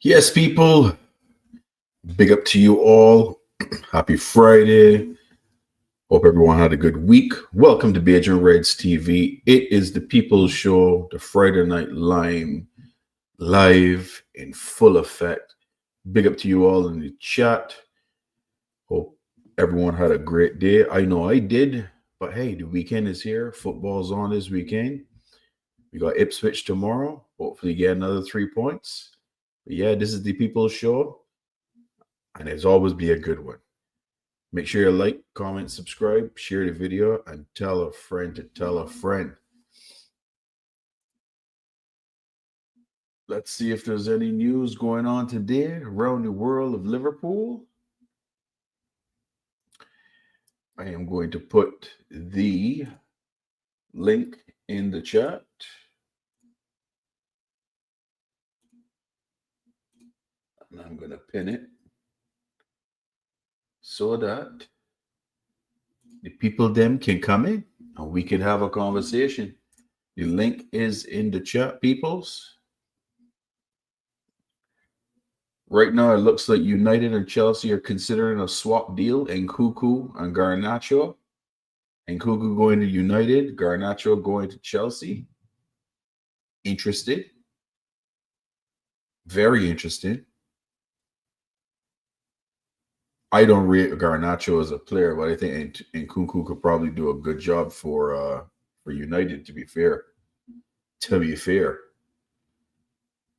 Yes, people, big up to you all. Happy Friday. Hope everyone had a good week. Welcome to Bajanredstv. It is the People's Show, the Friday Night Lime, live in full effect. Big up to you all in the chat. Hope everyone had a great day. I know I did, but hey, the weekend is here. Football's on this weekend. We got Ipswich tomorrow. Hopefully, get another 3 points. But yeah, this is the People's Show. And it's always be a good one. Make sure you like, comment, subscribe, share the video, and tell a friend to tell a friend. Let's see if there's any news going on today around the world of Liverpool. I am going to put the link in the chat. And I'm going to pin it so that the people them can come in and we can have a conversation. The link is in the chat, peoples. Right now, it looks like United and Chelsea are considering a swap deal in Nkunku and Garnacho. Nkunku going to United, Garnacho going to Chelsea. Interested. Very interested. I don't rate Garnacho as a player, but I think Nkunku could probably do a good job for United, to be fair.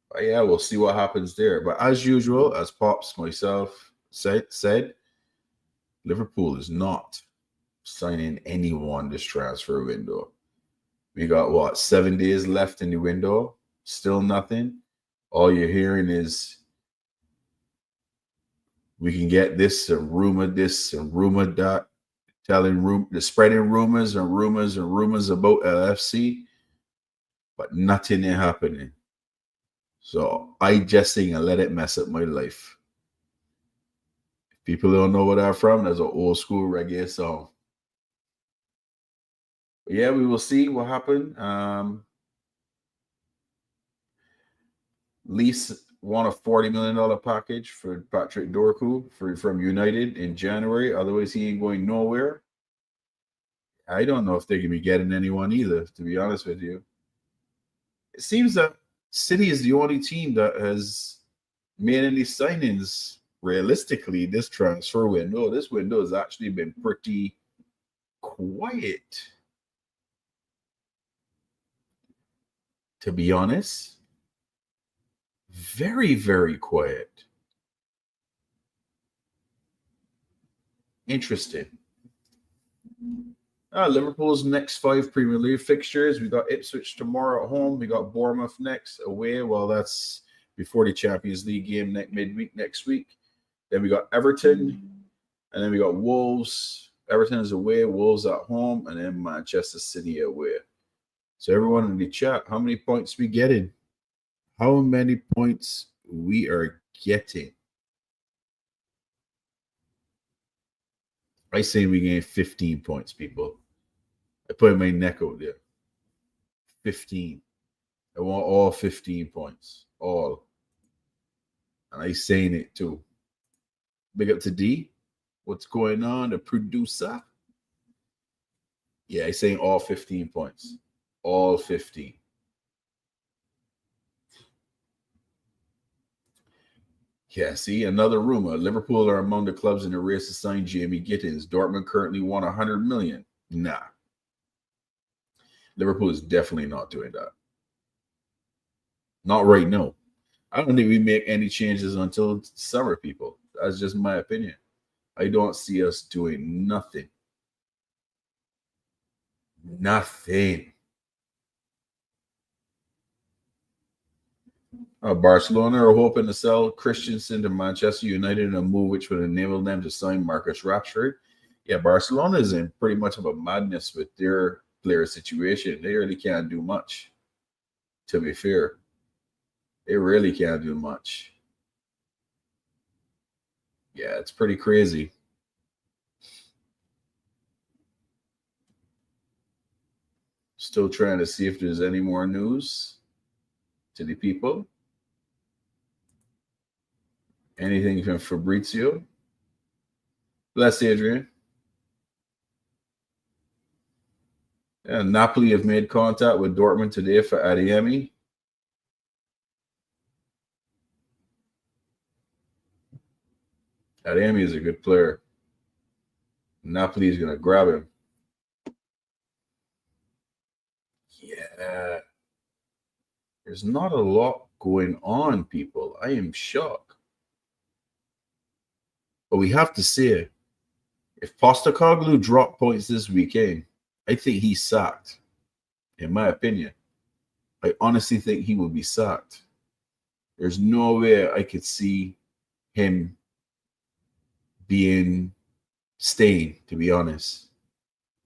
But yeah, we'll see what happens there. But as usual, as Pops myself said, Liverpool is not signing anyone this transfer window. We got 7 days left in the window, still nothing. All you're hearing is we can get this and rumor that, spreading rumors about LFC, but nothing is happening. So I just sing and let it mess up my life. If people don't know where they're from, there's an old school reggae song. But yeah, we will see what happened. Lease won a $40 million package for Patrick Dorku from United in January. Otherwise, he ain't going nowhere. I don't know if they can be getting anyone either, to be honest with you. It seems that City is the only team that has made any signings realistically this transfer window. This window has actually been pretty quiet, to be honest. Very, very quiet. Interesting. Liverpool's next 5 Premier League fixtures. We got Ipswich tomorrow at home. We got Bournemouth next away. Well, that's before the Champions League game midweek next week. Then we got Everton. And then we got Wolves. Everton is away. Wolves at home. And then Manchester City away. So everyone in the chat, how many points we getting? How many points we are getting? I say we gain 15 points, people. I put my neck out there. 15. I want all 15 points. All. And I saying it too. Big up to D. What's going on? The producer. Yeah, I saying all 15 points. All 15. Yeah, see, another rumor. Liverpool are among the clubs in the race to sign Jamie Gittins. Dortmund currently won 100 million. Nah. Liverpool is definitely not doing that. Not right now. I don't think we make any changes until summer, people. That's just my opinion. I don't see us doing nothing. Nothing. Barcelona are hoping to sell Christensen to Manchester United in a move which would enable them to sign Marcus Rashford. Yeah, Barcelona is in pretty much of a madness with their player situation. They really can't do much, to be fair. They really can't do much. Yeah, it's pretty crazy. Still trying to see if there's any more news to the people. Anything from Fabrizio? Bless Adrian. Yeah, Napoli have made contact with Dortmund today for Adeyemi. Adeyemi is a good player. Napoli is going to grab him. Yeah. There's not a lot going on, people. I am shocked. But we have to say, if Postecoglou dropped points this weekend, I think he's sacked. In my opinion, I honestly think he will be sacked. There's no way I could see him staying, to be honest.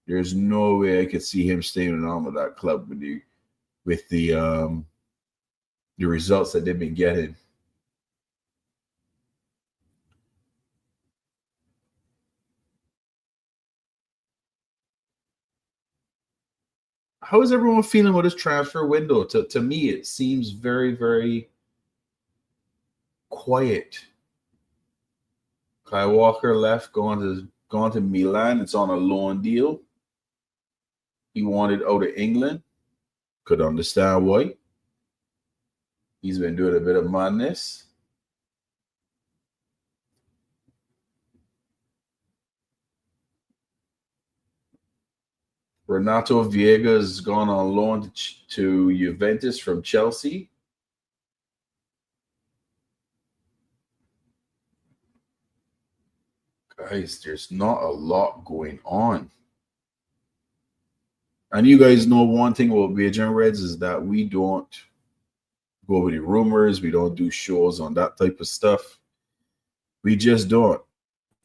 There's no way I could see him staying on with that club with the results that they've been getting. How is everyone feeling with this transfer window? To me, it seems very, very quiet. Kyle Walker left, gone to Milan. It's on a loan deal. He wanted out of England. Could understand why. He's been doing a bit of madness. Renato Viegas has gone on loan to Juventus from Chelsea. Guys, there's not a lot going on. And you guys know one thing about Bajan Reds is that we don't go over the rumors. We don't do shows on that type of stuff. We just don't.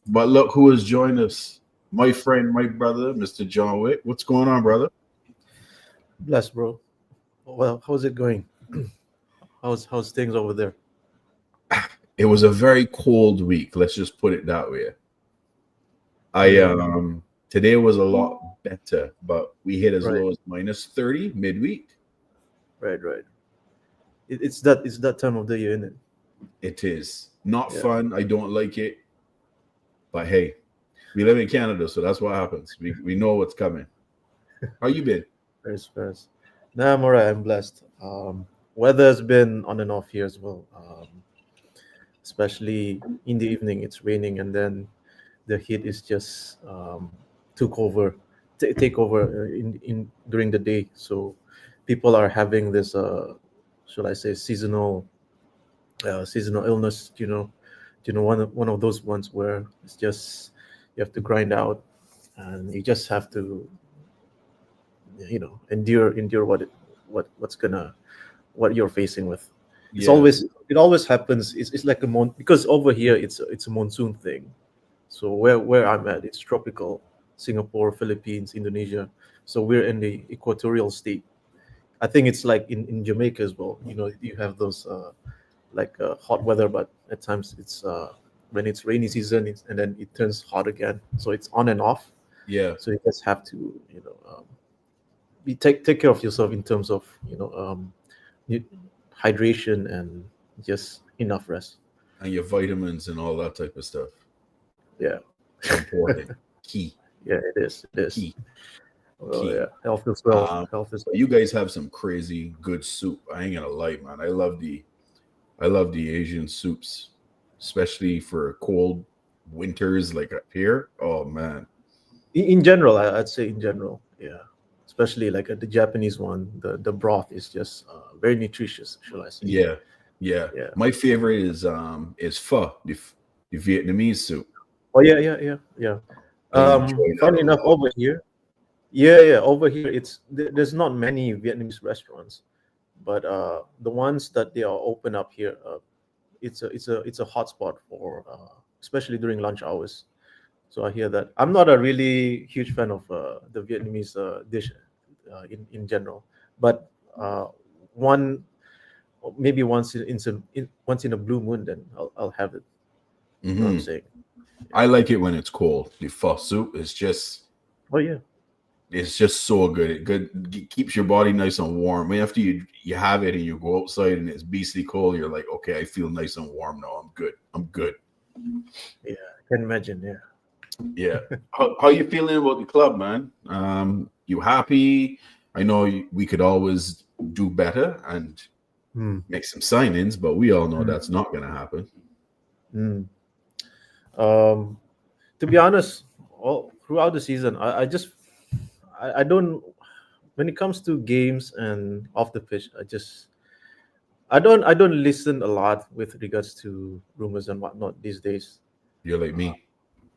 But look who has joined us. My friend, my brother, Mr. John Wick. What's going on, brother? Bless, bro. Well, how's it going? How's things over there? It was a very cold week. Let's just put it that way. Today was a lot better, but we hit as low as minus 30 midweek. Right. It's that time of the year, isn't it? It is not fun. I don't like it, but hey, we live in Canada, so that's what happens. We know what's coming. How you been? First. Nah, I'm alright. I'm blessed. Weather's been on and off here as well. Especially in the evening, it's raining, and then the heat is just take over in during the day. So people are having this, should I say, seasonal illness. One of those ones where it's just you have to grind out, and you just have to, endure what you're facing with. It always happens. It's like because over here it's a monsoon thing. So where I'm at, it's tropical. Singapore, Philippines, Indonesia. So we're in the equatorial state. I think it's like in Jamaica as well. You have those hot weather, but at times it's when it's rainy season, and then it turns hot again. So it's on and off. Yeah. So you just have to take care of yourself in terms of hydration and just enough rest. And your vitamins and all that type of stuff. Yeah. Important. Key. Yeah, it is. Key. Yeah. Health as well. You guys have some crazy good soup. I ain't gonna lie, man. I love the Asian soups, especially for cold winters like up here. Oh man. In general, I'd say in general, yeah. Especially like the Japanese one, the broth is just very nutritious, shall I say? Yeah. My favorite is pho, the Vietnamese soup. Oh yeah. Funny enough, over here, over here there's not many Vietnamese restaurants, but the ones that they are open up here, it's a hotspot for especially during lunch hours. So I hear that. I'm not a really huge fan of the Vietnamese dish in general, but maybe once in a blue moon, then I'll have it. You know what I'm saying? I like it when it's cold. The pho soup is just. Oh yeah. It's just so good. It keeps your body nice and warm. After you have it and you go outside and it's beastly cold, you're like, okay, I feel nice and warm now. I'm good. Yeah, I can imagine. Yeah. Yeah. How you feeling about the club, man? You happy? I know we could always do better and make some signings, but we all know that's not going to happen. To be honest, all throughout the season, I don't. When it comes to games and off the pitch, I don't listen a lot with regards to rumors and whatnot these days. You're like me.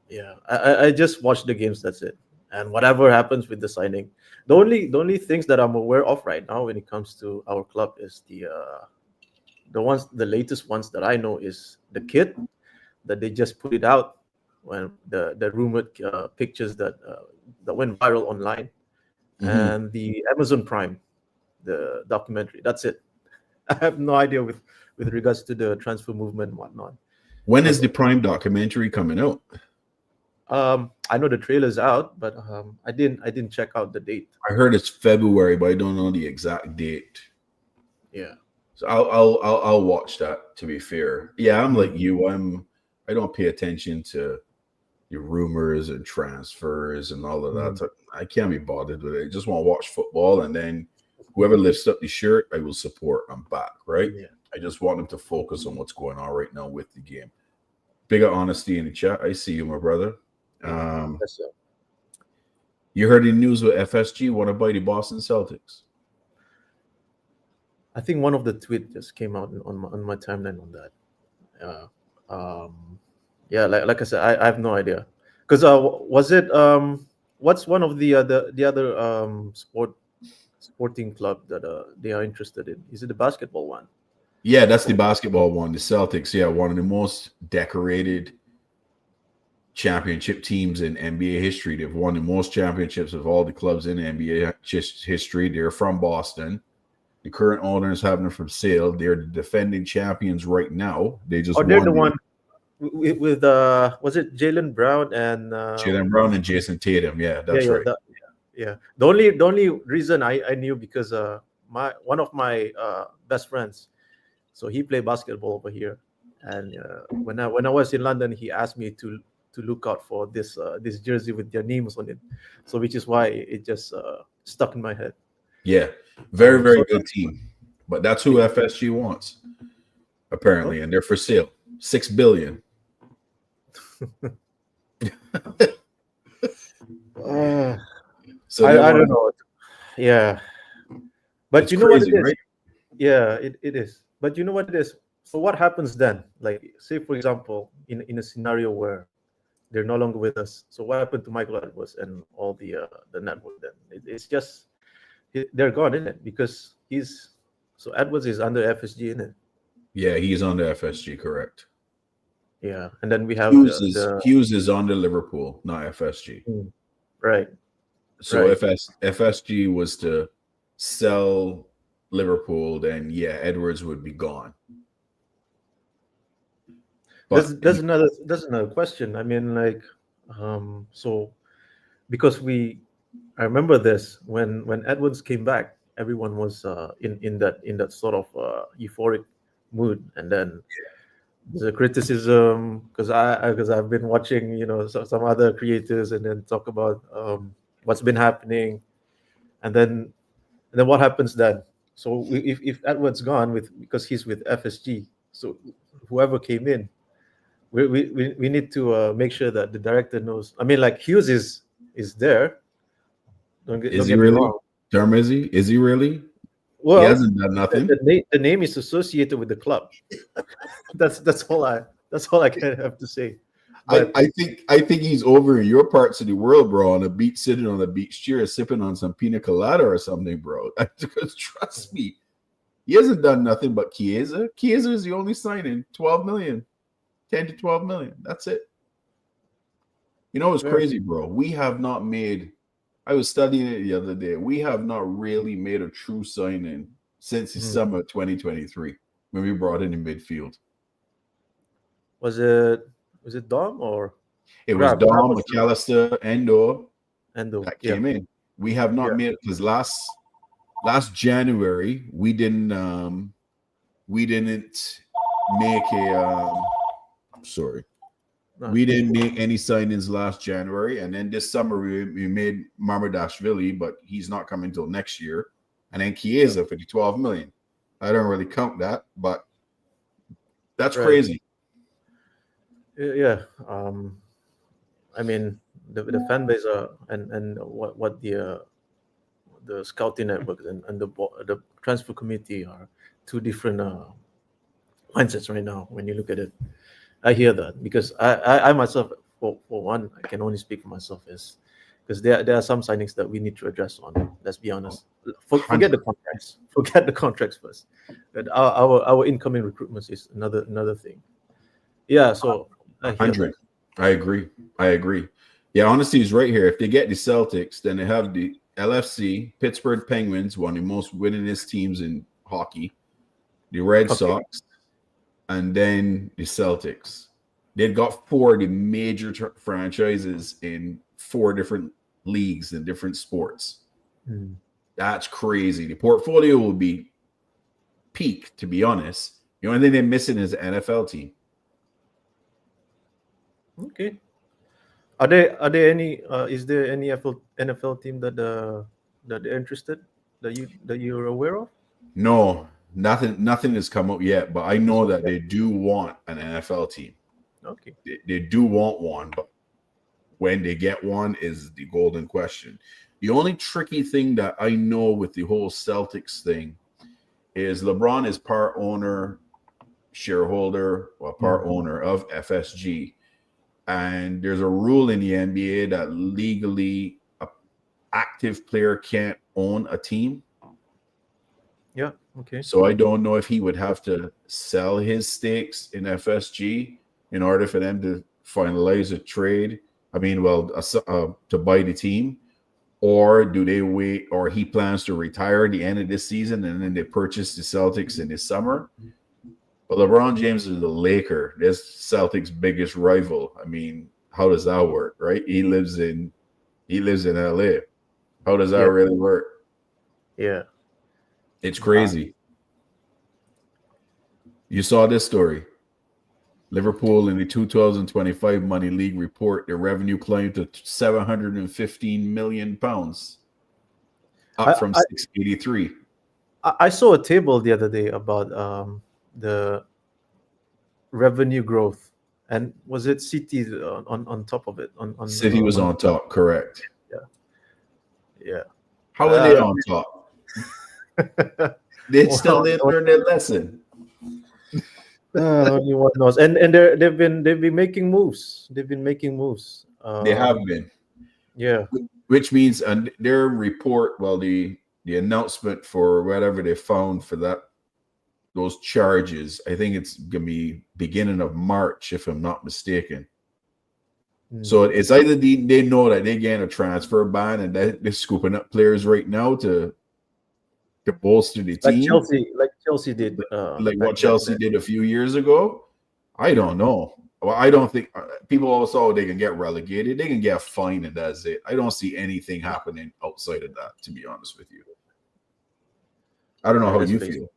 Yeah, I just watch the games. That's it. And whatever happens with the signing, the only things that I'm aware of right now when it comes to our club is the latest ones that I know is the kit that they just put it out when the rumored pictures that went viral online, and the Amazon Prime, the documentary. That's it. I have no idea with regards to the transfer movement and whatnot. When is the Prime documentary coming out? I know the trailer's out, but I didn't check out the date. I heard it's February, but I don't know the exact date. Yeah. So I'll watch that. To be fair, yeah, I'm like you. I don't pay attention to your rumors and transfers and all of that. I can't be bothered with it. I just want to watch football, and then whoever lifts up the shirt, I will support. I'm back, right? Yeah. I just want them to focus on what's going on right now with the game. Bigger honesty in the chat. I see you, my brother. Yes, sir. You heard the news with FSG want to buy the Boston Celtics. I think one of the tweets just came out on my timeline on that. Yeah, like I said, I have no idea. Because was it what's one of the other sporting club that they are interested in? Is it the basketball one? Yeah, that's the basketball one. The Celtics, yeah, one of the most decorated championship teams in NBA history. They've won the most championships of all the clubs in NBA history. They're from Boston. The current owners have them for sale. They're the defending champions right now. They just they're the one with was it Jaylen Brown and Jaylen Brown and Jason Tatum? Yeah, that's right. Yeah. The only reason I knew because one of my best friends, so he played basketball over here, and when I was in London, he asked me to look out for this jersey with their names on it, so which is why it just stuck in my head. Yeah, very good team, but that's who FSG wants apparently, and they're for sale. $6 billion. So I don't know. Yeah, but you know what it is? Right? Yeah, it is. But you know what it is? So what happens then? Like, say for example, in a scenario where they're no longer with us. So what happened to Michael Edwards and all the network then? It's just they're gone, isn't it? Because Edwards is under FSG, isn't it? Yeah, he's under FSG, correct. Yeah, and then we have Hughes is under Liverpool, not FSG. Right. So if FSG was to sell Liverpool, then yeah, Edwards would be gone. But there's another question. I mean, like, so because I remember this when Edwards came back, everyone was in that sort of euphoric mood, and then there's a criticism because I've been watching some other creators and then talk about what's been happening, and then what happens then? So if Edwards gone because he's with FSG, so whoever came in, we need to make sure that the director knows. I mean, like Hughes is there. Don't get me wrong. Termizzi, is he really? Well, he hasn't done nothing. The name is associated with the club. that's all I can have to say. But I think he's over in your parts of the world, bro, on a beach, sitting on a beach chair, sipping on some pina colada or something, bro. Because trust me, he hasn't done nothing but Chiesa. Chiesa is the only signing, 12 million, 10 to 12 million. That's it. You know, it's crazy, bro. We have not made. I was studying it the other day. We have not really made a true signing since the summer of 2023 when we brought in the midfield. Was it Dom or it was Dom, McAllister, Endo that came in. We have not made it because last January we didn't make a sorry. We didn't make any signings last January, and then this summer we made Marmadashvili, but he's not coming until next year. And then Chiesa for the 12 million. I don't really count that, but that's crazy. Yeah. I mean, the fan base and what the scouting network and the transfer committee are two different mindsets right now. When you look at it, I hear that because I myself, for one, I can only speak for myself, is because there are some signings that we need to address on. Let's be honest. Forget the contracts. Forget the contracts first. But our incoming recruitment is another thing. Yeah. So 100. I agree. Yeah, honesty is right here. If they get the Celtics, then they have the LFC, Pittsburgh Penguins, one of the most winningest teams in hockey, the Red Sox, and then the Celtics. They've got 4 of the major franchises in 4 different leagues in different sports. That's crazy. The portfolio will be peak, to be honest. The only thing they're missing is an NFL team. Okay. Are there any? Is there any NFL team that they're interested that you're aware of? No, nothing has come up yet. But I know that they do want an NFL team. Okay. They do want one, but when they get one is the golden question. The only tricky thing that I know with the whole Celtics thing is LeBron is part owner, shareholder, or part owner of FSG. And there's a rule in the NBA that legally an active player can't own a team. Yeah, okay. So I don't know if he would have to sell his stakes in FSG in order for them to finalize a trade. I mean, to buy the team. Or do they wait, or he plans to retire at the end of this season and then they purchase the Celtics in the summer? But LeBron James is the Laker. That's Celtics' biggest rival. I mean, how does that work, right? He lives in LA. How does that really work? Yeah. It's crazy. You saw this story. Liverpool in the 2025 Money League report, their revenue climbed to £715 million, up from 683. I saw a table the other day about the revenue growth, and was it City on top of it? On City was on top, correct? Yeah. How are they on top? They still didn't learn their lesson. Only one knows. And they've been making moves. They've been making moves. They have been. Yeah. Which means their report, the announcement for whatever they found for those charges, I think it's gonna be beginning of March, if I'm not mistaken. So it's either they know that they're getting a transfer ban and they're scooping up players right now to bolster the team, like Chelsea did, like what Chelsea did a few years ago. I don't know. Well, I don't think people also they can get relegated. They can get fined and that's it. I don't see anything happening outside of that, to be honest with you. I don't know how you feel.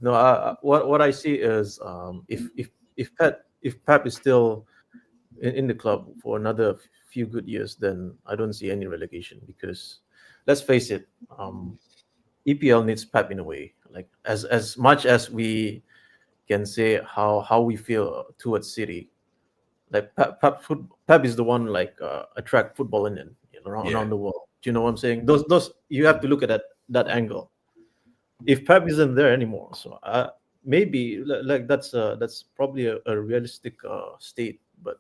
No, what I see is if Pep is still in the club for another few good years, then I don't see any relegation because let's face it, EPL needs Pep in a way. Like as much as we can say how we feel towards City, like Pep is the one attract football in around the world. Do you know what I'm saying? Those you have to look at that angle. If Pep isn't there anymore, so maybe that's probably a realistic state. But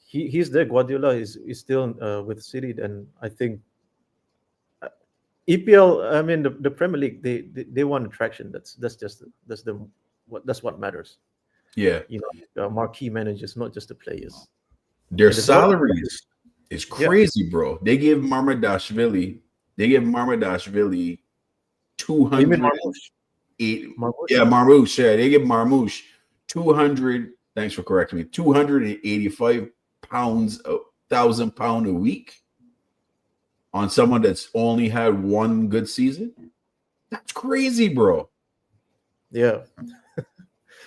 he's there. Guardiola is still with City, and I think EPL. I mean the Premier League. They want attraction. That's what matters. Yeah, marquee managers, not just the players. Their salaries is crazy, bro. They give Marmadashvili 200. Marmoush. Yeah, they give Marmoush 200. Thanks for correcting me. £285,000 a week. on someone that's only had one good season? That's crazy, bro. Yeah.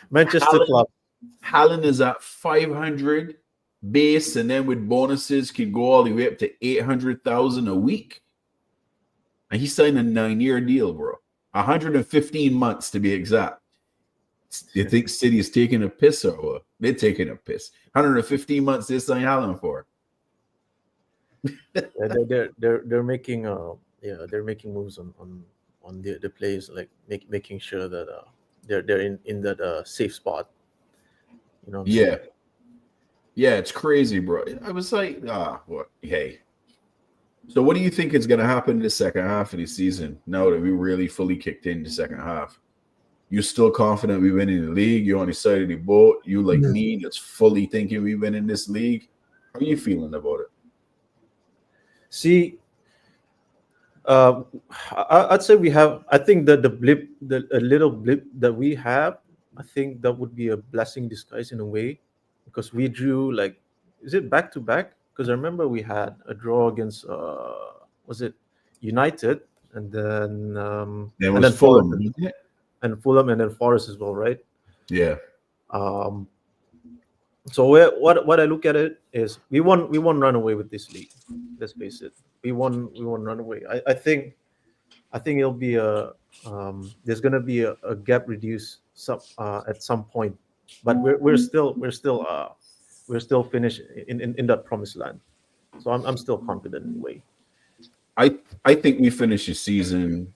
Manchester club. Haaland is at 500 base, and then with bonuses can go all the way up to 800,000 a week. And he signed a 9-year deal, bro. 115 months to be exact. You think City is taking a piss or what? They're taking a piss. 115 months they signed Haaland for. Yeah, they're making they're making moves on the players, like making sure that they're in that safe spot. You know what I'm saying? Yeah, it's crazy, bro. I was like, what? Hey. So what do you think is going to happen in the second half of the season now that we really fully kicked in the second half? You still confident we win in the league? You're on the side of the boat? You like me that's fully thinking we win in this league? How are you feeling about it? See, I'd say we have. I think that a little blip that we have, I think that would be a blessing in disguise in a way, because we drew, like, is it back to back? Because I remember we had a draw against was it United, and then It and was then Forest, Fulham, wasn't it? and Fulham, and then Forest as well, right? Yeah. So what I look at it is we won run away with this league. Let's face it, we won run away. I think it'll be there's gonna be a gap reduced at some point, but we're still finished in that promised land. So I'm still confident in a way. I think we finished the season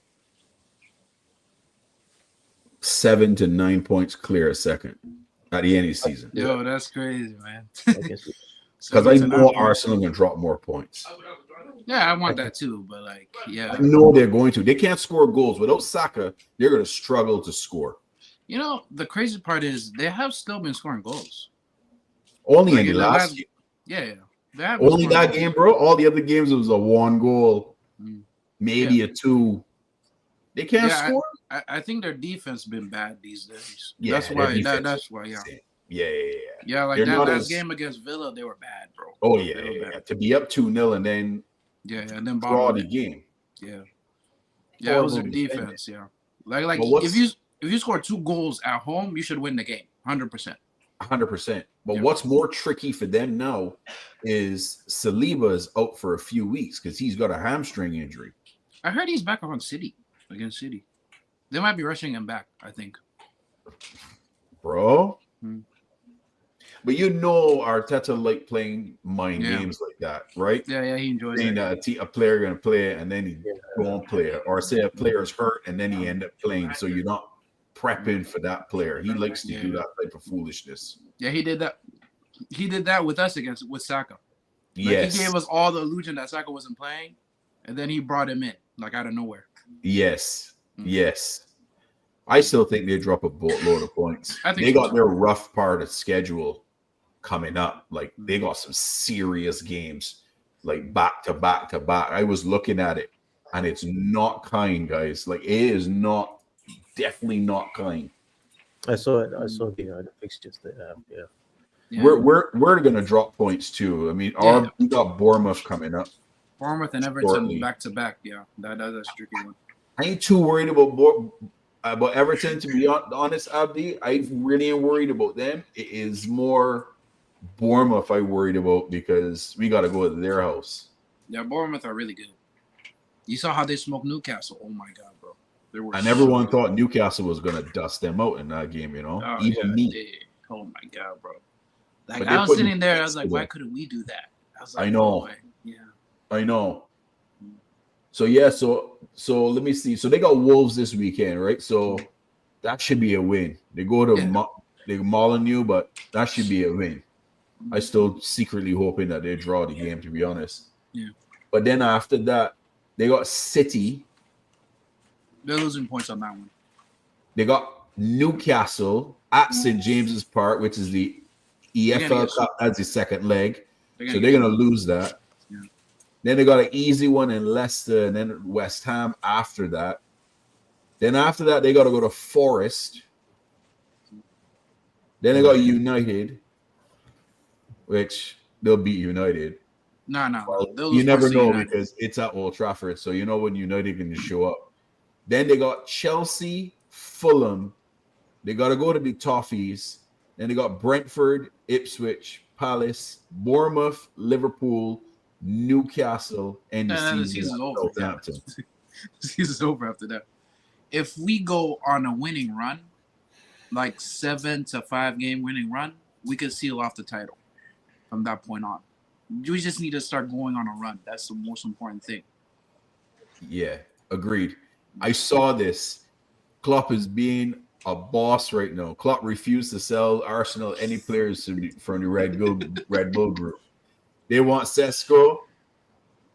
7 to 9 points clear a second at the end of the season. Yo, that's crazy, man. Because I know Arsenal are going to drop more points. Yeah, I want that too, but like, yeah. I know they're going to. They can't score goals. Without Saka, they're going to struggle to score. You know, the crazy part is they have still been scoring goals. Only Like in the last game. Yeah. They have Only that game, bro. All the other games, it was a 1 goal, maybe a 2. They can't score. I think their defense been bad these days. Yeah, that's why. That's why. Yeah. Yeah, like that last game against Villa, they were bad, bro. Oh yeah. To be up 2-0 and then and then draw the game. Yeah, it was their defense. Yeah, like if you score 2 goals at home, you should win the game, 100%. 100%. But what's more tricky for them now is Saliba is out for a few weeks because he's got a hamstring injury. I heard he's back on City against City. They might be rushing him back, I think. Bro. But you know Arteta like playing mind games like that, right? Yeah, he enjoys it. A player going to play it and then he won't play it. Or say a player's hurt and then he end up playing. So you're not prepping for that player. He likes to do that type of foolishness. Yeah, he did that. He did that with us with Saka. Yes. He gave us all the illusion that Saka wasn't playing, and then he brought him in, like out of nowhere. Yes. Yes. I still think they drop a boatload of points. They got their rough part of schedule coming up. Like they got some serious games, like back to back to back. I was looking at it, and it's not kind, guys. Like it is not, definitely not kind. I saw it. I saw the fixtures they have. Yeah. We're gonna drop points too. I mean, we got Bournemouth coming up. Bournemouth and Everton back to back. Yeah, that's a tricky one. I ain't too worried about Everton, to be honest, Abdi. I really am worried about them. It is more Bournemouth I worried about because we got to go to their house. Yeah, Bournemouth are really good. You saw how they smoked Newcastle. Oh my god, bro! And everyone thought Newcastle was gonna dust them out in that game. You know, even me. Oh my god, bro! Like I was sitting there, I was like, why couldn't we do that? I was like, I know. Yeah. I know. So so let me see. So they got Wolves this weekend, right? So that should be a win. They go to they're mauling you, but that should be a win. I still secretly hoping that they draw the game, to be honest. Yeah. But then after that, they got City. They're losing points on that one. They got Newcastle at St. James's Park, which is the EFL Cup as the second leg. So they're going to lose that. Yeah. Then they got an easy one in Leicester and then West Ham after that. Then after that, they got to go to Forest. Then they got United, which they'll beat United. No. Well, you never know because it's at Old Trafford, so you know when United can just show up. Then they got Chelsea, Fulham. They got to go to the Toffees. Then they got Brentford, Ipswich, Palace, Bournemouth, Liverpool, Newcastle, and the season's over. Southampton. The season's over after that. If we go on a winning run, like 7 to 5 game winning run, we could seal off the title from that point on. We just need to start going on a run. That's the most important thing. Yeah, agreed. I saw this. Klopp is being a boss right now. Klopp refused to sell Arsenal any players from the Red Bull group. They want Sesko.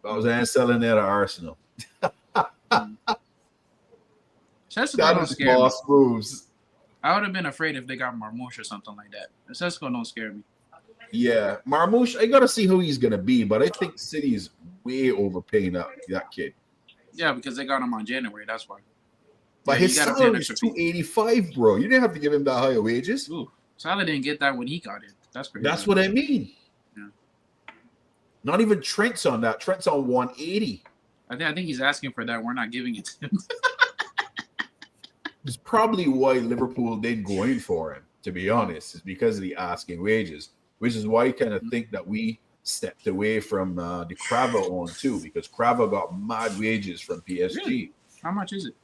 I was selling that at Arsenal. Sesko that don't was scare boss me. Moves. I would have been afraid if they got Marmoush or something like that. Sesko don't scare me. Yeah, Marmoush, I got to see who he's going to be, but I think City's way overpaying that kid. Yeah, because they got him on January, that's why. But his salary is $285, bro. You didn't have to give him that higher wages. Ooh, Salah didn't get that when he got it. That's crazy. That's what I mean. Yeah. Not even Trent's on that. Trent's on 180. I think he's asking for that. We're not giving it to him. It's probably why Liverpool didn't go in for him, to be honest, is because of the asking wages, which is why I kind of think that we stepped away from the Cravo on too, because Cravo got mad wages from PSG. Really? How much is it?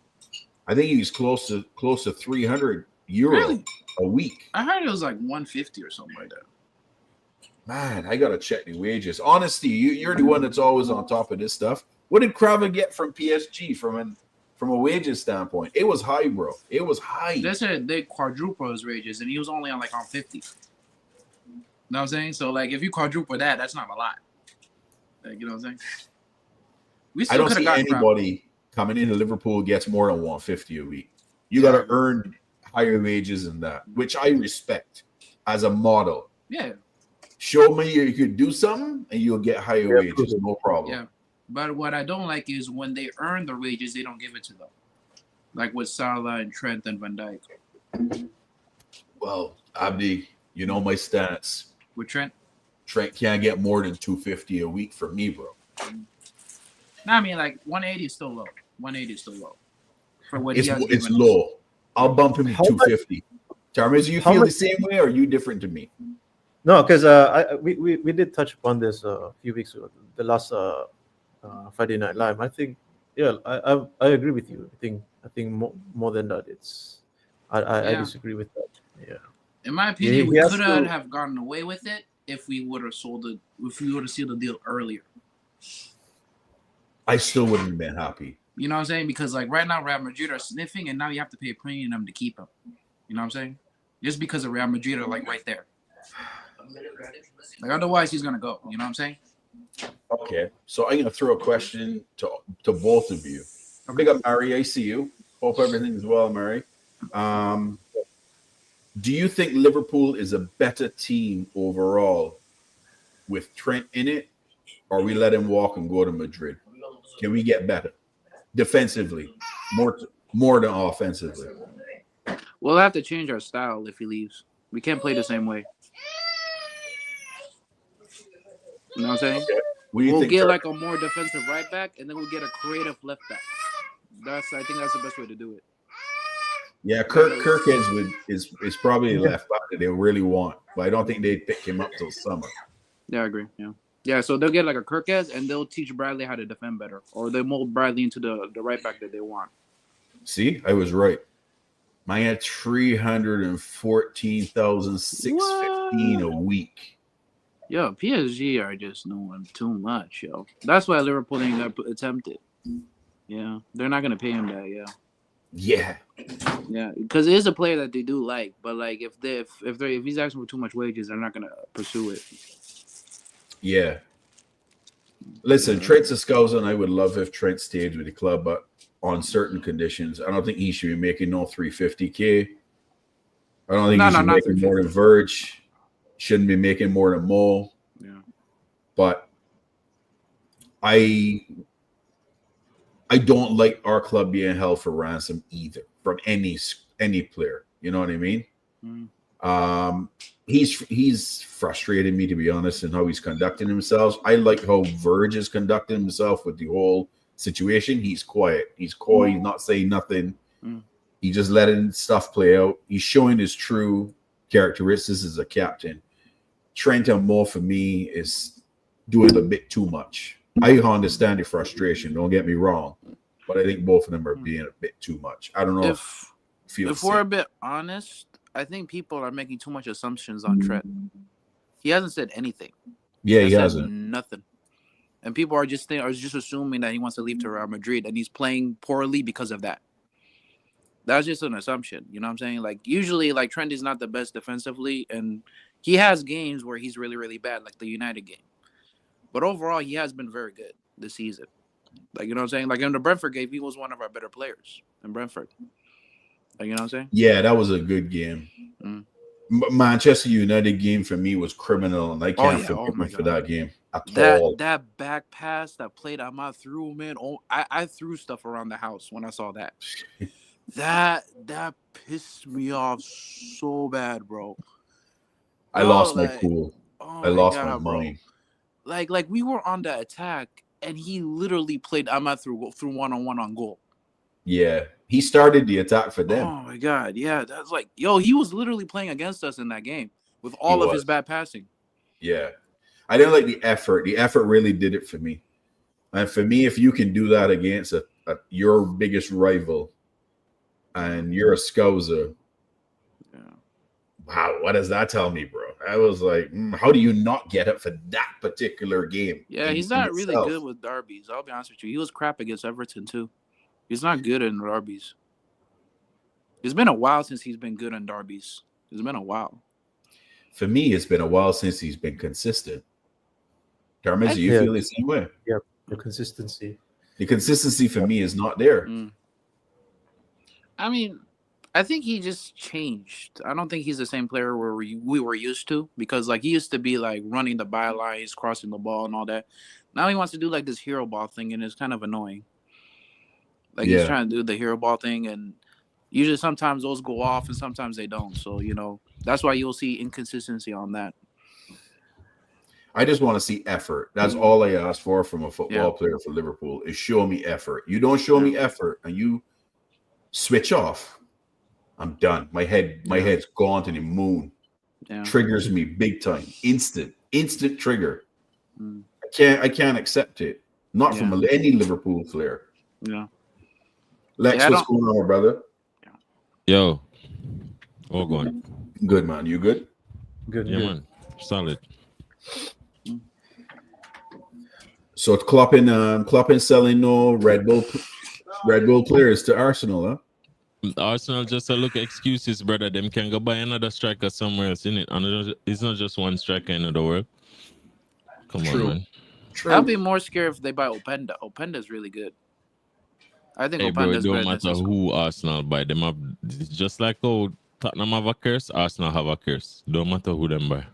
I think he's close to €300 a week. I heard it was like 150 or something like that. Man, I gotta check the wages. Honestly, you're the one that's always on top of this stuff. What did Cravo get from PSG from a wages standpoint? It was high, bro. It was high. They said they quadruple his wages, and he was only on 50. You know what I'm saying? So like, if you quadruple that, that's not a lot. Like, you know what I'm saying? We still I don't see anybody coming into Liverpool gets more than 150 a week. You got to earn higher wages than that, which I respect as a model. Yeah. Show me you could do something and you'll get higher wages, no problem. Yeah. But what I don't like is when they earn their wages, they don't give it to them. Like with Salah and Trent and Van Dijk. Well, Abdi, you know my stats. With Trent? Trent can't get more than 250 a week for me, bro. No, I mean, like 180 is still low. 180 is still low. For what it's low. I'll bump him to 250. Tarmis, do you feel the same way or are you different to me? No, because we did touch upon this a few weeks ago, the last Friday Night Live. I think, yeah, I agree with you. I think more than that, I disagree with that. Yeah. In my opinion, we could have gotten away with it if we would have sealed the deal earlier. I still wouldn't have been happy. You know what I'm saying? Because like right now, Real Madrid are sniffing, and now you have to pay a premium to keep him. You know what I'm saying? Just because of Real Madrid are like right there. Like otherwise, he's gonna go. You know what I'm saying? Okay, so I'm gonna throw a question to both of you. Big up, Mary. I see you. Hope everything's well, Mary. Do you think Liverpool is a better team overall with Trent in it, or we let him walk and go to Madrid? Can we get better defensively, more than offensively? We'll have to change our style if he leaves. We can't play the same way. You know what I'm saying? Okay. We'll get like a more defensive right back, and then we'll get a creative left back. I think that's the best way to do it. Yeah, Kirkhead is probably the left back that they really want, but I don't think they'd pick him up till summer. Yeah, I agree. Yeah. So they'll get like a Kirkhead, and they'll teach Bradley how to defend better, or they mold Bradley into the right back that they want. See, I was right. Mine had 314,615 a week. Yo, PSG are just doing too much, yo. That's why Liverpool ain't got attempted. Yeah, they're not gonna pay him that. Yeah, because it is a player that they do like, but like if he's asking for too much wages, they're not gonna pursue it. Yeah. Listen, Trent Alexander-Arnold, I would love if Trent stayed with the club, but on certain conditions, I don't think he should be making no 350K. I don't think he should be making more than Verge. Shouldn't be making more than Mo. Yeah. But I don't like our club being held for ransom either from any player. You know what I mean? He's frustrated me, to be honest, in how he's conducting himself. I like how Verge is conducting himself with the whole situation. He's quiet. He's coy. He's not saying nothing. He's just letting stuff play out. He's showing his true characteristics as a captain. Trent and Moore, for me, is doing a bit too much. I understand the frustration. Don't get me wrong, but I think both of them are being a bit too much. I don't know if we're a bit honest, I think people are making too much assumptions on Trent. He hasn't said anything. Yeah, he hasn't. Nothing. And people are just assuming that he wants to leave to Real Madrid, and he's playing poorly because of that. That's just an assumption. You know what I'm saying? Like, usually, like, Trent is not the best defensively, and he has games where he's really, really bad, like the United game. But overall, he has been very good this season. Like, you know what I'm saying? Like, in the Brentford game, he was one of our better players in Brentford. Like, you know what I'm saying? Yeah, that was a good game. Manchester United game for me was criminal, and I can't forgive him for that game at all. That back pass that played out my through, man. Oh, I threw stuff around the house when I saw that. that pissed me off so bad, bro. I lost my cool. I lost my mind. Like we were on the attack, and he literally played Ahmad through one-on-one on goal. Yeah, he started the attack for them. Oh my god, yeah, that's like, yo, he was literally playing against us in that game with all of his bad passing. Yeah, I didn't like the effort. The effort really did it for me. And for me, if you can do that against your biggest rival, and you're a Scouser, wow, what does that tell me, bro? I was like, how do you not get up for that particular game? Yeah, he's not really good with derbies. I'll be honest with you. He was crap against Everton too. He's not good in derbies. It's been a while since he's been good in derbies. It's been a while. For me, it's been a while since he's been consistent. Darwin, do you feel the same way? Yeah, the consistency. The consistency for me is not there. I mean, I think he just changed. I don't think he's the same player where we were used to, because like he used to be like running the bylines, crossing the ball and all that. Now he wants to do like this hero ball thing, and it's kind of annoying. Like he's trying to do the hero ball thing, and usually sometimes those go off and sometimes they don't. So, you know, that's why you'll see inconsistency on that. I just want to see effort. That's all I ask for from a football player for Liverpool is show me effort. You don't show me effort and you switch off, I'm done. My head's gone to the moon. Yeah. Triggers me big time. Instant trigger. I can't accept it. Not from any Liverpool player. Yeah. Lex, what's going on, brother? Yo. All going. Good, man. You good? Good. Yeah, man. Solid. So Klopp selling no Red Bull players to Arsenal, huh? Arsenal just a look at excuses, brother. Them can go buy another striker somewhere else, innit? And it's not just one striker in the world. Come on, man. True. I'll be more scared if they buy Openda. Openda's really good. I think Openda's bro, it don't matter who Arsenal buy. Them have, just like how Tottenham have a curse, Arsenal have a curse. Don't matter who them buy.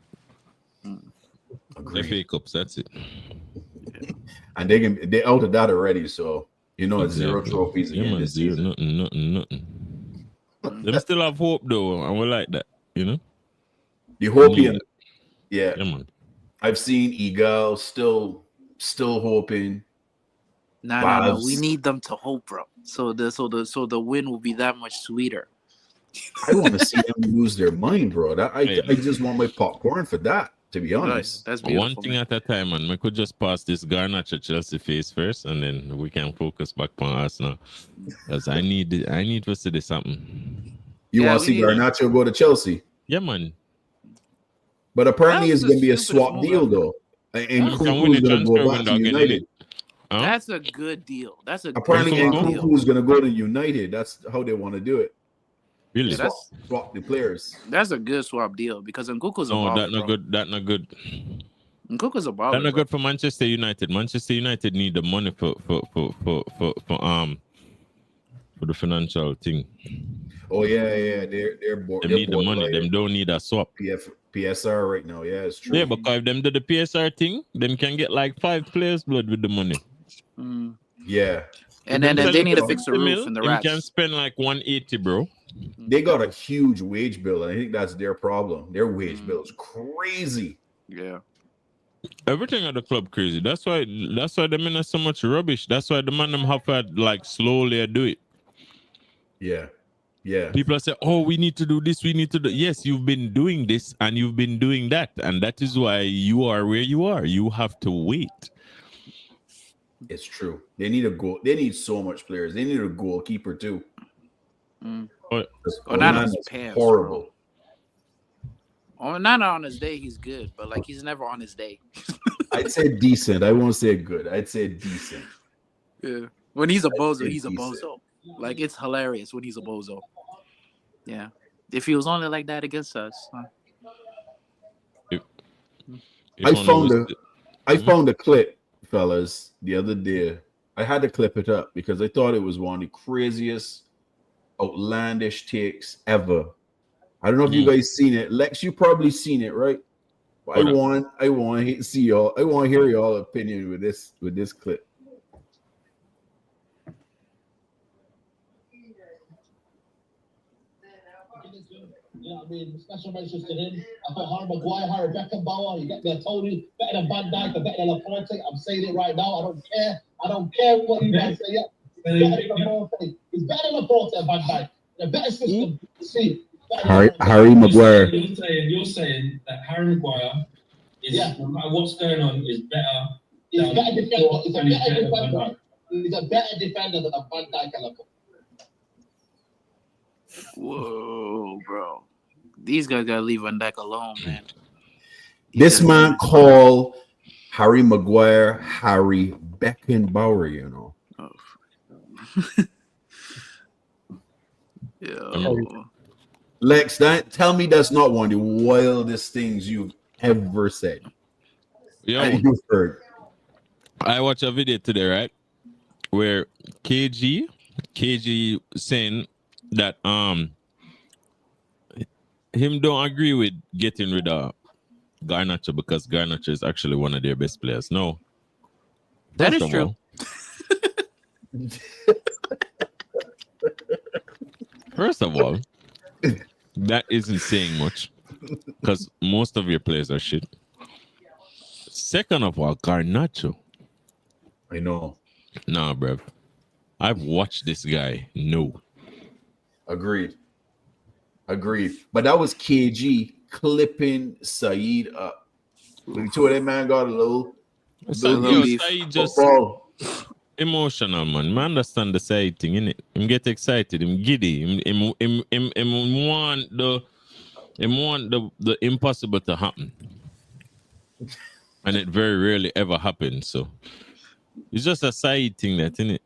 FA Cups, that's it. And they out of that already, so you know it's 0 trophies again this season. Nothing. Them still have hope though, and we like that, you know. The hope, yeah, man. I've seen Eagle still hoping. No. We need them to hope, bro. So the win will be that much sweeter. I want to see them lose their mind, bro. I just want my popcorn for that. To be honest, that's beautiful, one thing at a time, man. We could just pass this Garnacho Chelsea phase first, and then we can focus back on Arsenal. Because I need to see this something. You want to see Garnacho go to Chelsea? Yeah, man. But apparently, it's going to be a swap deal, though. And Nkunku's going to go back to United. Huh? That's a good deal. Apparently, Nkunku's going to go to United. That's how they want to do it. Really? Swap the players. That's a good swap deal because Nkunku's a baller. No, that not good. Nkunku's a baller. That not good for Manchester United. Manchester United need the money for the financial thing. Oh yeah. They're bored. They need the money. Them don't need a swap. PSR right now. Yeah, it's true. Yeah, but if them do the PSR thing, them can get like 5 players blood with the money. Yeah. And then Them they need to sell fix the 60 roof mil, and the him can rats. spend like 180, bro. They got a huge wage bill, and I think that's their problem. Their wage Mm. bill is crazy. Yeah. Everything at the club crazy. That's why the men are so much rubbish. That's why the man them have to like slowly do it. Yeah. Yeah. People say, "Oh, we need to do this. We need to do." Yes, you've been doing this and you've been doing that, and that is why you are where you are. You have to wait. It's true. They need a goal. They need so much players. They need a goalkeeper too. Mm. But Onana's Onana's pants, horrible. Onana on his day, he's good, but like he's never on his day. I'd say decent. I won't say good. I'd say decent. Yeah. When he's a bozo, say he's a decent. bozo. Like it's hilarious when he's a bozo. Yeah. If he was only like that against us. Huh? if I only found was- I found a clip, fellas, the other day. I had to clip it up because I thought it was one of the craziest, outlandish takes ever. I don't know if you guys seen it. Lex, you probably seen it, right? But I want to see y'all. I want to hear y'all opinion with this clip. You know what I mean? Special mentions to him. I thought Harry Maguire, Harry Beckenbauer, you get me, I told you, better than Van Dijk, better than Laporte. I'm saying it right now. I don't care. I don't care what you guys say. Yeah. Better than Laporte. He's better than Laporte and Van Dijk. A better system. See. Harry Maguire. You're saying that Harry Maguire is, no matter what's going on, is better. He's a better defender. He's a better defender than Van Dijk and Laporte. Whoa, bro. These guys gotta leave Van Dijk alone, man. This man called Harry Maguire Harry Beckenbauer, you know. Yeah. Lex, tell me that's not one of the wildest things you've ever said. Yo, You've heard. I watched a video today, right? Where KG saying that him don't agree with getting rid of Garnacho because Garnacho is actually one of their best players. No. That First is of true. all- First of all, that isn't saying much because most of your players are shit. Second of all, Garnacho. I know. Nah, bruv. I've watched this guy. No. Agreed. But that was KG clipping Saeed up. The two of them man got a little beef. Saeed just ball. emotional, man. Man understand the side thing, innit? Him get excited, him giddy, him want the impossible to happen. And it very rarely ever happens. So it's just a side thing, that, innit?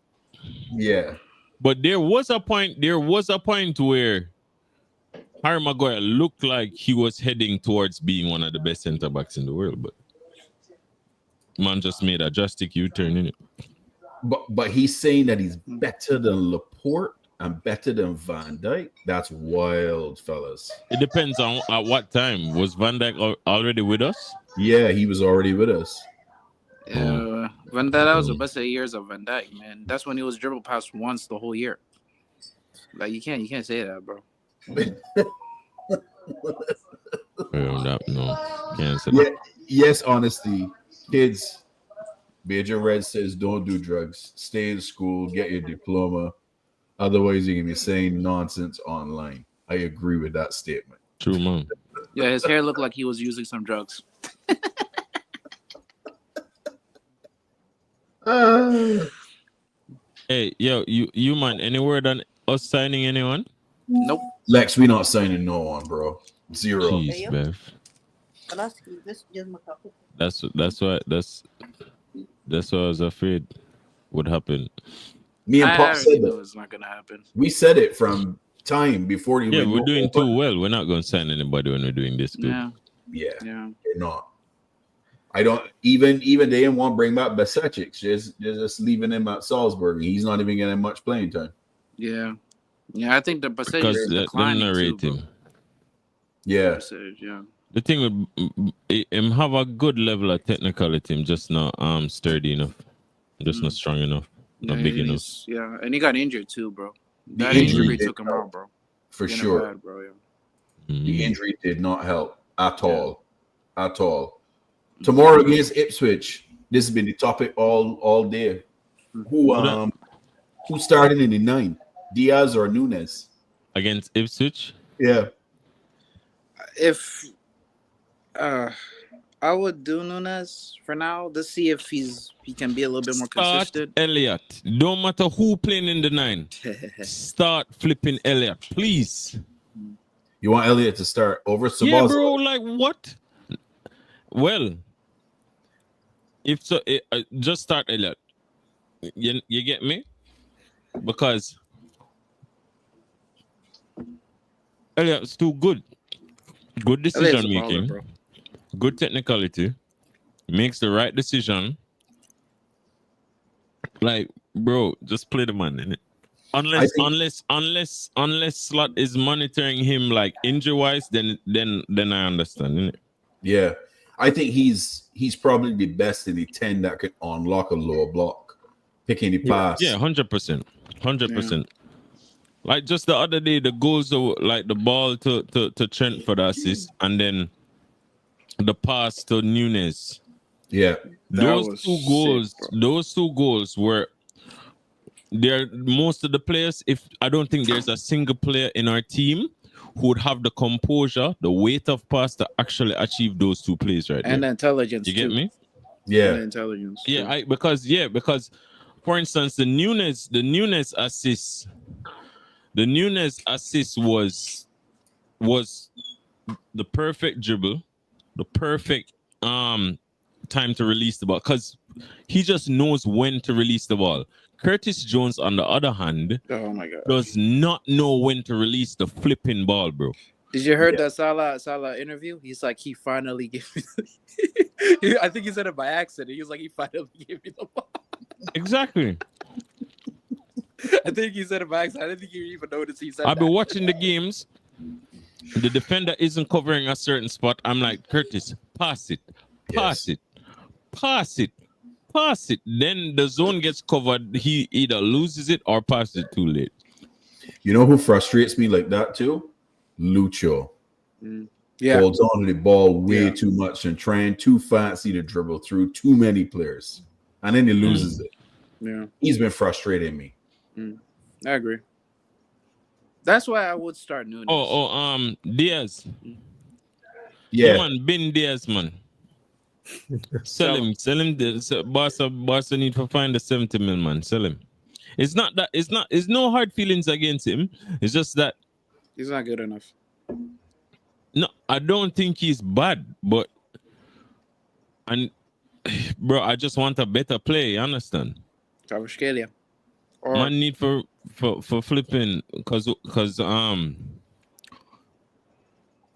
Yeah. But there was a point where Harry Maguire looked like he was heading towards being one of the best centre backs in the world, but man just made a drastic U-turn, innit? But he's saying that he's better than Laporte and better than Van Dijk. That's wild, fellas. It depends on at what time. Was Van Dijk already with us? Yeah, he was already with us. Yeah, Van Dijk, that was the best 8 years of Van Dijk, man. That's when he was dribble past once the whole year. Like you can't say that, bro. No, can't say Yeah, that. yes, honesty. Kids, Bajanred says don't do drugs. Stay in school, get your diploma. Otherwise, you're gonna be saying nonsense online. I agree with that statement. True, man. Yeah, his hair looked like he was using some drugs. Hey, yo, you man, any word on us signing anyone? Nope. Lex, we not signing no one, bro. Zero. Jeez, Bev. That's what I was afraid would happen. Me and I Pop already said know that. it's not gonna happen. We said it from time before you. Yeah, we're doing too well. We're not going to sign anybody when we're doing this good. Yeah, Yeah, yeah. they're not. I don't even they didn't want to bring back Basacic. Just leaving him at Salzburg. He's not even getting much playing time. Yeah. Yeah, I think the percentage Because is them declining not too, rate bro. him. Yeah, Percentage, yeah. The thing with him have a good level of technicality, him just not sturdy enough, just not strong enough. Not big enough. Yeah, and he got injured too, bro. The That injury injury did took him help, out, bro. for Getting sure. bad, bro. Yeah. The injury did not help at all. At all. Mm. Tomorrow against Ipswich. This has been the topic all day. Who started in the 9? Diaz or Nunez? Against Ipswich? Yeah. If I would do Nunez for now. Let's see if he can be a little bit more Start consistent. Elliott. Don't matter who playing in the 9. Start flipping Elliott, please. You want Elliott to start over Sabazza? Yeah, bro. Like what? Well, if so, just start Elliott. You get me? Because Elliott's too good. Good decision Elliott's a baller, making. bro. Good technicality. Makes the right decision. Like, bro, just play the man, innit? Unless Slot is monitoring him like injury wise, then I understand, innit? Yeah. I think he's probably the best in the 10 that could unlock a lower block. Picking the pass. Yeah, 100%. 100%. Like just the other day, the goals are like the ball to Trent for the assist, and then the pass to Nunez. Yeah. Those two goals were there. Most of the players, if I don't think there's a single player in our team who would have the composure, the weight of pass to actually achieve those 2 plays right And there. intelligence. You get too. me? Yeah. And intelligence. Yeah, because for instance, the Nunez assist was the perfect dribble, the perfect time to release the ball, because he just knows when to release the ball. Curtis Jones, on the other hand, Oh my god, does not know when to release the flipping ball, bro. Did you heard that Salah interview? He's like, he finally gave me. I think he said it by accident. He was like, he finally gave me the ball. Exactly. I think he said it by accident. I didn't think you even noticed he said I've that. been watching the games. The defender isn't covering a certain spot. I'm like, Curtis, pass it. Then the zone gets covered. He either loses it or passes it too late. You know who frustrates me like that too? Lucho. Yeah. Holds on to the ball way too much and trying too fancy to dribble through too many players. And then he loses it. Yeah. He's been frustrating me. I agree. That's why I would start Nunez. Diaz. Yeah. Man, Ben Diaz, man. Sell him. Barca need to find the 70 million, man. Sell him. It's no hard feelings against him. It's just that he's not good enough. No, I don't think he's bad, but bro, I just want a better play, you understand? Man need for flipping because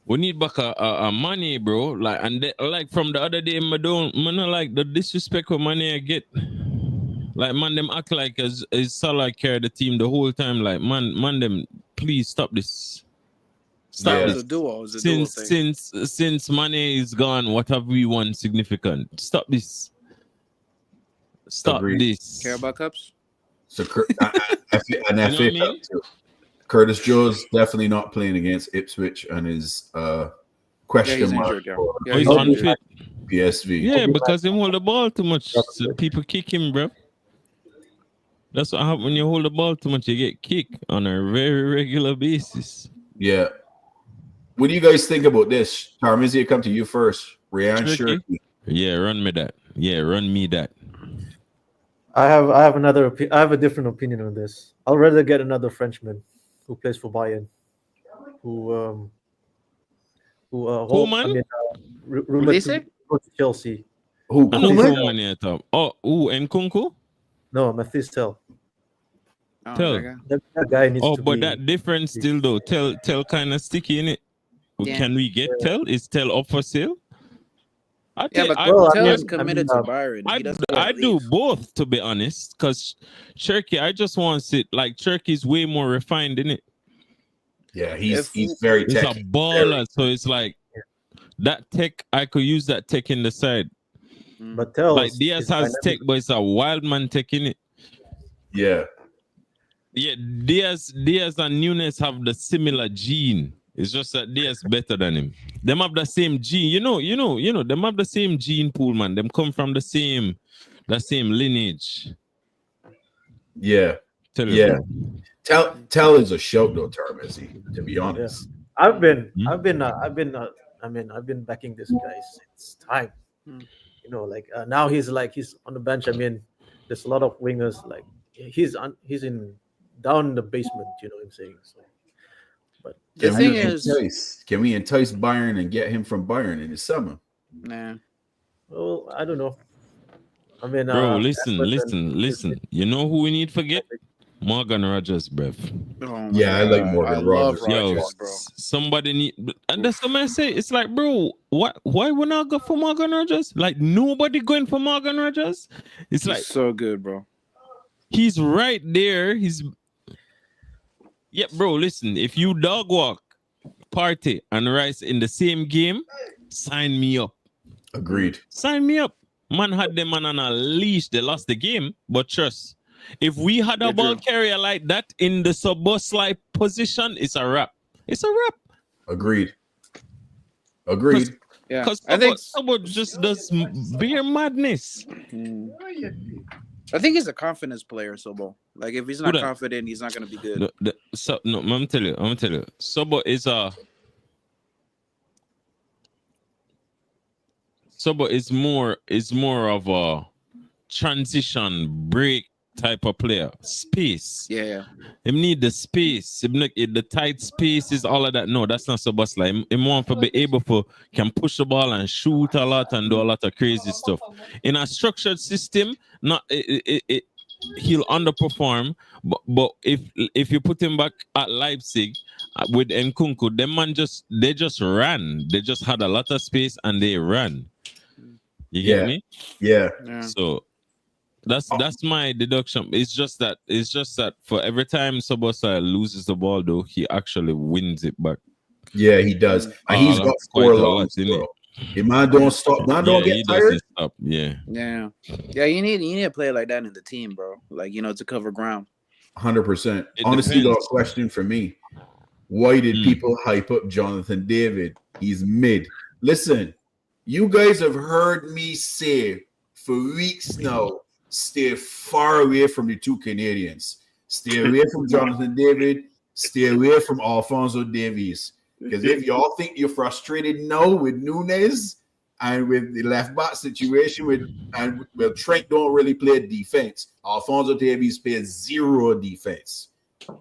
we need back a money, bro. Like like from the other day, man, not like the disrespect with money I get. Like man, them act like as Salah carry the team the whole time. Like man, them please stop this. Stop this. Since money is gone, what have we won significant? Stop this. Stop this. Care about cups? So an FA Cup too. Curtis Jones definitely not playing against Ipswich and his question mark. He's unfit. PSV. Yeah, because he hold the ball too much. So people kick him, bro. That's what happens when you hold the ball too much. You get kicked on a very regular basis. Yeah. What do you guys think about this? Tarmizi, come to you first. Ryan Shirky. Yeah, run me that. I have I have a different opinion on this. I'll rather get another Frenchman who plays for Bayern, rumored to go to Chelsea. Who? Nkunku? No, Mathis Tel. Tell. That guy needs to but be... that difference still though. Tell kind of sticky in it. Yeah. Can we get Tell? Is Tell up for sale? But Tell is committed to Byron. I do both, to be honest, because Cherky, I just want to sit like Cherky's way more refined in it. Yeah, he's very tech. He's a baller, so it's like that tech. I could use that tech in the side. But Tell like Diaz has tech, but it's a wild man tech in it. Yeah. Yeah, Diaz and Nunez have the similar gene. It's just that Diaz better than him. Them have the same gene. You know. Them have the same gene pool, man. Them come from the same lineage. Yeah. Tell you, Yeah. bro. Tell is a shout though, Tarmesi, to be honest. I've been Hmm? backing this guy since time. Hmm. You know, like now he's on the bench. I mean, there's a lot of wingers. Like he's in down the basement. You know what I'm saying? So, but The Can thing we is, entice Bayern and get him from Bayern in the summer? nah. well, I don't know. I mean, Bro, listen. Everton is- You know who we need to forget? Morgan Rogers, bruv. Oh my Yeah, I like God. Morgan I love Rogers. Yo, Rogers, bro. somebody need, and that's what I say. It's like, bro, why would not go for Morgan Rogers? Like nobody going for Morgan Rogers. It's He's like so good, bro. he's right there. Bro. Listen, if you dog walk, Party, and Rice in the same game, sign me up. Agreed. Sign me up. Man had them on a leash. They lost the game, but trust. If we had a They ball drew. carrier like that in the sub-bus-like position, it's a wrap. It's a wrap. Agreed. Yeah, Because I think. Sobo just does beer madness. I think he's a confidence player, Sobo. Like if he's not Who that? confident, he's not gonna be good. No, I'm tell you. Sobo is more of a transition break type of player. Space. Yeah. Him need the space. Him look the tight spaces, all of that. No, that's not Sobo's like him want to be able to can push the ball and shoot a lot and do a lot of crazy stuff. In a structured system, he'll underperform. But if you put him back at Leipzig with Nkunku, them man they just ran. They just had a lot of space and they ran. You get me? Yeah. So that's my deduction. It's just that for every time Soboslai loses the ball, though, he actually wins it back. Yeah, he does. And he's got quite 4 a lot, lungs, isn't bro. it? The man don't stop. Man don't he get tired. doesn't stop. Yeah. You need a player like that in the team, bro. Like to cover ground. 100%. It Honestly, though, a depends. question for me. Why did people hype up Jonathan David? He's mid. Listen, you guys have heard me say for weeks now, stay far away from the two Canadians. Stay away from Jonathan David. Stay away from Alphonso Davies. Because if y'all think you're frustrated now with Nunez and with the left back situation Trent don't really play defense. Alphonso Davies plays 0 defense.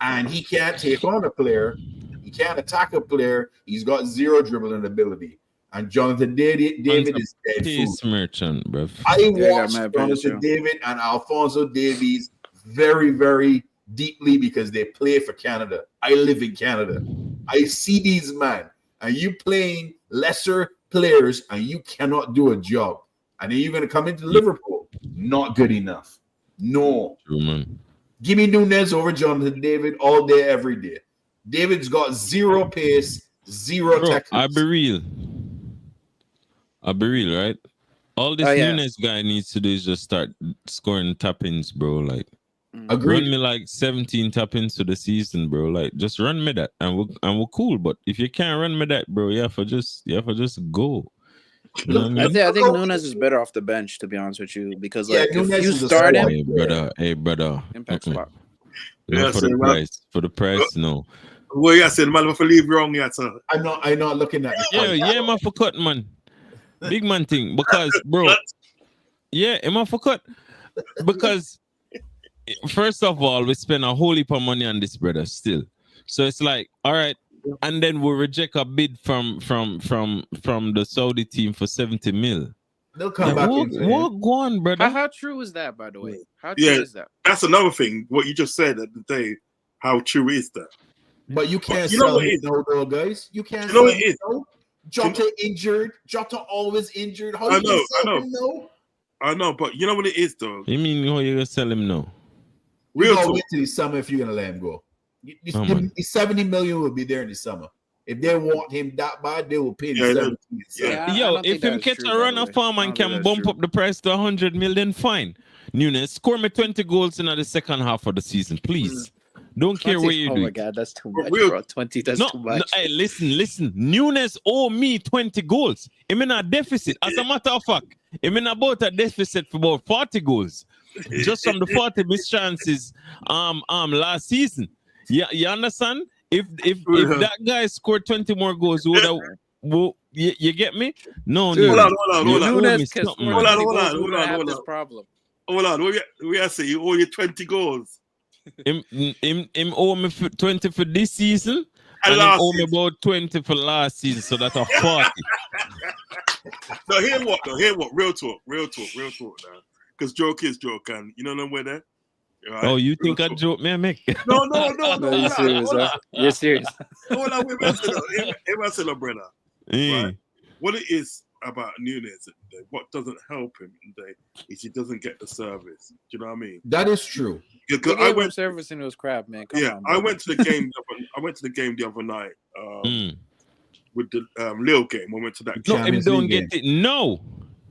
And he can't take on a player. He can't attack a player. He's got 0 dribbling ability. And Jonathan David is dead Pace food. merchant, bro. I watched mad Jonathan pace, David and Alphonso Davies very, very deeply because they play for Canada. I live in Canada. I see these men, and you playing lesser players, and you cannot do a job. And then you're going to come into Liverpool. Not good enough. No. True, man. Give me Nunez over Jonathan David all day, every day. David's got 0 pace, 0 Bro, technique. I'll be real, right? All this Nunez guy needs to do is just start scoring tap-ins, bro. Like, Agreed. run me like 17 tap-ins to the season, bro. Like, just run me that, and we're cool. But if you can't run me that, bro, you have to just go. You know what I mean? I think Nunez is better off the bench, to be honest with you, because Yeah, like Nunez if you is a start squad. him, Hey, brother. impact spot. No, Yeah, for so the well- price. For the price, no. Well, yeah, said man, if I leave wrong, yeah, sir. I'm not looking at Yeah, man, for cut, man. Big man thing, because bro, yeah, am for cut? Because first of all, we spend a whole heap of money on this, brother. Still, so it's like, all right, and then we reject a bid from the Saudi team for 70 mil. They'll come back. What go on, brother? How true is that, by the way? How true Yeah. is that? That's another thing. What you just said at the day, how true is that? But you can't You know sell what him it is? though, guys. You can't You know sell what him it is? though. Jota injured. Jota always injured. How I you gonna know, sell I him though? I know, but you know what it is, though. You mean how you gonna sell him now? You Real gotta talk. wait till the summer if you're gonna let him go. Oh, man. The 70 million will be there in the summer. If they want him that bad, they will pay him Yeah, 17. Yeah, I Yo, don't think if him that's catch true, a by run the of way. form I and don't think can that's bump true. up the price to 100 million, fine. Nunez, score me 20 goals in the second half of the season, please. Don't care where you Oh do my it. God, that's too But much, real- bro. 20, that's No, too no, much. hey, listen. Nunez owe me 20 goals. I'm in a deficit. As a matter of fact, I'm in about a deficit for about 40 goals. Just from the 40 missed chances last season. Yeah, you understand? If that guy scored 20 more goals, would have you get me? No, Dude, Nunez. hold on, You hold on. owe me Nunez can something, score man. 20 Hold on, goals. We hold wouldn't on, have hold this on. problem. Hold on, we are saying you owe you 20 goals. Him owe me 20 for this season, And and him last owe me season. about 20 for last season, so that's a 40. No, hear what? Real talk now. Because joke is joke, and you know where there. Right? Oh, you Real think I talk. joke, man, Mick? No, No, you're serious, huh? You're serious. Hold on, wait a minute, brother. Right? What it is about Nunez today, what doesn't help him today is he doesn't get the service. Do you know what I mean? That is true. They Because gave him service and it was crap, man. Come on, I bro. went to the game. I went to the game the other night with the Lille game. I went to that No, game. him Champions don't League get it. No.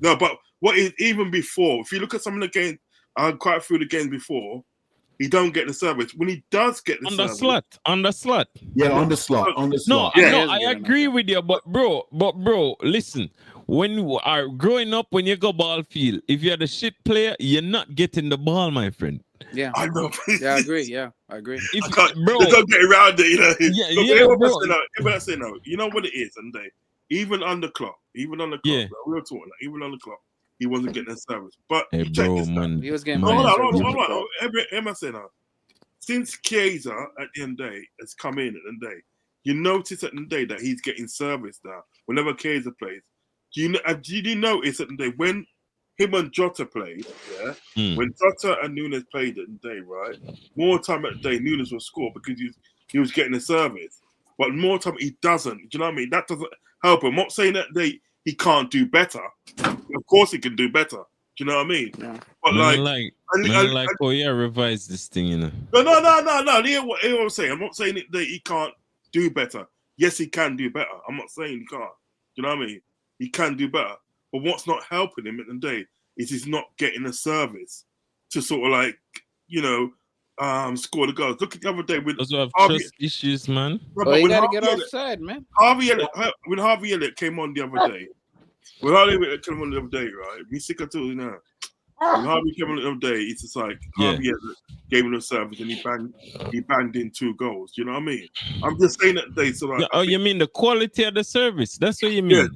No, but what is even before? If you look at some of the games, I had quite a few of the games before. He don't get the service. When he does get the On the service, slot. Yeah, on the slot. No, slot. Yeah. no, I agree with you, but bro, listen. When you are growing up, when you go ball field, if you're the shit player, you're not getting the ball, my friend. Yeah. I know. Yeah, I agree. Yeah, I agree. If I can't, bro, they don't get around it, you know. Yeah, But bro. everyone say no. You know what it is, and even on the clock, Yeah. we were talking. Even on the clock, he wasn't getting the service. But Hey, you check bro, this out. man. He was getting Hold plenty on, of service hold on the on. clock. Emma say now. Since Chiesa at the end of the day has come in at the end of the day, you notice at the end of the day that he's getting service now. Whenever Chiesa plays, do you notice at the end of the day when him and Jota played? Yeah, when Jota and Nunez played at the end of the day, right? More time at the day, Nunez will score because he was getting the service, but more time he doesn't. Do you know what I mean? That doesn't help him. I'm not saying that he can't do better. Of course, he can do better. Do you know what I mean? Yeah. But Oh yeah, revise this thing, you know. No. Hear what I'm saying. I'm not saying that he can't do better. Yes, he can do better. I'm not saying he can't. Do you know what I mean? He can do better. But what's not helping him at the end of the day is he's not getting a service to sort of score the goals. Look at the other day with Those who have Harvey, trust issues, man. Well, you gotta get offside, man. When Harvey Elliott came on the other day, right? Me sick of it, you know. When Harvey came on the other day, it's just like Harvey Elliott gave him a service and he banged in 2 goals. You know what I mean? I'm just saying that day. So like, You mean the quality of the service? That's what you mean. Yeah.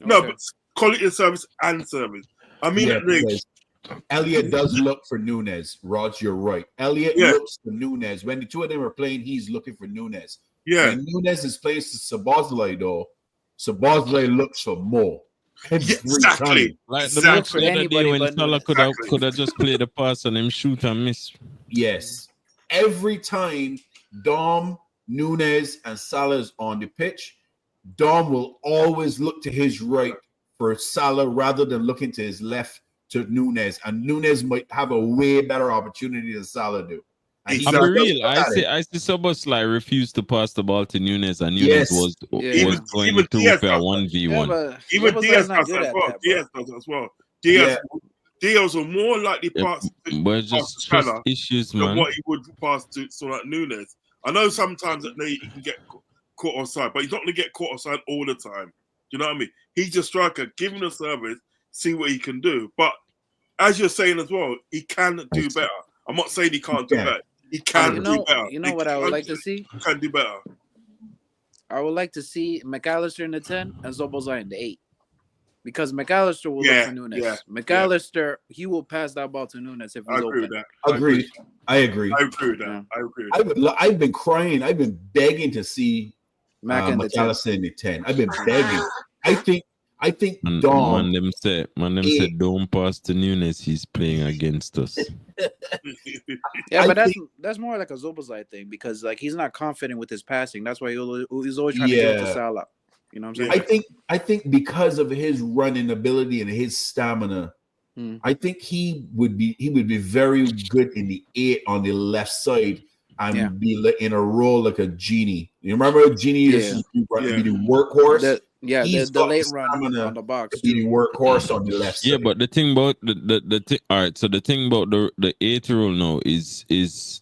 No, but quality of service and service. I mean, Elliott does look for Nunez. Rog, you're right. Elliott looks for Nunez. When the two of them are playing, he's looking for Nunez. Yeah. When Nunez is playing to Szoboszlai, though, Szoboszlai looks for more. Exactly. Like Exactly. the match the other day Anybody when but Salah Nunez. could have just played the pass and him shoot and miss. Yes. Every time Dom, Nunez, and Salah is on the pitch, Dom will always look to his right for Salah rather than looking to his left to Nunez. And Nunez might have a way better opportunity than Salah do. And I'm real. I see Szoboszlai refused to pass the ball to Nunez, and Nunez was going even through for a 1v1. Even Diaz does as well. Diaz will more likely pass but just trust issues, than man. what he would pass to like Nunez. I know sometimes that he can get caught offside, but he's not going to get caught offside all the time. You know what I mean? He's a striker. Give him the service, see what he can do. But as you're saying as well, he can do better. I'm not saying he can't do better. He can do better. You know what I would like to see? He can do better. I would like to see McAllister in the 10 and Szoboszlai in the 8. Because McAllister will look for Nunez. McAllister, he will pass that ball to Nunez if he's open. Agreed. I agree. I agree with that. I've been crying. I've been begging to see McAllister in the 10. I've been begging. I think Dom. Man, them said, don't pass to Nunez. He's playing against us. Yeah, but that's more like a Szoboszlai thing because like he's not confident with his passing. That's why he's always trying to get to Salah. You know what I'm saying? I think because of his running ability and his stamina, I think he would be very good in the 8 on the left side and be in a role like a genie. You remember a genie is be the workhorse? The late run on the box. Be the workhorse on the left side. Yeah, but the thing about the thing, all right. So the thing about the 8 rule now is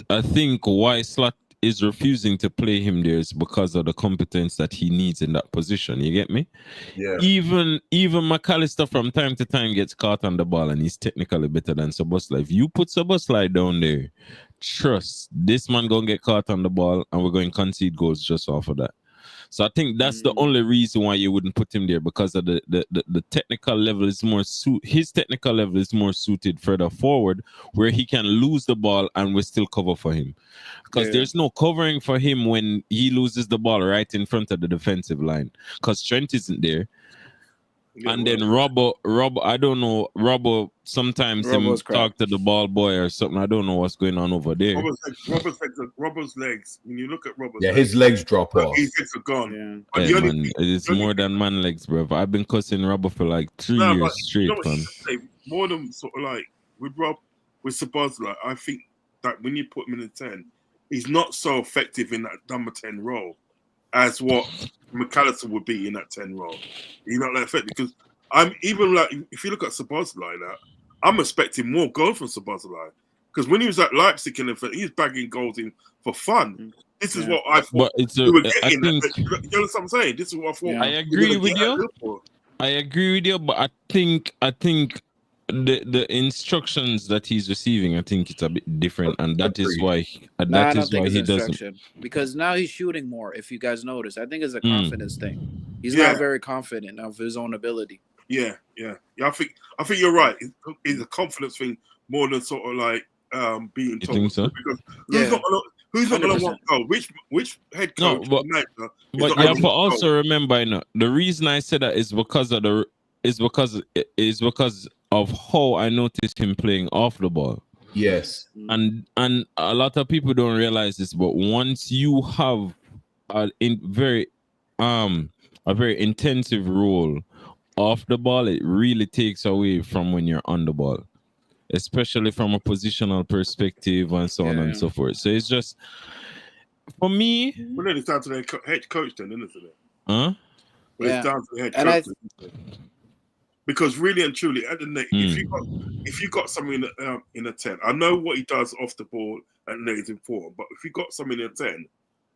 I think why Slot is refusing to play him there is because of the competence that he needs in that position. You get me? Yeah. Even McAllister from time to time gets caught on the ball and he's technically better than Szoboszlai. If you put Szoboszlai down there, trust this man gonna get caught on the ball and we're going to concede goals just off of that. So I think that's the only reason why you wouldn't put him there, because of the technical level is his technical level is more suited further forward, where he can lose the ball and we still cover for him. Because there's no covering for him when he loses the ball right in front of the defensive line. Because Trent isn't there. Yeah, and then Robbo, I don't know, Robbo sometimes talk to the ball boy or something. I don't know what's going on over there. Robbo's legs, when you look at Robbo's legs, his legs drop off. His legs are gone. Yeah. Man, it's more than man legs, bro. I've been cussing Robbo for like 3 years straight, man. More than sort of like with Szoboszlai, I think that when you put him in the 10, he's not so effective in that number 10 role as what McAllister would be in that 10 role. He's not that effective, because I'm even like, if you look at Szoboszlai now, I'm expecting more goals from Szoboszlai, because when he was at Leipzig, he's bagging goals in for fun. This is what I thought we were getting. You know what I'm saying? This is what I thought. I agree with you. I agree with you, but I think the instructions that he's receiving, I think it's a bit different, and that is why he doesn't. Because now he's shooting more. If you guys notice, I think it's a confidence thing. He's not very confident of his own ability. Yeah. I think you're right. It's a confidence thing more than sort of like being told. You think so? Because who's not going to want goal? Which head coach? No, but you have to also remember, the reason I said that is because of how I noticed him playing off the ball. Yes. And a lot of people don't realize this, but once you have a very intensive role off the ball, it really takes away from when you're on the ball, especially from a positional perspective and so on and so forth. So it's just, for me... Well, then it's down to the head coach then, isn't it? Huh? Well, it's down to the head coach. Because really and truly, at the net, if you got something in a 10, I know what he does off the ball and he's in form, but if you got something in a 10,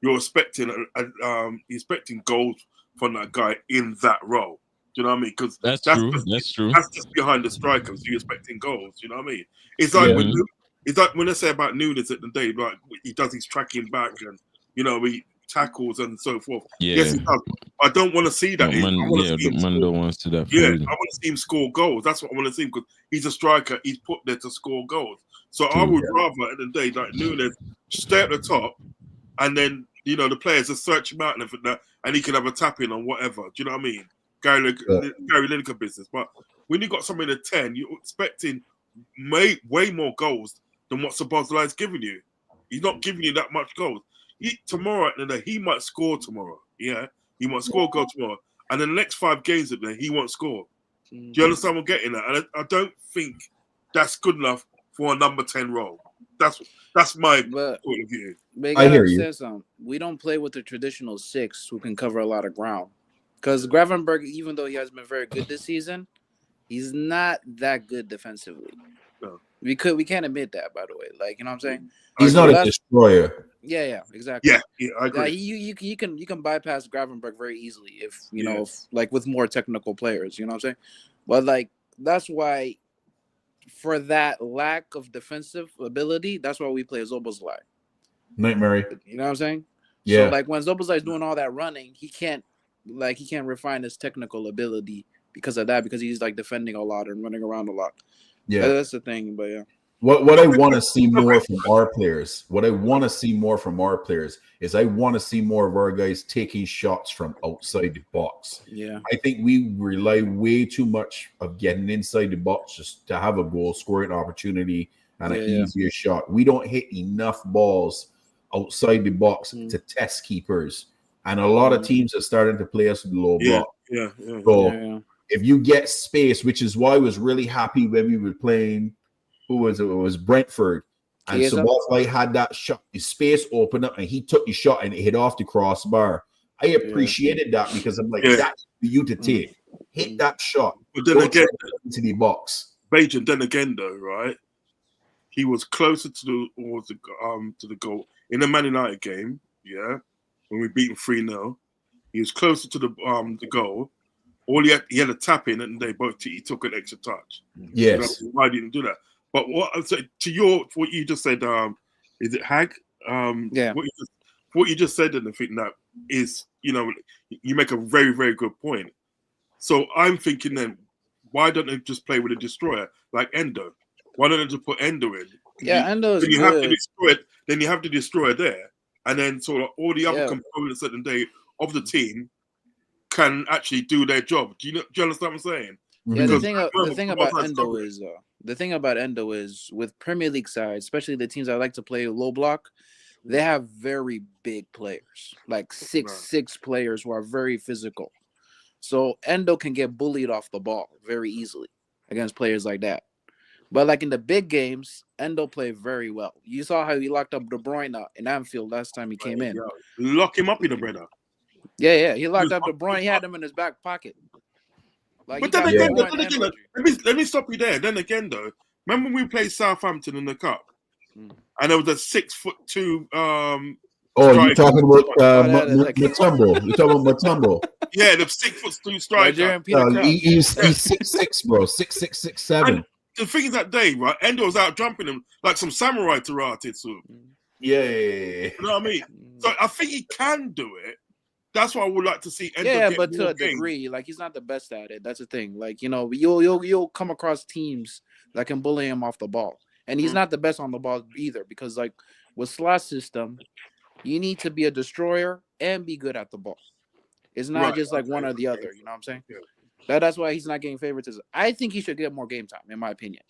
you're expecting goals from that guy in that role. Do you know what I mean? Because that's true. That's true. That's just behind the strikers. You're expecting goals. You know what I mean? It's like when I say about Nunez at the day, like he does his tracking back and he tackles and so forth. Yeah. Yes, he does. I don't want to see that. Man don't want to see that. Yeah, I want to see him score goals. That's what I want to see, because he's a striker. He's put there to score goals. So I would rather at the day like Nunez stay at the top, and then the players just search him out and he can have a tap in on whatever. Do you know what I mean? Gary Lineker business. But when you got something at 10, you're expecting way more goals than what Szoboszlai is giving you. He's not giving you that much goals. Tomorrow at the day, he might score tomorrow. Yeah, he might score a goal tomorrow, and in the next 5 games at the day, he won't score. Do you understand what I'm getting at? And I don't think that's good enough for a number 10 role. That's my point of view. I hear you. We don't play with the traditional 6 who can cover a lot of ground. Because Gravenberch, even though he has been very good this season, he's not that good defensively. No. We can't admit that, by the way. Like, you know what I'm saying? He's not a destroyer. Yeah, exactly. Yeah, I agree. You can bypass Gravenberch very easily if if with more technical players. You know what I'm saying? But like that's why, for that lack of defensive ability, that's why we play Szoboszlai. Nightmare. You know what I'm saying? Yeah. So like when Szoboszlai is doing all that running, he can't refine his technical ability because of that, because he's like defending a lot and running around a lot. Yeah, that's the thing. But yeah. What I want to see more from our players, is I want to see more of our guys taking shots from outside the box. Yeah. I think we rely way too much of getting inside the box just to have a goal, scoring opportunity, and an easier shot. We don't hit enough balls outside the box to test keepers. And a lot of teams are starting to play us with low block. So if you get space, which is why I was really happy when we were playing, who was it? It was Brentford. And Chiesa? Sabozlai had that shot, his space opened up, and he took the shot and it hit off the crossbar. I appreciated that because I'm like, that's for you to take. Hit that shot. But then Don't again, try to get into the box. Bajan, then again though, right? He was closer to the goal in the Man United game, yeah, when we beat him 3-0. He was closer to the goal. All he had a tap in, and he took an extra touch. Yes. So why didn't do that? But what I said to what you just said, is it Hag? Yeah. What you just said, and I think that is, you make a very, very good point. So I'm thinking then, why don't they just play with a destroyer like Endo? Why don't they just put Endo in? Yeah, Endo is you good. Have to destroy it. Then you have to destroy it there, and then sort of all the other components at the day of the team can actually do their job. Do you understand what I'm saying? Yeah, the thing about Endo is with Premier League sides, especially the teams that like to play low block, they have very big players, like six players who are very physical. So Endo can get bullied off the ball very easily against players like that. But like in the big games, Endo played very well. You saw how he locked up De Bruyne in Anfield last time he came in. Lock him up, brother. Yeah. He locked up De Bruyne. He had him in his back pocket. Like, but then again, let me stop you there. Then again, though, remember when we played Southampton in the cup, and there was a 6'2". You're talking about Mutombo. You're talking about Mutombo. Yeah, the 6'2" striker. He's 6'6", bro. 6'6", 6'7". The thing is that day, right? Endo was out jumping him like some samurai karate. So. Yeah. You know what I mean? So I think he can do it. That's why I would like to see Endo. Yeah, but to a degree, like he's not the best at it. That's the thing. Like, you'll come across teams that can bully him off the ball, and he's not the best on the ball either. Because like with Slot's system, you need to be a destroyer and be good at the ball. It's not just like one or the other. You know what I'm saying? Yeah. That's why he's not getting favoritism. I think he should get more game time, in my opinion.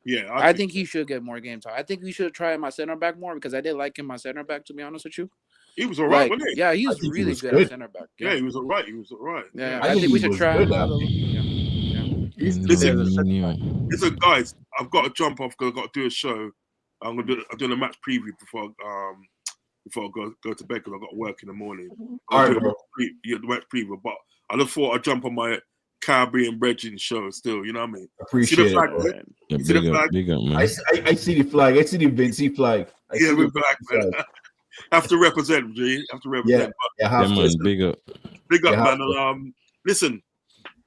Yeah, I think he should get more game time. I think we should try my center back more because I did like him my center back, to be honest with you. He was all right, wasn't he? Yeah, he's really good at center back. Yeah, he was all right. Yeah, I think we should try him. Listen, guys, I've got to jump off because I've got to do a show. I'm doing a match preview before I go to bed because I've got to work in the morning. All right, bro. The match preview, but I just thought I'd jump on my Caribbean Bridging show still, you know what I mean? Appreciate it. You see the flag? Big up, man. I see the flag. I see the Vinci flag. We're black, man. Have to represent, G. Have to represent. Man, big up. Big up, man. And, listen,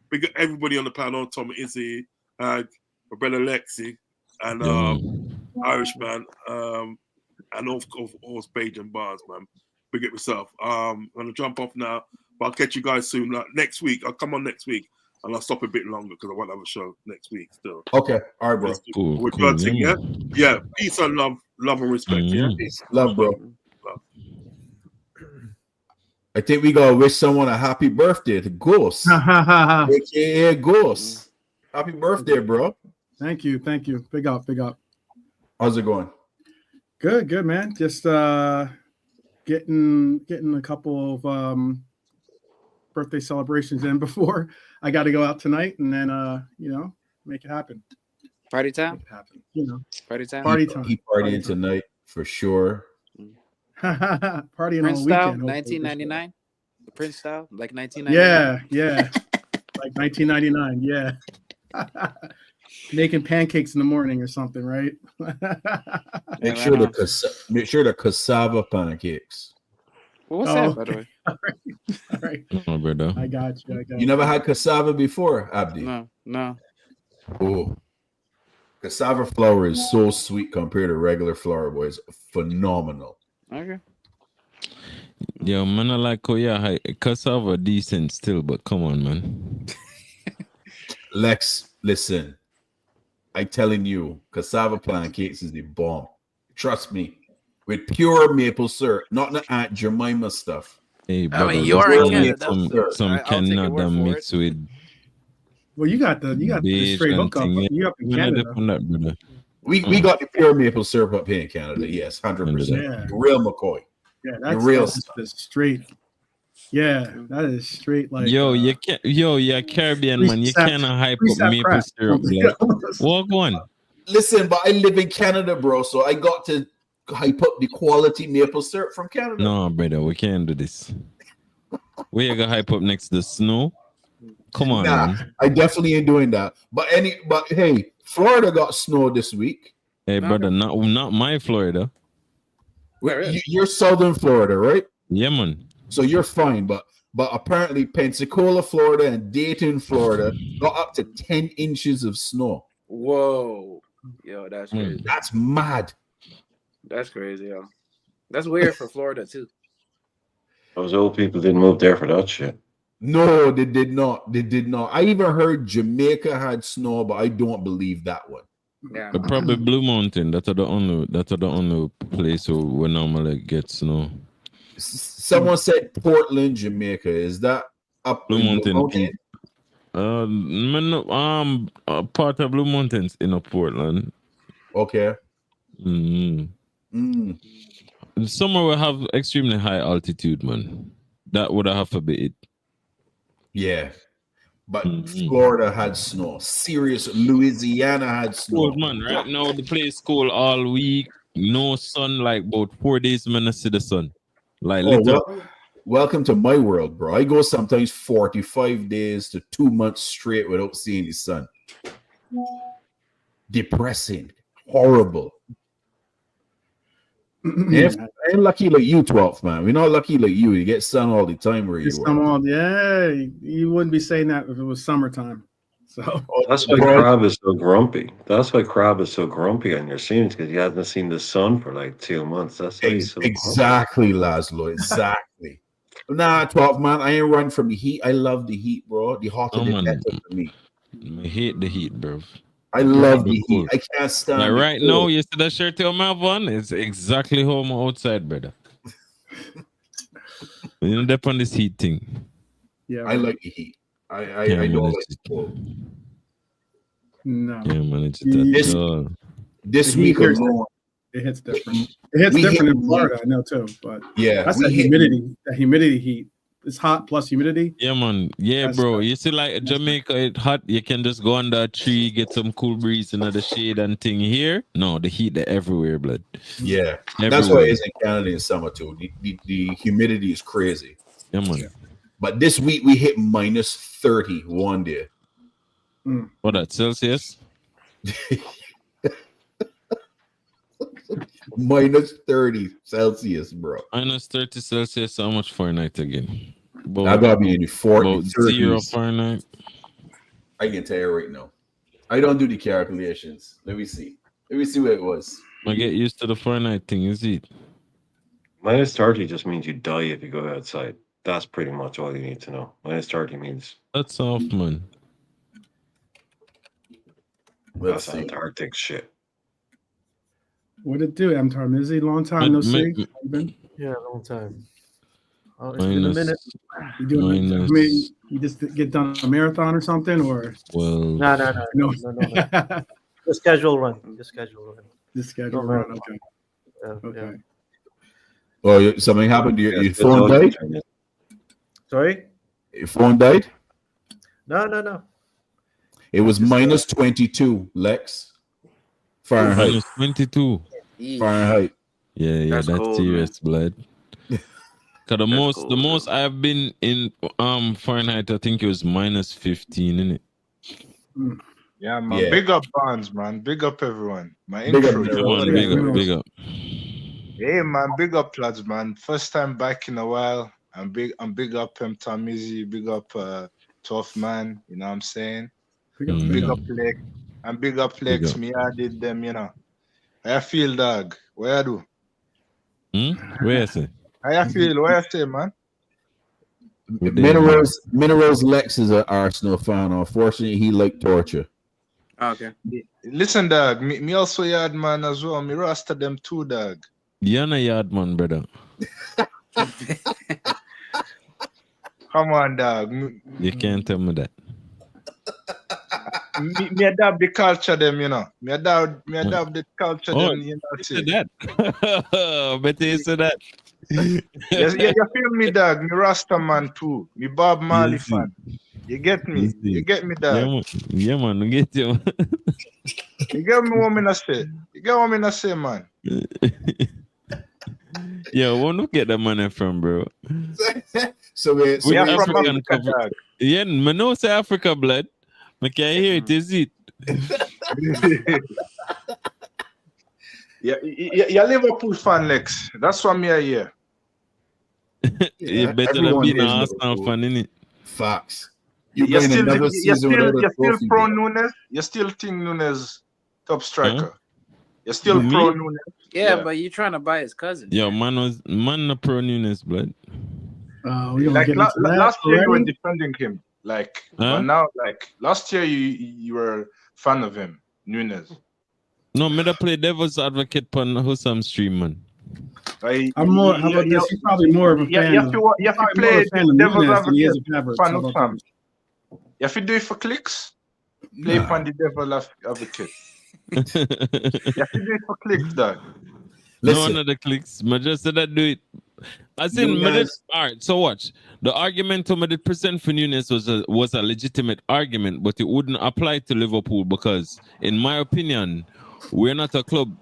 big up everybody on the panel. Tom Izzy, my brother Lexi, and Irishman, and of course, Bajan Bars, man. Big up yourself. I'm going to jump off now, but I'll catch you guys soon. Like, next week, I'll come on next week. And I'll stop a bit longer because I want to have a show next week still. Okay. All right, bro. Cool. Yeah. Peace and love and respect. Yeah. Peace. Love, bro. I think we gotta wish someone a happy birthday to Ghost. AKA Ghost. Happy birthday, bro. Thank you. Big up. How's it going? Good, man. Just getting a couple of birthday celebrations in before I got to go out tonight, and then make it happen. Party time. Make it happen. Party time. Party time. He partying tonight for sure. Partying Prince all style, weekend. 1999. The Prince style, like 1999. Yeah. Like 1999. Yeah. Making pancakes in the morning or something, right? Make sure the cassava pancakes. Well, what's that, by the way? All right. Oh, brother. I got you. You never had cassava before, Abdi? No. Oh, cassava flour is so sweet compared to regular flour, boys. Phenomenal. Okay. Yo, man, I like cassava decent still, but come on, man. Lex, listen. I'm telling you, cassava pancakes is the bomb. Trust me. With pure maple syrup, not the Aunt Jemima stuff. Hey, brother, you're in Canada. Some Canada mixed with. Well, you got the straight hookup. You up in Canada. We got the pure maple syrup up here in Canada. Yes, 100%. Yeah. Real McCoy. Yeah, that's straight. Yeah, that is straight. Like you're Caribbean man. You cannot hype up maple syrup. Walk on. Listen, but I live in Canada, bro, so I got to hype up the quality maple syrup from Canada. No, brother, we can't do this. We are gonna hype up next to the snow. Come on, Nah, man. I definitely ain't doing that. But hey, Florida got snow this week. Hey, brother, not my Florida. You're southern Florida, right? Yeah, man. So you're fine, but apparently Pensacola, Florida, and Dayton, Florida, got up to 10 inches of snow. Whoa, yo, that's crazy. That's mad. That's crazy, yo. That's weird for Florida too. Those old people didn't move there for that shit. No, they did not. They did not. I even heard Jamaica had snow, but I don't believe that one. Yeah, But probably Blue Mountain. That's the only place where we normally get snow. Someone said Portland, Jamaica. Is that up Blue in Mountain? Part of Blue Mountains in Portland. Okay. Somewhere will have extremely high altitude, man. That would have to be it. Yeah. But Florida had snow. Serious. Louisiana had snow. Cold, man. Right now, the place cold all week. No sun, like about 4 days, man. I see the sun. Like, welcome to my world, bro. I go sometimes 45 days to 2 months straight without seeing the sun. Depressing. Horrible. I'm lucky like you, 12th, man. We're not lucky like you. You get sun all the time where you are. Yeah, you wouldn't be saying that if it was summertime. So that's why Crab is so grumpy. That's why Crab is so grumpy on your scenes, because he hasn't seen the sun for like 2 months. That's why he's so exactly, Laszlo. Exactly. Nah, 12, man. I ain't run from the heat. I love the heat, bro. The hotter the better for me. I hate the heat, bro. I love the heat. I can't stand like it. Right now, you see that shirt on my one? It's exactly how I'm outside, brother. You know, depend on this heat thing. Yeah, I like the heat. I don't like the cold. No. Yeah, man, it's this week alone, it hits different. It hits different in Florida, I know too. But yeah, that's that humidity. That humidity heat. It's hot plus humidity. Yeah, man. Yeah, that's bro. You see, like Jamaica, it's hot. You can just go under a tree, get some cool breeze in the shade and thing. Here, no, the heat they're everywhere, blood. Yeah, that's why it's in Canada in summer too. The humidity is crazy. Yeah, man. Yeah. But this week we hit minus 30 one day. What that Celsius? Minus 30 Celsius, bro. Minus 30 Celsius. How much Fahrenheit again? I gotta be in the 40, 0 Fahrenheit. I can tell you right now. I don't do the calculations. Let me see. Let me see what it was. I get used to the Fahrenheit thing, is it? Minus 30 just means you die if you go outside. That's pretty much all you need to know. Minus 30 means that's off, man. That's Antarctic shit. What did it do, M-Tar Mizzy? Long time no see. Yeah, long time. It's been a minute. You doing? I mean, you just get done a marathon or something, or? Well, no. Just casual run. Just casual run. Okay. Okay. Oh, something happened. Your phone died. Sorry. Your phone died. No. It was minus 22, Lex. Fahrenheit. Minus 22. Fahrenheit. Yeah, that's cold, serious, man. Blood. Cause the most I've been in Fahrenheit, I think it was minus 15, innit? Yeah, man. Yeah. Big up Barnes, man. Big up everyone. My big intro. Big up. Hey man, big up lads, man. First time back in a while. I'm big up Tamizi, big up Tough Man, you know what I'm saying? Big up Lex. And big up Lex. Me I did them, you know. How you feel, dog? What you do? Where you say? How you feel? What you say, man? Minerals Lex is an Arsenal fan. Unfortunately, he liked torture. Okay. Listen, dog. Me also yard man as well. Me Rasta them too, dog. You're not yard man, brother. Come on, dog. You can't tell me that. Me adapt the culture them, you know. Me adapt the culture them, you know. Say that. Better you say that. Yes, you feel me, dog. Me Rasta man too. Me Bob Marley fan. You get me? You get me, dog? Yeah, man. I get you. You get me what I say? You get what I say, man? Yo, where you get that money from, bro? So we We are from African Africa, dog. Yeah, I know say Africa blood. I can't hear it, is it? You're Liverpool fan, Lex. That's what me I hear. You better than everyone being an is Arsenal Liverpool. fan, innit? Facts. You're playing still, another you're season still, without a you're still trophy, pro bro. Nunez. You still think Nunez top striker. You're still Me? pro Nunez. Yeah, but you're trying to buy his cousin. Yo, man not pro Nunez, blood. We gonna Like get into that last year you were already? defending him. Like, Huh? but now, like last year you were fan of him, Nunez. No, me da play devil's advocate on Hussam stream, man. I'm more. How about this? He's probably more of a fan. You have to probably play more of a fan of devil's Nunez than he is advocate. of Havertz. Fan How of about Sam. that? You have to do it for clicks. Play Nah. on the devil advocate. You have to do it for clicks, dog. No Listen. one of the clicks. I just said that do it. As in, Nunez- all right, so watch. The argument to me did present for Nunez was a legitimate argument, but it wouldn't apply to Liverpool because, in my opinion, we're not a club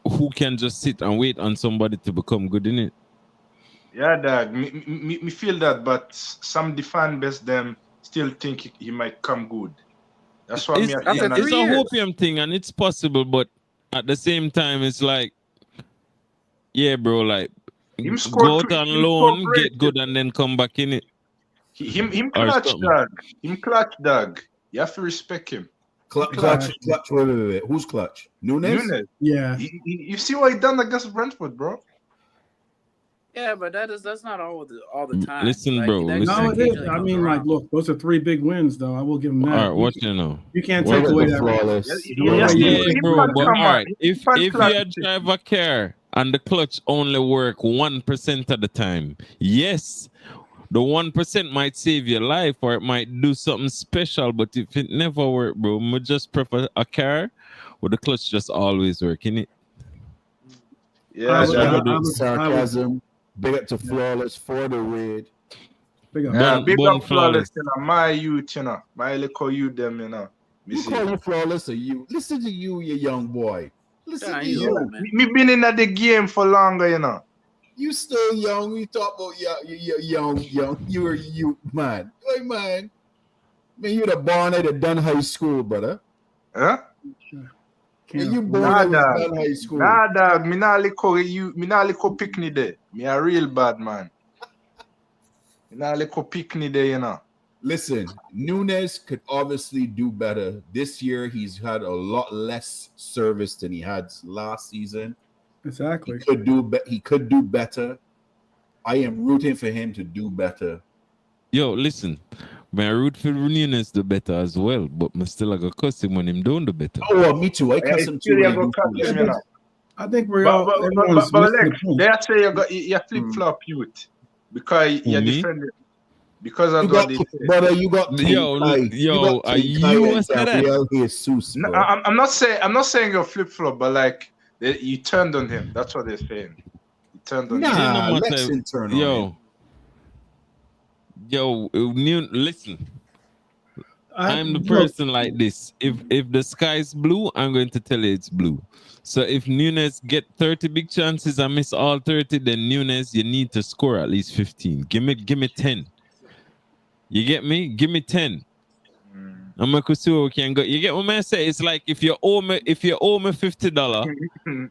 who can just sit and wait on somebody to become good in it. Yeah, dog. Me feel that, but some the fan base them still think he might come good. That's what It's, me. it's a hopium thing and it's possible, but at the same time, it's like, yeah, bro, like, Him go scored out three- on him loan, scored great. get good, and then come back in it. Him Or clutch, something. dog. Him clutch, dog. You have to respect him. Clutch. Wait. Who's clutch? Nunez? Nunez. Yeah. You see what he done against Brentford, bro? Yeah, but that's not all the time. Listen, Like, bro, that- listen. that No, it is. occasionally I comes mean, around. like, look, those are 3 big wins, though. I will give him that. All right, what you know? You can't Well, take away the that. flawless. Yeah, bro, but all right. If can't you clutch. drive a car and the clutch only work 1% of the time, yes, the 1% might save your life or it might do something special. But if it never work, bro, I just prefer a car where the clutch just always working it. Yeah, Sarcasm. Big up to Flawless for the raid. Big up. Yeah, Bun- big bun up flawless, flawless. you know. My youth, you know. My little youth, them, you know. Me You see. call you Flawless or you? Listen to you young boy. Listen Yeah, to he's you. old, man. Me been in the game for longer, you know. You still young. We talk about young. You were you, man. Hey, man. Man, you the born at the done high school, brother. Huh? Man, you born Nah, at dog. done high school. Nah, dog. Me not little picnic there. Me a real bad man. Me not little picnic there, you know. Listen, Nunez could obviously do better. This year, he's had a lot less service than he had last season. Exactly. He could do better. I am rooting for him to do better. Yo, listen, my root for Nunez the better as well, but I still got cuss him when him doing the better. Oh, well, me too. I cuss him too. when he do foolish. you know. I think we're all. everyone's But missing the Lex, point. they say you flip flop youth because you're me? defending. Because of You what got, they say. brother, you got Yo, are you said that? Gabriel Jesus, No, bro. I'm not saying you're flip flop, but like you turned on him. That's what they're saying. You turned on Nah, him. Ain't no matter- Lex didn't turn on him. Listen. I'm the person like this. If the sky's blue, I'm going to tell you it's blue. So if Nunez get 30 big chances and miss all 30, then Nunez, you need to score at least 15. Give me 10. You get me? Give me 10. I'm gonna see where we can go. You get what I say? It's like if you owe me $50,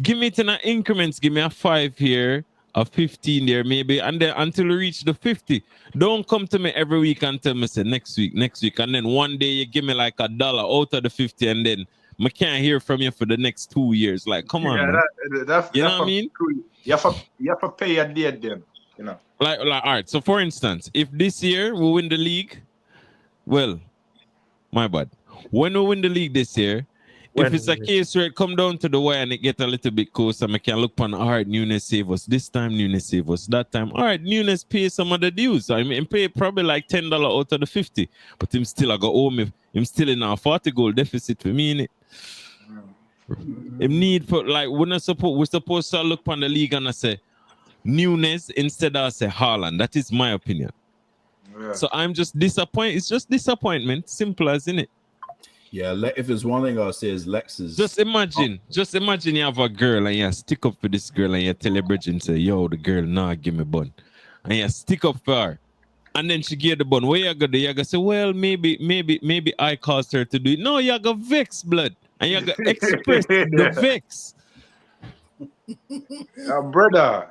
give me it in increments. Give me a 5 here, a 15 there, maybe, and then until you reach the 50. Don't come to me every week and tell me say next week, and then one day you give me like $1 out of the 50, and then I can't hear from you for the next 2 years. Like, come on, man. You know what I mean? You have to pay a debt then, you know. Like, all right. So, for instance, if this year we win the league, well, my bad. When we win the league this year, if it's a case where it come down to the wire and it get a little bit closer, I can look upon, all right, Nunez save us. This time, Nunez save us. That time, all right, Nunez pay some of the dues. I mean, pay probably like $10 out of the 50. But him still, I got owe me. Him still in a 40 goal deficit for me, innit? Him need for, like, we're supposed to look upon the league and I say, Nunez instead of say Haaland. That is my opinion. Yeah. So I'm just disappointed. It's just disappointment. Simple as in it. Yeah, if there's one thing I'll say is Lex is Just imagine you have a girl and you stick up for this girl and you tell her bridge and say, yo, the girl, nah, give me bun. And you stick up for her. And then she gave the bun. Where you go do? You go say, well, maybe I caused her to do it. No, you go vex, blood. And you go express the vex. Brother,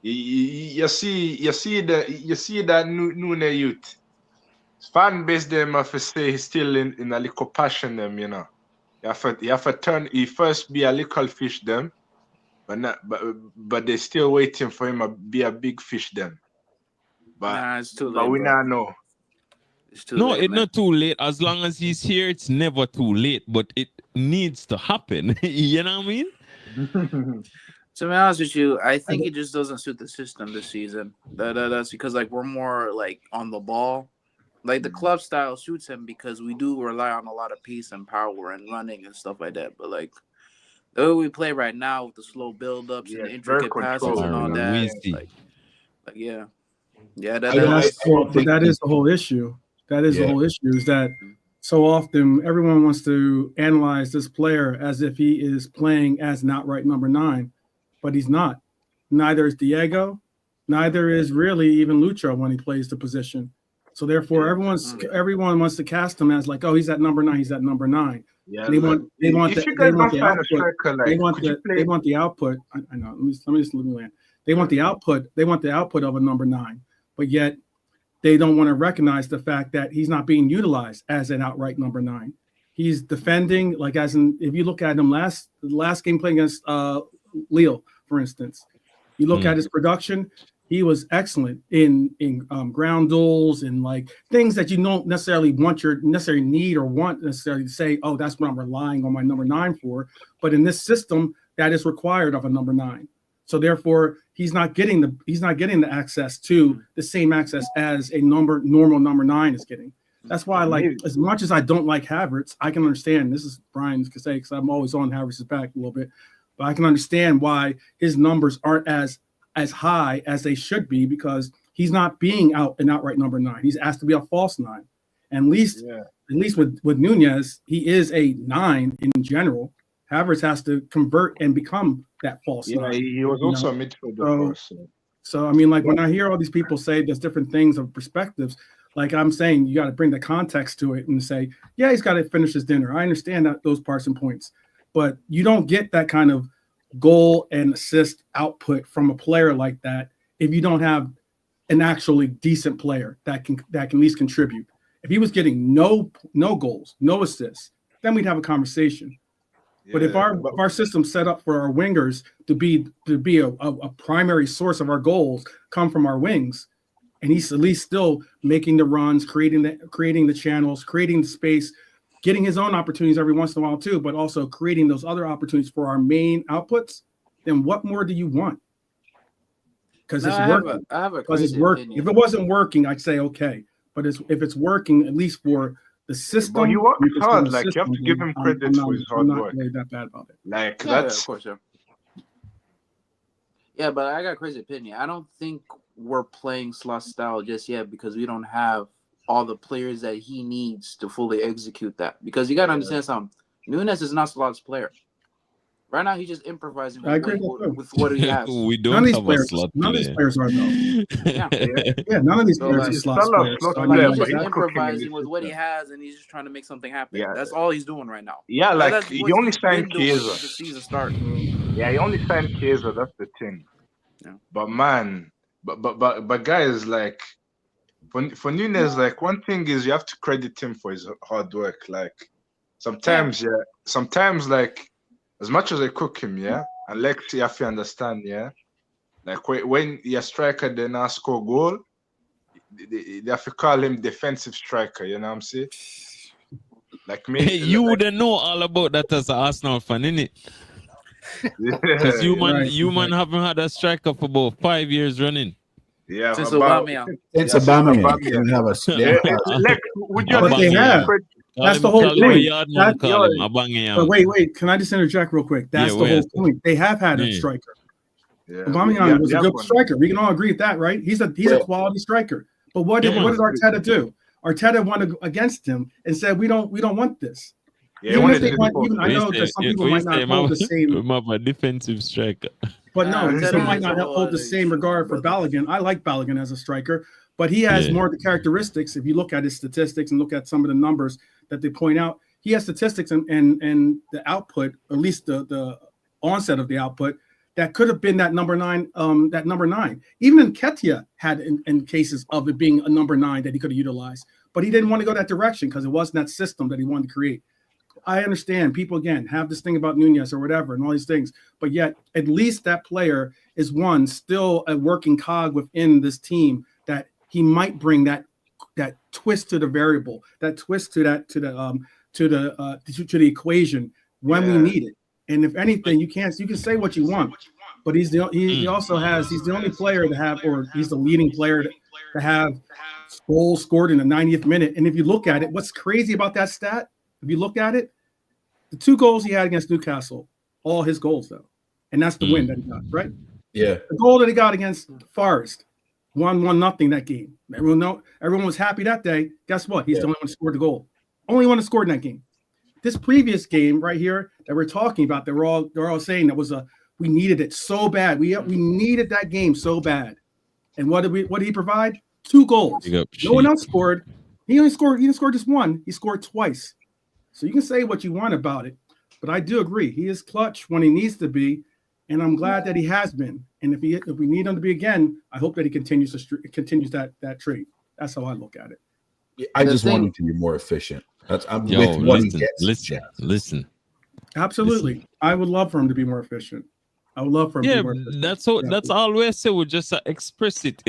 you see that Nunez youth. Fan base them have to stay still in a little passion them, you know. You have to turn. He first be a little fish them, but they still waiting for him to be a big fish them. But it's too late. But we bro. now know. It's too No, late, it's man. not too late. As long as he's here, it's never too late. But it needs to happen. You know what I mean? To be honest with you, I think it just doesn't suit the system this season. That's because like we're more like on the ball. Like the club style suits him because we do rely on a lot of pace and power and running and stuff like that. But like the way we play right now with the slow build-ups and the intricate passes and all that, like yeah, but that is the whole issue. That is the whole issue is that so often everyone wants to analyze this player as if he is playing as an outright number 9, but he's not. Neither is Diego, neither is really even Lucho when he plays the position. So therefore, everyone wants to cast him as like, oh, he's at number 9. He's at number 9. Yeah, they want the output. I know. Let me land. They want the output. They want the output of a number 9, but yet they don't want to recognize the fact that he's not being utilized as an outright number 9. He's defending, like as in if you look at him last game playing against Lille, for instance, you look at his production. He was excellent in ground duels and like things that you don't necessarily need or want necessarily to say, oh, that's what I'm relying on my number 9 for. But in this system, that is required of a number 9. So therefore, he's not getting the access to the same access as a normal number 9 is getting. That's why, like, as much as I don't like Havertz, I can understand. This is Brian's to say because I'm always on Havertz's back a little bit, but I can understand why his numbers aren't as high as they should be because he's not being an outright number 9. He's asked to be a false 9. And at least with Nunez, he is a 9 in general. Havertz has to convert and become that false 9. He was also a midfielder. So I mean, like when I hear all these people say there's different things of perspectives, like I'm saying, you got to bring the context to it and say, yeah, he's got to finish his dinner. I understand that those parts and points, but you don't get that kind of goal and assist output from a player like that if you don't have an actually decent player that can at least contribute. If he was getting no goals, no assists, then we'd have a conversation. But if our system's set up for our wingers to be a primary source of our goals come from our wings, and he's at least still making the runs, creating the channels, creating the space, getting his own opportunities every once in a while too, but also creating those other opportunities for our main outputs, then what more do you want? Because it's working. Because it's working. If it wasn't working, I'd say okay. But if it's working, at least for the system. But he worked hard. Like you have to give him credit for his hard work. I'm not really that bad about it. Like that's of course, yeah. But I got a crazy opinion. I don't think we're playing slot style just yet because we don't have all the players that he needs to fully execute that. Because you got to understand something. Nunez is not Slot's player. Right now, he's just improvising with what he has. We don't have a slot None of these players are, though. Yeah, none of these players are slot players. He's just improvising with what he has, and he's just trying to make something happen. Yeah. That's all he's doing right now. Yeah, like he only signed Chiesa. The season start. Yeah, he only signed Chiesa. That's the thing. Yeah. But man, but guys, like for Nunez, like one thing is you have to credit him for his hard work. Like sometimes like as much as I cook him, and Lex, you have to understand, like when your striker then not score goal, they have to call him defensive striker. You know what I'm saying? Like me, you wouldn't know all about that as an Arsenal fan, innit? Because you man haven't had a striker for about 5 years running. Yeah, since Aubameyang. Since Aubameyang, have a Lex, would you they have? That's the whole thing. But wait. Can I just interject real quick? That's the whole point. They have had a striker. Aubameyang was a good striker. We can all agree with that, right? He's a quality striker. But what did Arteta do? Arteta went against him and said, "We don't want this." Yeah, Even one if of they the want, default even I know that some people might not hold the same. I'm a defensive striker. But Ah, no, tell some him might it's not a hold the same regard for Balogun. I like Balogun as a striker, but he has more of the characteristics. If you look at his statistics and look at some of the numbers that they point out, he has statistics and the output, or at least the onset of the output, that could have been that number nine. Even Nketiah had in cases of it being a number 9 that he could have utilized, but he didn't want to go that direction because it wasn't that system that he wanted to create. I understand people again have this thing about Nunez or whatever and all these things, but yet at least that player is still a working cog within this team that he might bring that twist to the variable, that twist to the equation when we need it. And if anything, you can say what you want, but he's the only player to have, or he's the leading player to have goals scored in the 90th minute. And if you look at it, what's crazy about that stat? If you look at it, the 2 goals he had against Newcastle, all his goals though, and that's the win that he got, right? Yeah. The goal that he got against Forest, 1-1 that game. Everyone was happy that day. Guess what? He's the only one who scored the goal. Only one who scored in that game. This previous game right here that we're talking about, they're all saying that was we needed it so bad. We needed that game so bad. And what did he provide? 2 goals. No one else scored. He didn't score just one. He scored twice. So you can say what you want about it, but I do agree. He is clutch when he needs to be, and I'm glad that he has been. And if we need him to be again, I hope that he continues that trait. That's how I look at it. I just want him to be more efficient. Listen. Absolutely. Listen. I would love for him to be more efficient. I would love for him to be more efficient. That's all we say. We just express it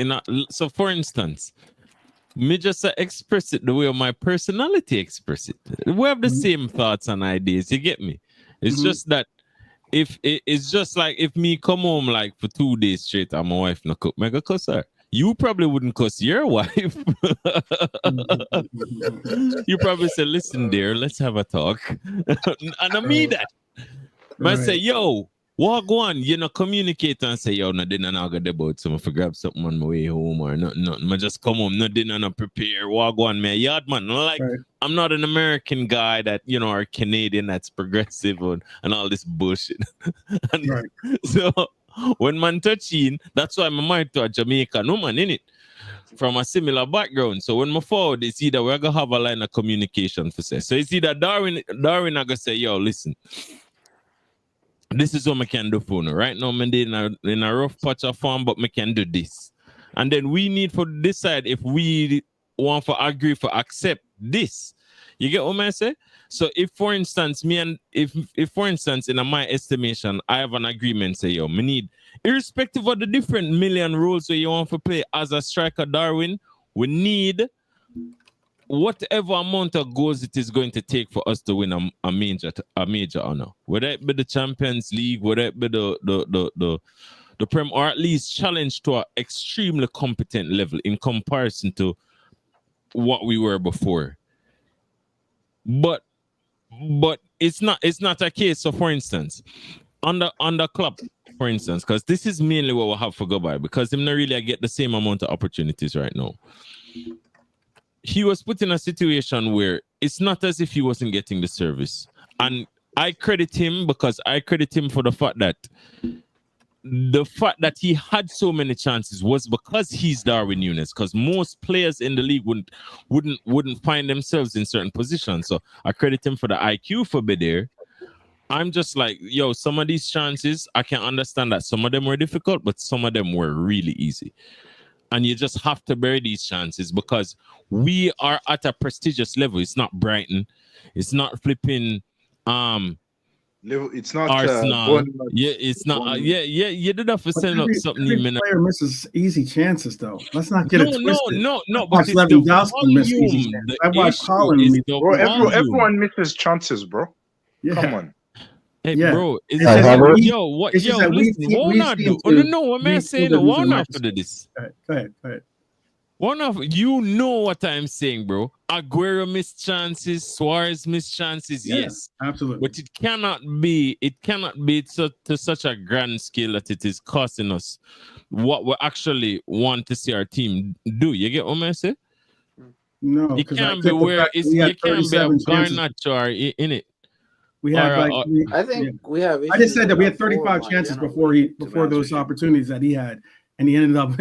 so for instance, me just express it the way my personality express it. We have the same thoughts and ideas. You get me? It's just that it's just like if me come home like for 2 days straight and my wife no cook, me go cuss her. You probably wouldn't cuss your wife. You probably say, "Listen, dear, let's have a talk." And I mean that. But I say, "Yo, walk on, communicate and say, yo, no dinner now go about so I grab something on my way home or nothing. I just come home, no dinner, no prepare, walk on, man. Yard man. I'm not an American guy that, or Canadian that's progressive and all this bullshit. So when man touching, that's why I'm married to a Jamaican woman, innit? From a similar background. So when my forward, it's either we're gonna have a line of communication for say. So it's either Darwin are gonna say, yo, listen. This is what I can do for you. Right now, I'm in a rough patch of form, but I can do this. And then we need to decide if we want to agree to accept this. You get what I say? So if, for instance, if for instance, in my estimation, I have an agreement, say, yo, me need, irrespective of the different million rules where you want to play as a striker, Darwin, we need whatever amount of goals it is going to take for us to win a major honor, whether it be the Champions League, whether it be the Prem, or at least challenge to an extremely competent level in comparison to what we were before. But it's not a case. So, for instance, on the club, for instance, because this is mainly what we'll have to go by, because him not really get the same amount of opportunities right now. He was put in a situation where it's not as if he wasn't getting the service. And I credit him because I credit him for the fact that he had so many chances was because he's Darwin Nunez, because most players in the league wouldn't find themselves in certain positions. So I credit him for the IQ for be there. I'm just like, yo, some of these chances, I can understand that some of them were difficult, but some of them were really easy. And you just have to bury these chances because we are at a prestigious level. It's not Brighton. It's not flipping it's not Arsenal. It's not. You did have to send up something. Every player misses easy chances, though. Let's not get it twisted. No. But Lewandowski missed easy chances. I watched Holland. Everyone misses chances, bro. Yeah. Come on. Hey, bro, listen, what am I saying? One after this. Go ahead. You know what I'm saying, bro. Aguero missed chances, Suarez missed chances, yes. Absolutely. But it cannot be to such a grand scale that it is costing us what we actually want to see our team do. You get what I'm saying? No. It can't be where you can't be a Garnacho in it. We had I think we have. I just said that we had issues with our 35 forward line chances generally, before to be those honest with opportunities that he had, and he ended up.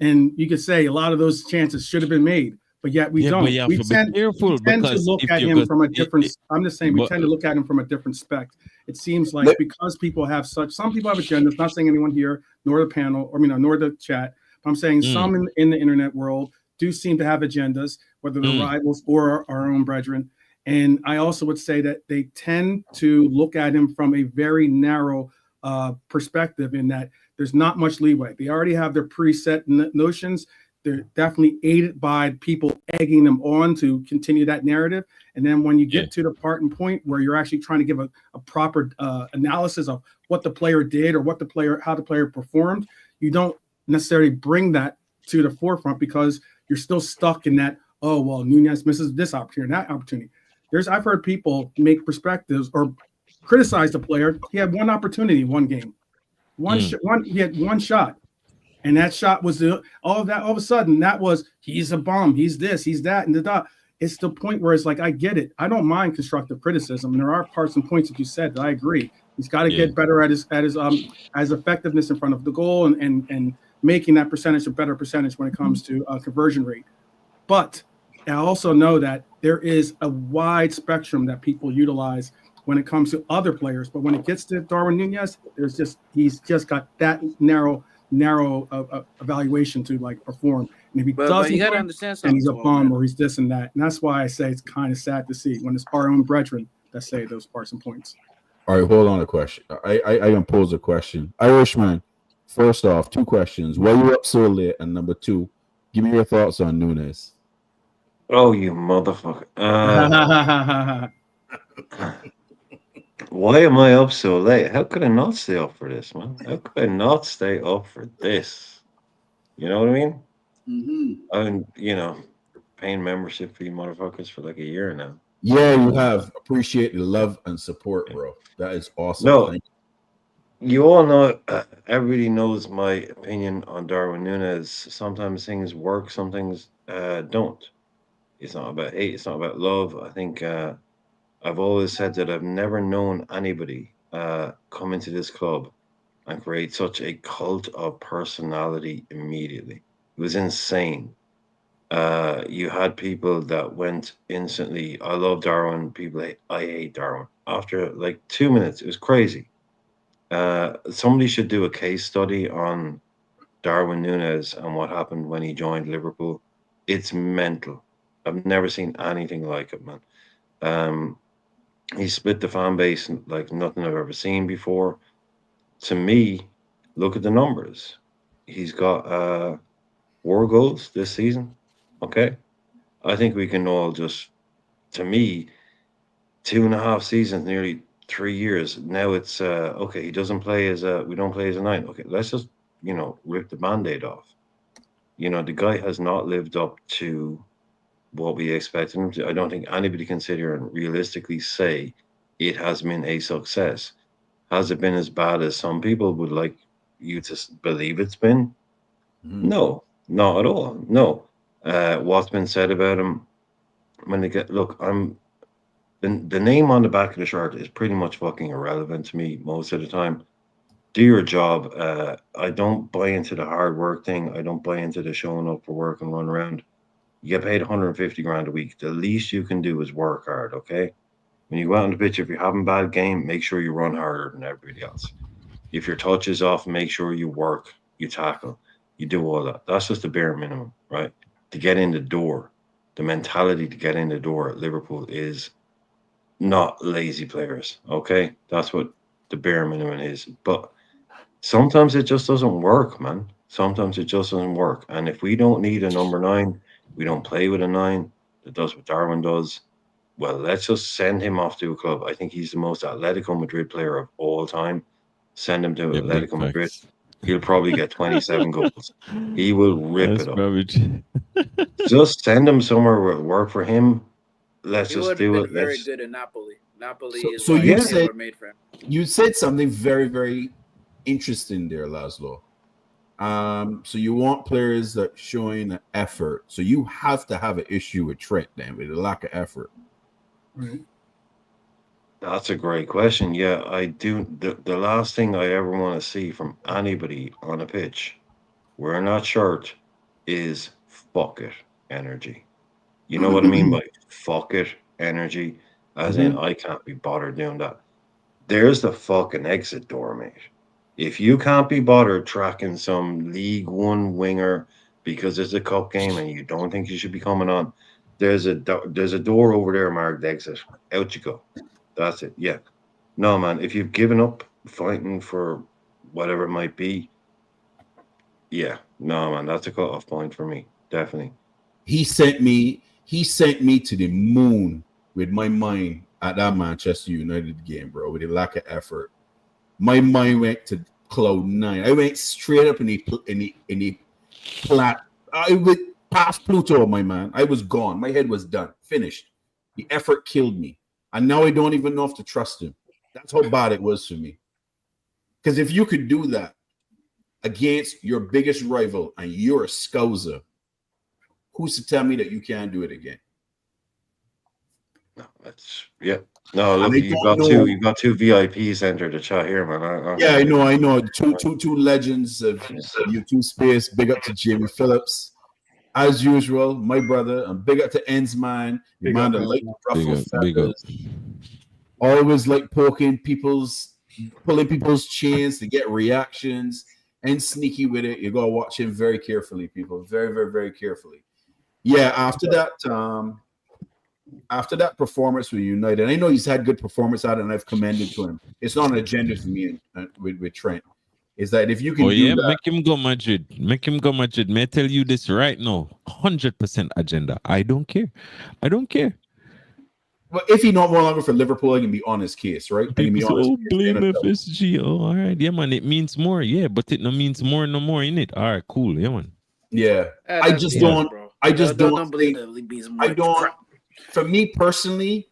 And you could say a lot of those chances should have been made, but yet we don't. But you have We to be tend careful to because look if at you him got from a different. I'm just saying we but- tend to look at him from a different spec. It seems like because people have some people have agendas. Not saying anyone here, nor the panel, or nor the chat. But I'm saying some in the internet world do seem to have agendas, whether they're rivals or our own brethren. And I also would say that they tend to look at him from a very narrow perspective, in that there's not much leeway. They already have their preset notions. They're definitely aided by people egging them on to continue that narrative. And then when you get to the part and point where you're actually trying to give a proper analysis of what the player did or how the player performed, you don't necessarily bring that to the forefront because you're still stuck in that, oh, well, Nunez misses this opportunity, that opportunity. I've heard people make perspectives or criticize the player. He had one opportunity in one game. He had one shot. And that shot was all of a sudden that was, he's a bum, he's this, he's that, and that. It's the point where it's like, I get it. I don't mind constructive criticism. And there are parts and points that you said that I agree. He's got to get better at his effectiveness in front of the goal and making that percentage a better percentage when it comes to conversion rate. But I also know that there is a wide spectrum that people utilize when it comes to other players. But when it gets to Darwin Nunez, he's just got that narrow evaluation to perform. And if he doesn't, you gotta understand and he's a something, bum or he's this and that. And that's why I say it's kind of sad to see when it's our own brethren that say those parts and points. All right, hold on a question. I can pose a question. Irishman, first off, 2 questions. Why are you up so late? And number 2, give me your thoughts on Nunez. Oh, you motherfucker. Why am I up so late? How could I not stay up for this, man? How could I not stay up for this? You know what I mean? I'm, paying membership for you motherfuckers for like a year now. Yeah, you have. Appreciate the love and support, bro. That is awesome. No, you all know, everybody knows my opinion on Darwin Nunez. Sometimes things work, some things don't. It's not about hate, it's not about love. I think I've always said that I've never known anybody come into this club and create such a cult of personality immediately. It was insane. You had people that went instantly, I love Darwin, people, I hate Darwin. After like 2 minutes, it was crazy. Somebody should do a case study on Darwin Nunez and what happened when he joined Liverpool. It's mental. I've never seen anything like it, man. He split the fan base like nothing I've ever seen before. To me, look at the numbers. He's got 4 goals this season. Okay. I think we can all just, to me, 2.5 seasons, nearly 3 years. Now it's okay, he doesn't play we don't play as a 9. Okay, let's just, rip the Band-Aid off. The guy has not lived up to what we expected him to. I don't think anybody can sit here and realistically say it has been a success. Has it been as bad as some people would like you to believe it's been? No, not at all. No. What's been said about him when they get, look, the name on the back of the shirt is pretty much fucking irrelevant to me most of the time. Do your job. I don't buy into the hard work thing. I don't buy into the showing up for work and run around. You get paid 150 grand a week. The least you can do is work hard, okay? When you go out on the pitch, if you're having a bad game, make sure you run harder than everybody else. If your touch is off, make sure you work, you tackle, you do all that. That's just the bare minimum, right? To get in the door, the mentality to get in the door at Liverpool is not lazy players, okay? That's what the bare minimum is. But sometimes it just doesn't work, man. Sometimes it just doesn't work. And if we don't need a number 9, we don't play with a 9 that does what Darwin does, well, let's just send him off to a club. I think he's the most Atletico Madrid player of all time. Send him to Atletico Madrid. He'll probably get 27 goals. He will rip it up. Just send him somewhere where it'll work for him. Let's just do it. Very good in Napoli. Napoli is so you said made for him. You said something very, very interesting there, Laszlo. So you want players that showing an effort. So you have to have an issue with Trent then, with a lack of effort. Right. That's a great question. Yeah, I do. The last thing I ever want to see from anybody on a pitch wearing that shirt is fuck it energy. You know what I mean by fuck it energy? As in, I can't be bothered doing that. There's the fucking exit door, mate. If you can't be bothered tracking some League One winger because it's a cup game and you don't think you should be coming on, there's a door over there marked exit. Out you go. That's it. Yeah. No, man. If you've given up fighting for whatever it might be, yeah. No, man. That's a cut-off point for me. Definitely. He sent me to the moon with my mind at that Manchester United game, bro, with the lack of effort. My mind went to cloud 9. I went straight up in the flat. I went past Pluto, my man. I was gone. My head was done. Finished. The effort killed me. And now I don't even know if to trust him. That's how bad it was for me. Because if you could do that against your biggest rival and you're a scouser, who's to tell me that you can't do it again? No, that's No, look, you've got two VIPs entered the chat here, man. I know. Two legends of YouTube space. Big up to Jamie Phillips. As usual, my brother, and big up to Ends man. The man that like ruffle feathers. Always like pulling people's chains to get reactions and sneaky with it. You gotta watch him very carefully, people. Very, very, very carefully. Yeah, after that performance with United, I know he's had good performance out, and I've commended to him. It's not an agenda for me with Trent. Is that if you can do that, make him go Madrid. Make him go Madrid. May I tell you this right now? 100% agenda. I don't care. Well, if he no longer for Liverpool, I can be on his case, right? I can be honest. Blame FSG. Oh, all right. Yeah, man. It means more. Yeah, but it no means more no more in it. All right, cool. Yeah, man. Yeah. I just don't believe that it means more. For me personally,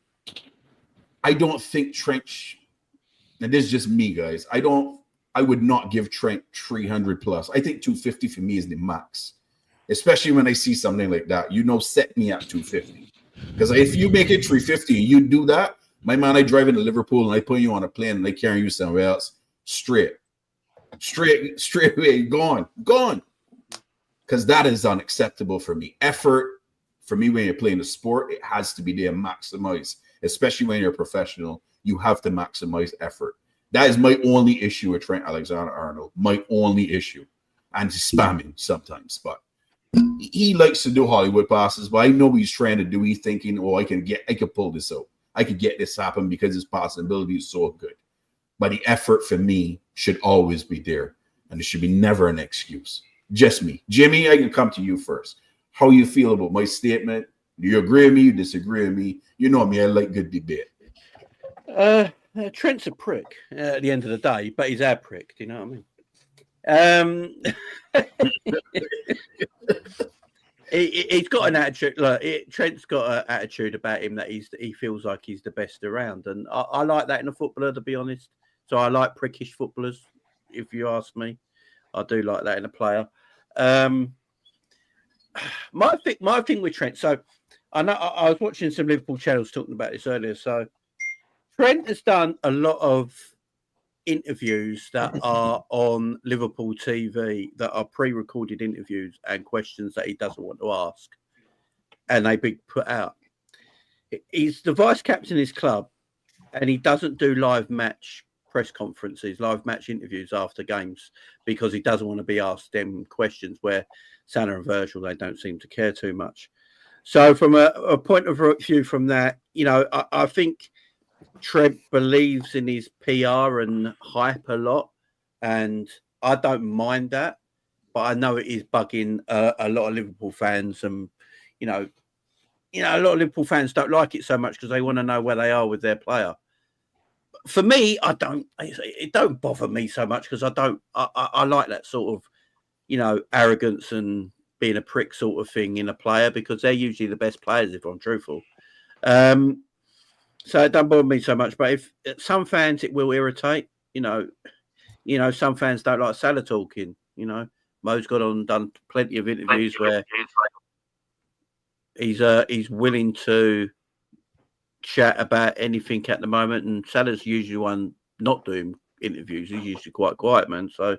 I don't think Trent, and this is just me, guys. I would not give Trent 300 plus. I think 250 for me is the max, especially when I see something like that. Set me at 250. Because if you make it 350 and you do that, my man, I drive into Liverpool and I put you on a plane and I carry you somewhere else straight away, gone. Because that is unacceptable for me. Effort, for me, when you're playing a sport, it has to be there maximized, especially when you're a professional. You have to maximize effort. That is my only issue with Trent Alexander-Arnold. My only issue. And he's spamming sometimes, but he likes to do Hollywood passes, but I know what he's trying to do. He's thinking, I could pull this out. I could get this happen because his passing ability is so good. But the effort for me should always be there. And it should be never an excuse. Just me. Jimmy, I can come to you first. How you feel about my statement? Do you agree with me? You disagree with me? You know me, I like good debate. Trent's a prick at the end of the day, but he's our prick. Do you know what I mean? He's got an attitude. Trent's got an attitude about him that he feels like he's the best around, and I like that in a footballer, to be honest. So I like prickish footballers, if you ask me. I do like that in a player. My thing with Trent. So I know I was watching some Liverpool channels talking about this earlier. So Trent has done a lot of interviews that are on Liverpool TV that are pre-recorded interviews and questions that he doesn't want to ask, and they be put out. He's the vice captain of his club, and he doesn't do live match press conferences, live match interviews after games, because he doesn't want to be asked them questions where Salah and Virgil, they don't seem to care too much. So from a point of view from that, I think Trent believes in his PR and hype a lot, and I don't mind that, but I know it is bugging a lot of Liverpool fans, and a lot of Liverpool fans don't like it so much because they want to know where they are with their player. For me, it don't bother me so much because I like that sort of, arrogance and being a prick sort of thing in a player, because they're usually the best players, if I'm truthful. So it don't bother me so much. But if some fans, it will irritate. Some fans don't like Salah talking. Mo's done plenty of interviews where he's willing to chat about anything at the moment, and Salah's usually one not doing interviews. He's usually quite quiet, man. So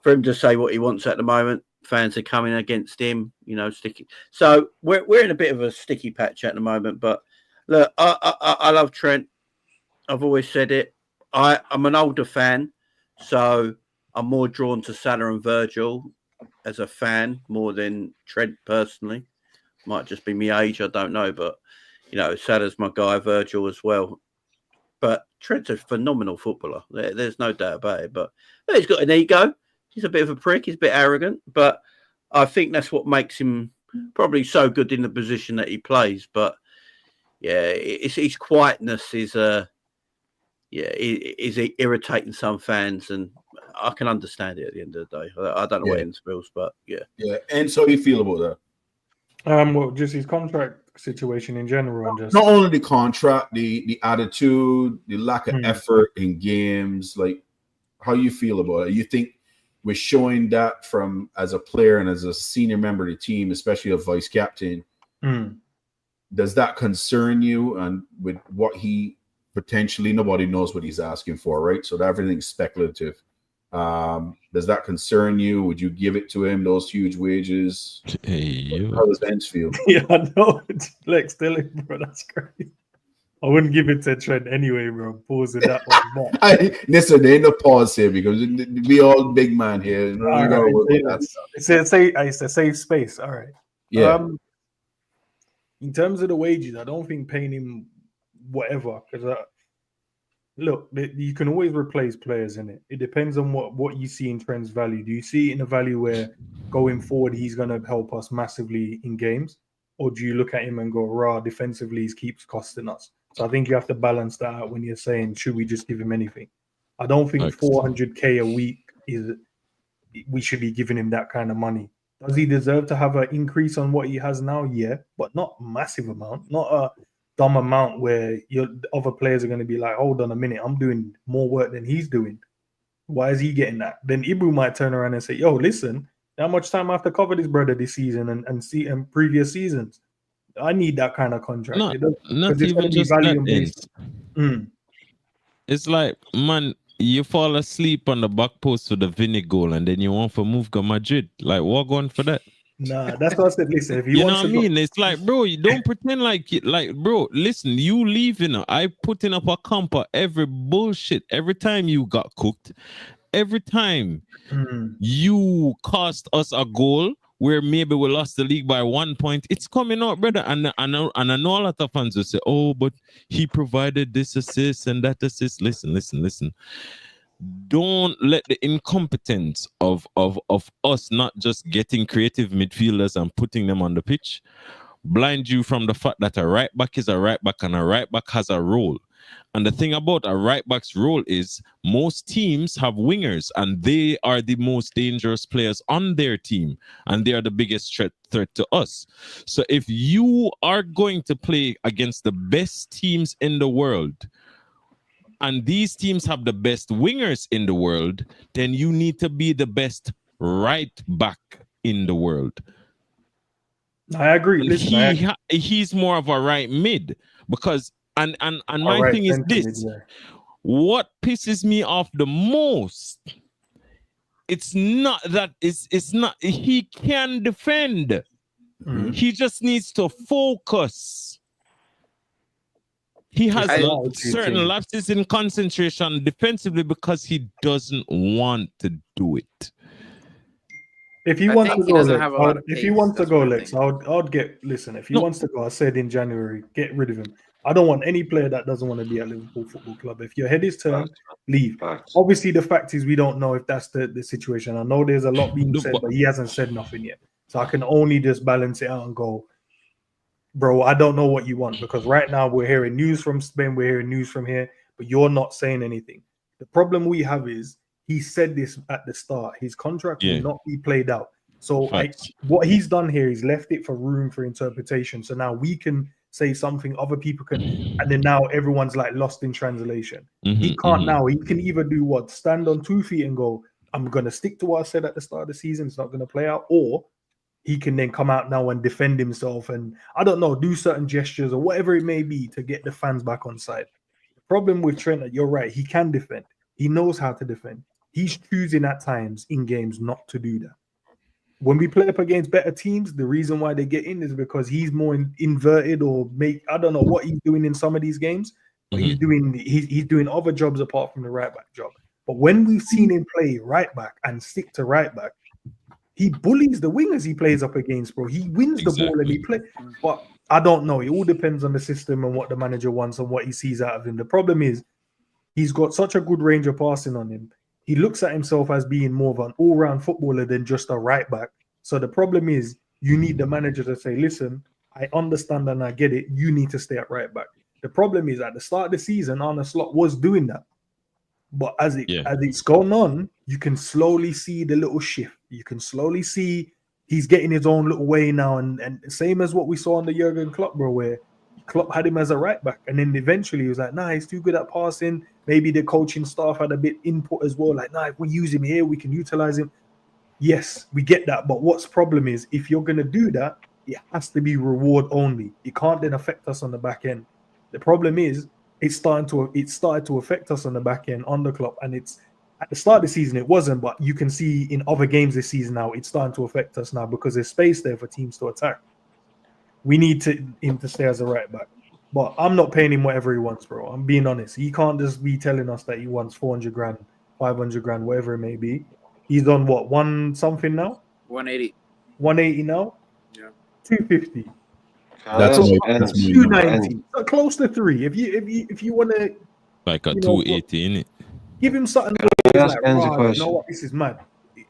for him to say what he wants at the moment, fans are coming against him, sticky. So we're in a bit of a sticky patch at the moment. But look, I love Trent. I've always said it. I'm an older fan, so I'm more drawn to Salah and Virgil as a fan more than Trent personally. Might just be my age, I don't know, but Salah's my guy, Virgil as well. But Trent's a phenomenal footballer. There's no doubt about it. But he's got an ego. He's a bit of a prick. He's a bit arrogant. But I think that's what makes him probably so good in the position that he plays. But yeah, his quietness is irritating some fans, and I can understand it at the end of the day. I don't know what ends feels, but yeah. Yeah, and so you feel about that? Well, just his contract situation in general, and just not only the contract, the attitude, the lack of effort in games. Like, how you feel about it? You think we're showing that from as a player and as a senior member of the team, especially a vice captain? Does that concern you? And with what he potentially, nobody knows what he's asking for, right? So everything's speculative. Does that concern you? Would you give it to him, those huge wages? How does Ends feel? Yeah, I know. Lex, tell him, bro, that's crazy. I wouldn't give it to Trent anyway, bro. Pause it that one. Listen, there ain't no pause here because we all big man here. It's a safe space. All right. Yeah. In terms of the wages, I don't think paying him whatever, because look, you can always replace players in it. It depends on what you see in Trent's value. Do you see it in a value where going forward he's going to help us massively in games, or do you look at him and go, "Raw, defensively he keeps costing us"? So I think you have to balance that out when you're saying, should we just give him anything? I don't think 400k a week we should be giving him that kind of money. Does he deserve to have an increase on what he has now? Yeah, but not a massive amount, not a dumb amount where your other players are going to be like, hold on a minute, I'm doing more work than he's doing. Why is he getting that? Then Ibu might turn around and say, yo, listen, how much time I have to cover this brother this season and previous seasons? I need that kind of contract. Not even just that. It's like, man, you fall asleep on the back post for the Vinny goal and then you want to move to Madrid. Like, what going for that? Nah, that's what I said. Listen, if you know what I mean? It's like, bro, you don't pretend like it. Like, bro, listen, you leaving. I putting up a camper every bullshit. Every time you got cooked, every time you cost us a goal where maybe we lost the league by 1 point, it's coming out, brother. And I know a lot of fans will say, oh, but he provided this assist and that assist. Listen. Don't let the incompetence of us not just getting creative midfielders and putting them on the pitch blind you from the fact that a right back is a right back and a right back has a role. And the thing about a right back's role is most teams have wingers and they are the most dangerous players on their team and they are the biggest threat to us. So if you are going to play against the best teams in the world and these teams have the best wingers in the world, then you need to be the best right back in the world. I agree. Listen, he's more of a right mid because and my thing is this. What pisses me off the most, it's not that it's not he can defend. He just needs to focus. He has certain lapses in concentration defensively because he doesn't want to do it. If he wants to go, Lex, I'd get. Listen, if he wants to go, I said in January, get rid of him. I don't want any player that doesn't want to be at Liverpool Football Club. If your head is turned, leave. Obviously, the fact is we don't know if that's the situation. I know there's a lot being said, but he hasn't said nothing yet. So I can only just balance it out and go, bro, I don't know what you want, because right now we're hearing news from Spain, we're hearing news from here, but you're not saying anything. The problem we have is he said this at the start. His contract will not be played out. So what he's done here is left it for room for interpretation. So now we can say something, other people can, and then now everyone's like lost in translation. He can't now. He can either do what? Stand on 2 feet and go, I'm going to stick to what I said at the start of the season. It's not going to play out. Or he can then come out now and defend himself and, I don't know, do certain gestures or whatever it may be to get the fans back on side. The problem with Trent, you're right, he can defend. He knows how to defend. He's choosing at times in games not to do that. When we play up against better teams, the reason why they get in is because he's more inverted or I don't know what he's doing in some of these games, but he's doing other jobs apart from the right back job. But when we've seen him play right back and stick to right back, he bullies the wingers he plays up against, bro. He wins the ball and he plays. But I don't know. It all depends on the system and what the manager wants and what he sees out of him. The problem is he's got such a good range of passing on him. He looks at himself as being more of an all-round footballer than just a right back. So the problem is you need the manager to say, listen, I understand and I get it. You need to stay at right back. The problem is at the start of the season, Arne Slot was doing that. But as it's gone on, you can slowly see the little shift. You can slowly see he's getting his own little way now. And same as what we saw on the Jurgen Klopp, bro, where Klopp had him as a right back. And then eventually he was like, nah, he's too good at passing. Maybe the coaching staff had a bit input as well. Like, nah, if we use him here, we can utilize him. Yes, we get that. But what's problem is if you're going to do that, it has to be reward only. It can't then affect us on the back end. The problem is it started to affect us on the back end on the Klopp. And it's at the start of the season, it wasn't. But you can see in other games this season now, it's starting to affect us now because there's space there for teams to attack. We need him to stay as a right back. But I'm not paying him whatever he wants, bro. I'm being honest. He can't just be telling us that he wants 400 grand, 500 grand, whatever it may be. He's on what, one something now? 180. 180 now? Yeah. 250. That's 290. So close to 3. If you want to like a 280 in it. Give him something That's like, a you question. know what, this is mad.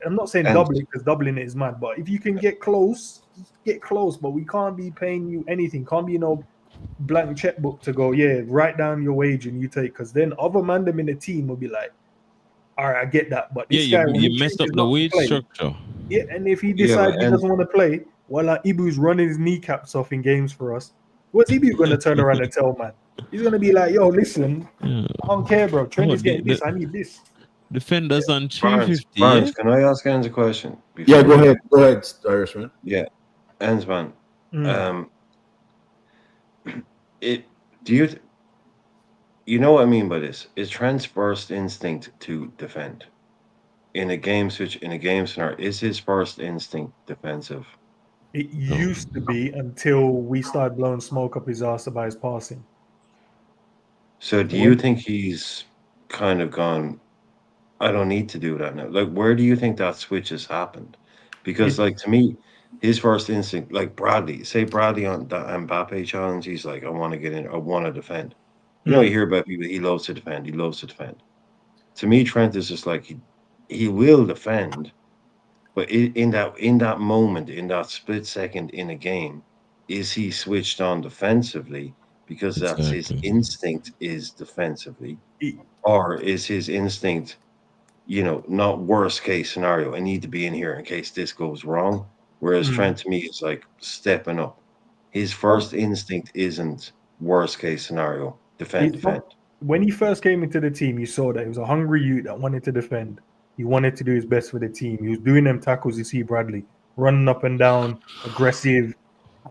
I'm not saying doubling because doubling it is mad, but if you can get close, get close. But we can't be paying you anything. Can't be blank checkbook to go, yeah, write down your wage and you take, because then other man them in the team will be like, all right, I get that, but this guy you messed up the wage structure. Yeah, and if he decides he doesn't want to play, while Ibu's running his kneecaps off in games for us, what's Ibu going to turn around and tell, man? He's going to be like, yo, listen, I don't care, bro. Trent is getting this. I need this. Defenders on 350. Barnes, can I ask Enz a question? Yeah, go ahead. Go ahead, Irishman. Yeah, Enz, man. You know what I mean by this? Is Trent's first instinct to defend in a game scenario? Is his first instinct defensive? It used to be until we started blowing smoke up his ass about his passing. So do you think he's kind of gone, I don't need to do that now? Like, where do you think that switch has happened? Because, like, to me, his first instinct, like Bradley on that Mbappe challenge, he's like, I want to get in, I want to defend. You know, you hear about people, he loves to defend. To me, Trent is just like, he will defend, but in that moment, in that split second in a game, is he switched on defensively because that's his instinct is defensively, or is his instinct, not worst case scenario, I need to be in here in case this goes wrong? Whereas Trent, to me, is like stepping up. His first instinct isn't worst case scenario, defend. When he first came into the team, you saw that he was a hungry youth that wanted to defend. He wanted to do his best for the team. He was doing them tackles you see Bradley, running up and down, aggressive,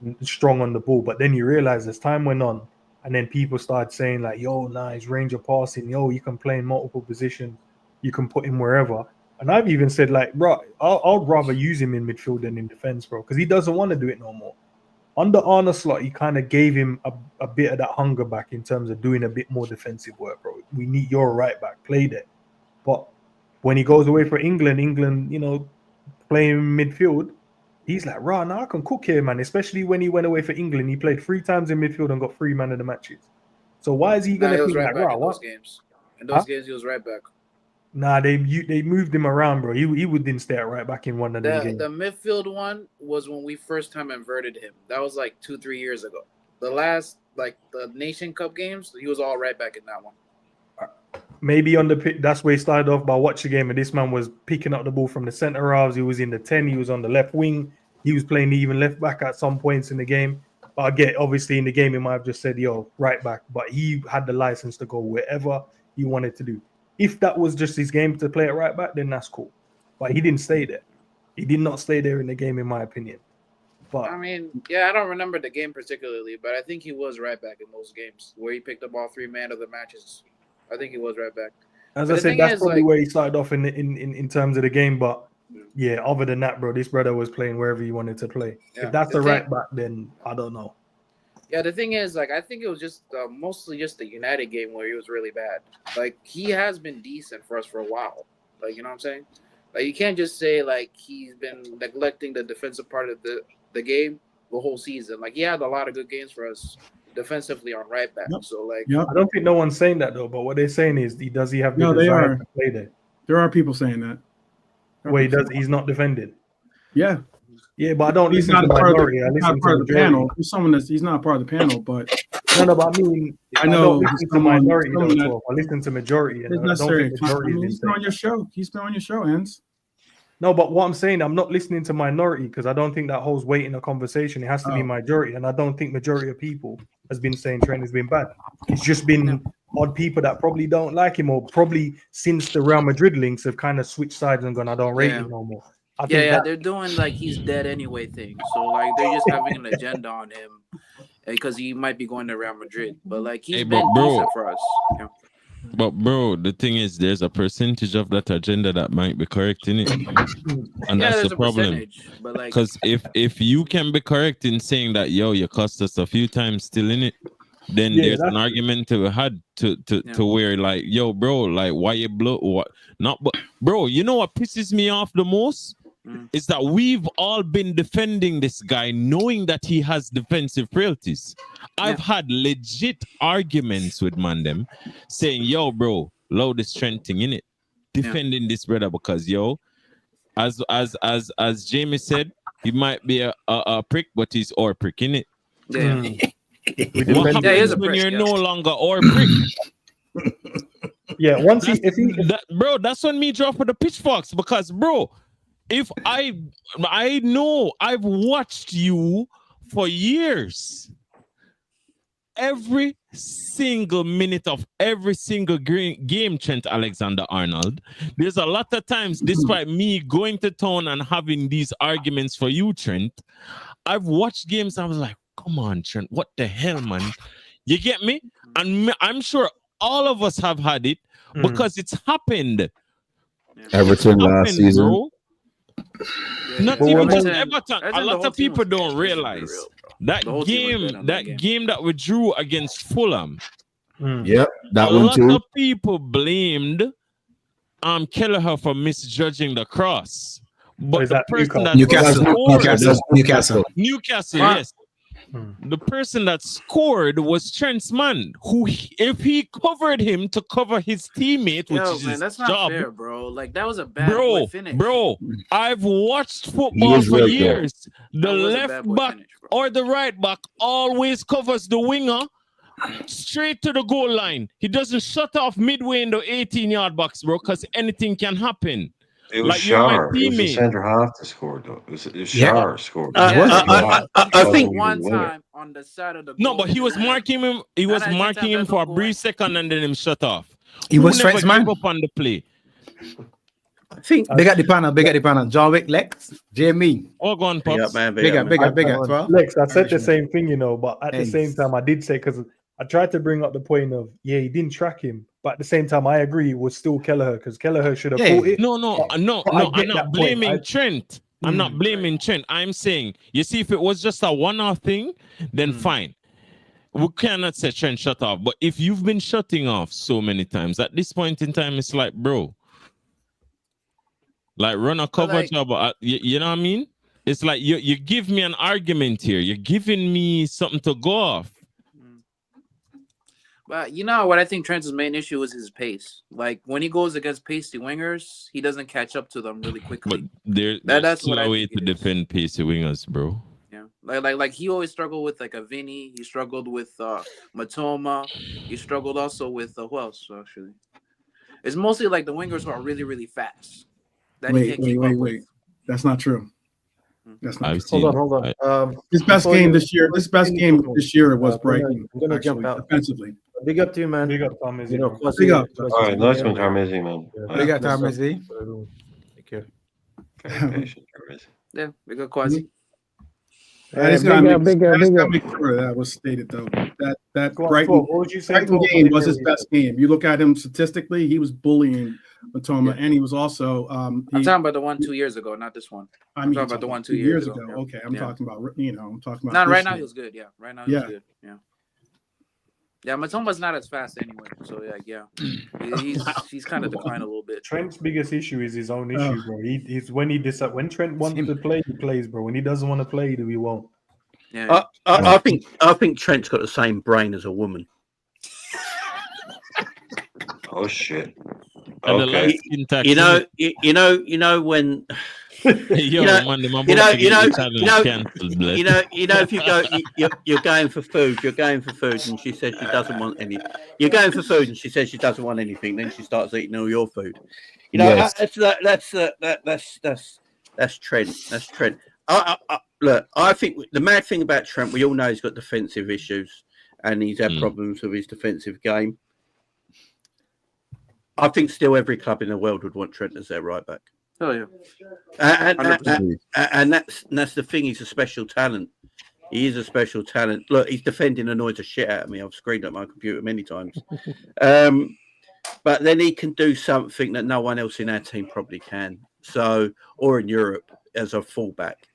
and strong on the ball. But then you realize as time went on, and then people started saying like, yo, his range of passing, yo, you can play in multiple positions. You can put him wherever. And I've even said, like, bro, I'd rather use him in midfield than in defense, bro, because he doesn't want to do it no more. Under Arne Slot, he kind of gave him a bit of that hunger back in terms of doing a bit more defensive work, bro. We need your right back, play there. But when he goes away for England, playing midfield, he's like, I can cook here, man. Especially when he went away for England, he played 3 times in midfield and got 3 man of the matches. So why is he going to think right like, in those games? In those games, he was right back. Nah, they moved him around, bro. He didn't stay at right back in one of the games. The midfield one was when we first time inverted him. That was like 2-3 years ago. The last, like the Nation Cup games, he was all right back in that one. Maybe on the pitch, that's where he started off by watching the game, and this man was picking up the ball from the centre halves. He was in the 10. He was on the left wing. He was playing even left back at some points in the game. But again, obviously in the game, he might have just said, yo, right back. But he had the license to go wherever he wanted to do. If that was just his game to play at right back, then that's cool. But he didn't stay there. He did not stay there in the game, in my opinion. But I mean, yeah, I don't remember the game particularly, but I think he was right back in those games where he picked up all 3 man of the matches. I think he was right back. as But I the said, thing that's is, probably like, where he started off in terms of the game. But yeah, other than that, bro, this brother was playing wherever he wanted to play. Yeah, If that's the the thing- right back, then I don't know. Yeah, the thing is, like, I think it was just mostly just the United game where he was really bad. Like, he has been decent for us for a while. Like, you know what I'm saying? Like, you can't just say, like, he's been neglecting the defensive part of the game the whole season. Like, he had a lot of good games for us defensively on right back. Yep. So, like, Yep. I don't think no one's saying that though. But what they're saying is, does he have the No, they desire are. to play there? There are people saying that. Where he does, he's not defended. Yeah. Yeah, but I don't He's listen not to a part of minority. the, I he's not listen part to of the majority. panel. He's someone that's he's not part of the panel, but No, but I mean, I know don't he's listen to someone- minority though. someone that- Talk. I listen to majority, and it's I don't necessary. think I majority mean, is he's been on insane. your show. He's been on your show, Hans. No, but what I'm saying, I'm not listening to minority because I don't think that holds weight in a conversation. It has to be Oh. majority, and I don't think majority of people has been saying Trent has been bad. It's just been odd people that probably don't like him, or probably since the Real Madrid links have kind of switched sides and gone, I don't rate Yeah. him no more. I yeah, think yeah, that, they're doing, like, he's dead anyway thing. So, like, they're just having an agenda on him because he might be going to Real Madrid. But, like, he's Hey, been but bro- decent for us. Yeah. But bro, the thing is, there's a percentage of that agenda that might be correct in it, and Yeah, that's there's the a problem. percentage, but, like, Because if you can be correct in saying that, yo, you cost us a few times still in it, then Yeah, there's that's an argument to be had to where, like, yo, bro, like, why you blow what not, but bro, you know what pisses me off the most is that we've all been defending this guy knowing that he has defensive frailties. I've had legit arguments with Mandem saying, yo, bro, low this Trent thing in it, defending this brother because, yo, as Jamie said, he might be a prick, but he's our prick in it. Yeah. What Yeah, he is happens a when prick, you're yeah. no longer our prick? yeah, once he, if he, Bro, that's when me drop for the pitchforks because, bro, if I know I've watched you for years. Every single minute of every single game, Trent Alexander-Arnold, there's a lot of times, despite me going to town and having these arguments for you, Trent, I've watched games. I was like, come on, Trent, what the hell, man? You get me? And I'm sure all of us have had it because it's happened. Everton last season. Bro. Not But even what just about- Everton. I A think the lot whole of team people was don't dead, realize real, that The whole team was dead on that game that we drew against Fulham. Yep, that A one lot too. of people blamed Kelleher for misjudging the cross, but is the that person that Newcastle. scored, Newcastle. Newcastle, Huh? yes. The person that scored was Trent's man, who, if he covered him to cover his teammate, which Yo, is man, his that's not job, fair, bro. Like, that was a bad boy finish. Bro, I've watched He football is for right there. years. The That was a left bad boy back finish, bro. or the right back always covers the winger straight to the goal line. He doesn't shut off midway in the 18-yard box, bro, because anything can happen. It was Like, you're my Shar. It was the teammate. centre half that scored, though. It was Yeah. Shar scored. I think one time on the side of the goal. No, but he was marking him. He was marking him for a brief second and then him shut off. He was Who never Trent's man. gave up on the play. I think Big up the panel, big up the panel. John Wick, Lex, Jamie. Oh, go on, big Pops. up, man. Big up, big up, big up. Well, Lex, I said the Irishman. same thing, you know, but at the Hey. same time, I did say, because I tried to bring up the point of, yeah, he didn't track him, but at the same time, I agree, it was still Kelleher, because Kelleher should have Yeah. caught it. No, But I I'm get not that blaming point. Trent. I'm not blaming Trent. I'm saying, you see, if it was just a one-off thing, then fine. We cannot say Trent shut off. But if you've been shutting off so many times, at this point in time, it's like, bro, like run a cover like- job. You know what I mean? It's like you give me an argument here. You're giving me something to go off. But you know what I think Trent's main issue is his pace. Like, when he goes against pacey wingers, he doesn't catch up to them really But quickly. there's That's still what I a way think to it is. defend pacey wingers, bro. Yeah, like he always struggled with like a Vinny. He struggled with Matoma. He struggled also with who else actually? It's mostly like the wingers who are really really fast. That he can't keep up with. Wait. That's not true. That's not I've true. seen. Hold on. His best Before game you- this year. This best game this year was I'm Brighton. gonna jump actually, out. defensively. Big up to you, man. Big up, Tom. You know, Big up. All right, nice one, Tarmizi, man. Big up Tarmizi. Take care. Okay, patient, Tarmizi. Yeah, we got Quasi. I just got to make sure that was stated, though. That Brighton game was his best game. You look at him statistically, he was bullying Matoma, and he was also. I'm talking about the one 2 years ago, not this one. I'm talking about the one 2 years ago. Yeah. Okay, I'm talking about. I'm talking about. No, right now he was good. Yeah, right now he was good. Yeah. Yeah, Matoma's not as fast anyway. So he's kind of declined a little bit. Trent's biggest issue is his own issue, bro. He's when Trent wants to play, he plays, bro. When he doesn't want to play, he won't. Yeah. I think Trent's got the same brain as a woman. Oh shit. Okay. You know when. If you go, you're going for food. You're going for food, and she says she doesn't want any. You're going for food, and she says she doesn't want anything. Then she starts eating all your food. That's Trent. That's Trent. Look, I think the mad thing about Trent, we all know he's got defensive issues, and he's had problems with his defensive game. I think still every club in the world would want Trent as their right back. Oh yeah, and that's the thing. He's a special talent. He is a special talent. Look, he's defending annoys the shit out of me. I've screamed at my computer many times. But then he can do something that no one else in our team probably can. So, or in Europe as a fullback.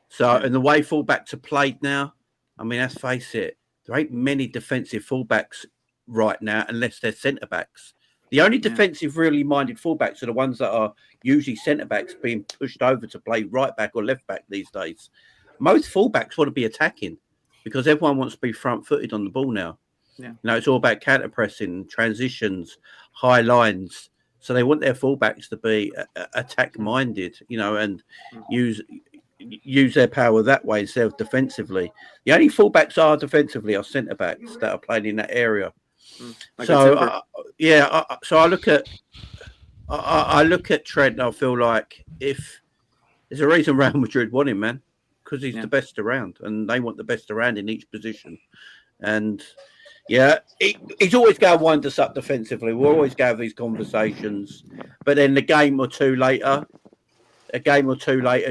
So, and the way fullbacks are played now, I mean, let's face it, there ain't many defensive fullbacks right now unless they're centre backs. The only defensive, really minded fullbacks are the ones that are usually centre backs being pushed over to play right back or left back these days. Most fullbacks want to be attacking because everyone wants to be front footed on the ball now. Yeah. It's all about counter pressing, transitions, high lines. So they want their fullbacks to be attack minded, and use their power that way instead of defensively. The only fullbacks are defensively are centre backs that are playing in that area. So so I look at Trent and I feel like if there's a reason Real Madrid want him, man, because he's the best around and they want the best around in each position. And he's always going to wind us up defensively. We'll always go have these conversations, but then a game or two later,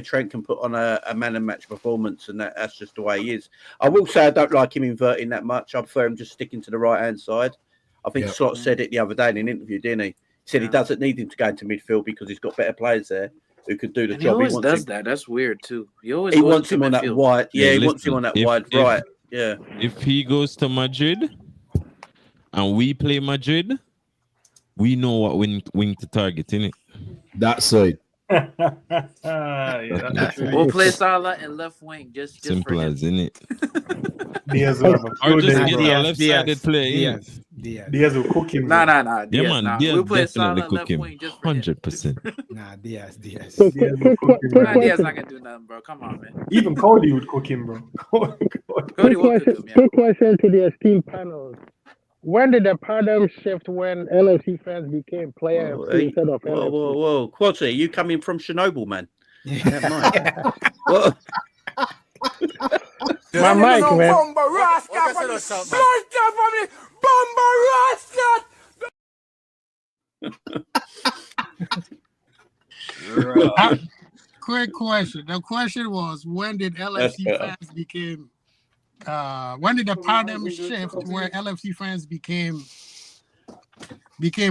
Trent can put on a man and match performance, and that's just the way he is. I will say I don't like him inverting that much. I prefer him just sticking to the right hand side. I think Slot said it the other day in an interview, didn't he? He said he doesn't need him to go into midfield because he's got better players there who can do the job. He always does that. That's weird too. He wants him on that wide. Yeah, he wants him on that wide right. Yeah. If he goes to Madrid and we play Madrid, we know what wing to target, innit? That side. We'll play Salah and left wing. Just simple as, innit? Diaz will have a or just get a left-sided play. Diaz will cook him. Nah. Yeah, man. Diaz we'll play definitely Salah cook left him. wing just 100%. Nah, Diaz. Diaz not gonna do nothing, bro. Come on, man. Even Cody would cook him, bro. Cody will cook him. Quick question to the esteemed panel. When did the paradigm shift when LFC fans became player FC instead of LFC? Whoa. Quadzy, you coming from Chernobyl, man? Yeah, what? My mic, man. Quick question. The question was, when did LFC fans became when did the paradigm shift where LFC fans became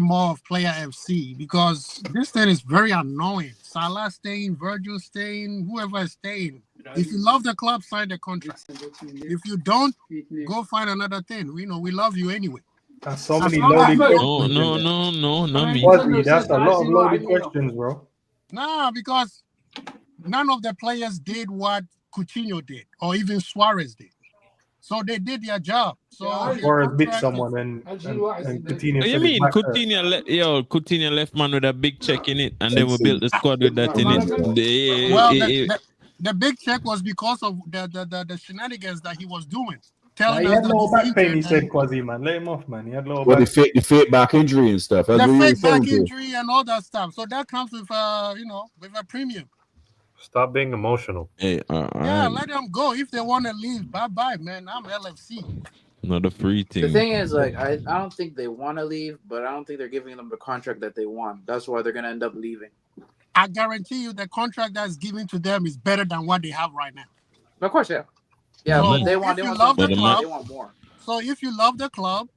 more of player FC? Because this thing is very annoying. Salah staying, Virgil staying, whoever is staying. If you love the club, sign the contract. If you don't, go find another thing. We love you anyway. That's so many loaded questions. No, not me. That's a lot of loaded questions, bro. Nah, because none of the players did what Coutinho did, or even Suarez did. So they did their job. So Suarez beat someone and Coutinho. What you mean? Coutinho left man with a big check in it, and then we built the squad with that in it. The big check was because of the shenanigans that he was doing. He had low back pain, he said, Quasi, man. Let him off, man. He had low back the fake back injury and stuff. The fake back injury and all that stuff. So that comes with with a premium. Stop being emotional. Hey, let them go. If they want to leave, bye-bye, man. I'm LFC. Not a free thing. The thing is, I don't think they want to leave, but I don't think they're giving them the contract that they want. That's why they're going to end up leaving. I guarantee you the contract that's given to them is better than what they have right now. Of course, yeah. Yeah, So but they want if you something love the more. club, They want more. So if you love the club,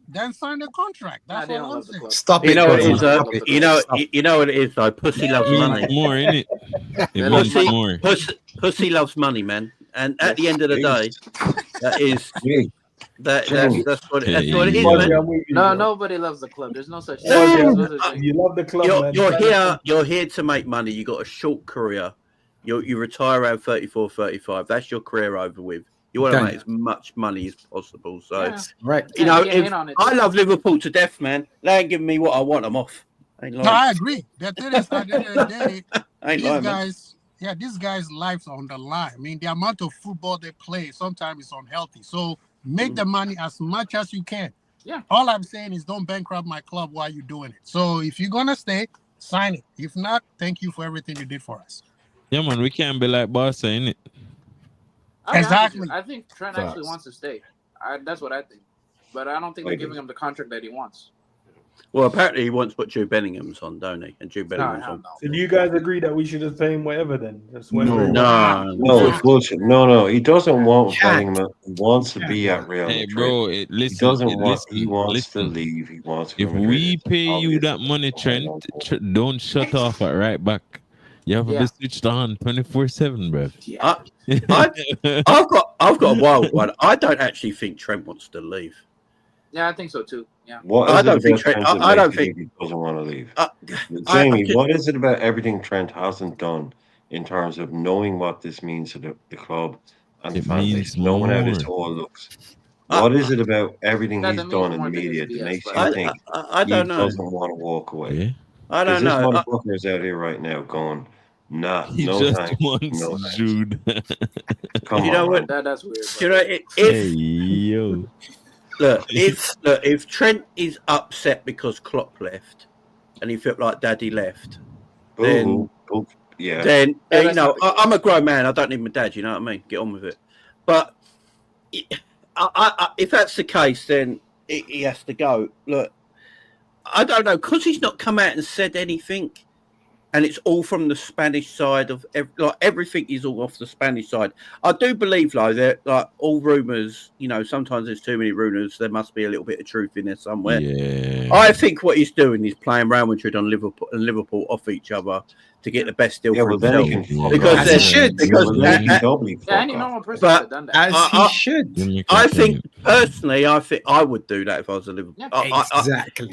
then sign the contract. That's they all don't I'm love the saying. club. Stop You it, know what it Cosy. is, Stop it. you know what it is though. Pussy loves It means money. more, innit? It They love means money. more. Pussy loves money, man. And at the end of the day, that is that's what it is, Yo. man. No, nobody loves the club. There's no such thing. Fuzzy, There's no such if thing. you love the club, man. You're here to make money. You got a short career. You retire around 34, 35. That's your career over with. You want to Done. make as much money as possible. So, Yeah. Right. you know, if I love Liverpool to death, man. They ain't giving me what I want. I'm off. Ain't No, lying. I agree. The thing is, at the end of the day, Ain't these lying, man. guys, these guys' lives are on the line. I mean, the amount of football they play sometimes is unhealthy. So make the money as much as you can. Yeah. All I'm saying is don't bankrupt my club while you're doing it. So if you're gonna stay, sign it. If not, thank you for everything you did for us. Yeah, man, we can't be like Barca, innit? Exactly. I think Trent actually wants to stay. That's what I think. But I don't think they're giving him the contract that he wants. Well, apparently he wants what Jude Bellingham's on, don't he? And Jude Bellingham's on. So do you guys agree that we should just pay him whatever then? That's whatever. No, it's bullshit. No, he doesn't want Bellingham. He wants to be at Real Madrid. Hey, bro, he listen. doesn't want. Listen, He wants listen. to leave. He wants. If we pay you that money, Trent, don't shut off at right back. You have to be switched on 24/7, bro. I've got a wild one. I don't actually think Trent wants to leave. Yeah, I think so too. Yeah. What is I don't it think about Trent. Trent that I don't makes you think he doesn't want to leave. Jamie, What is it about everything Trent hasn't done in terms of knowing what this means to the club and the fan base, knowing how this all looks? What is it about everything That he's means done in more the than his media that BS, makes but- you think I he don't know. doesn't want to walk away? I don't Because know. this motherfucker is out here right now going, nah, He no just thanks, wants no thanks. Jude. Come You know on, what? man. That's weird. Do you know if Hey, yo. if Trent is upset because Klopp left and he felt like Daddy left, then yeah, then you know I'm a grown man. I don't need my dad. You know what I mean? Get on with it. But if that's the case, then he has to go. Look, I don't know because he's not come out and said anything. And it's all from the Spanish side of everything is all off the Spanish side. I do believe though that like all rumours, you know, sometimes there's too many rumours. There must be a little bit of truth in there somewhere. Yeah. I think what he's doing is playing Real Madrid on Liverpool and Liverpool off each other to get the best deal for well, then he himself. can Because fuck they off. should. Well, then he can doubly fuck any off. normal person But would have done that. As he should. I think personally, I think I would do that if I was a Liverpool. Exactly.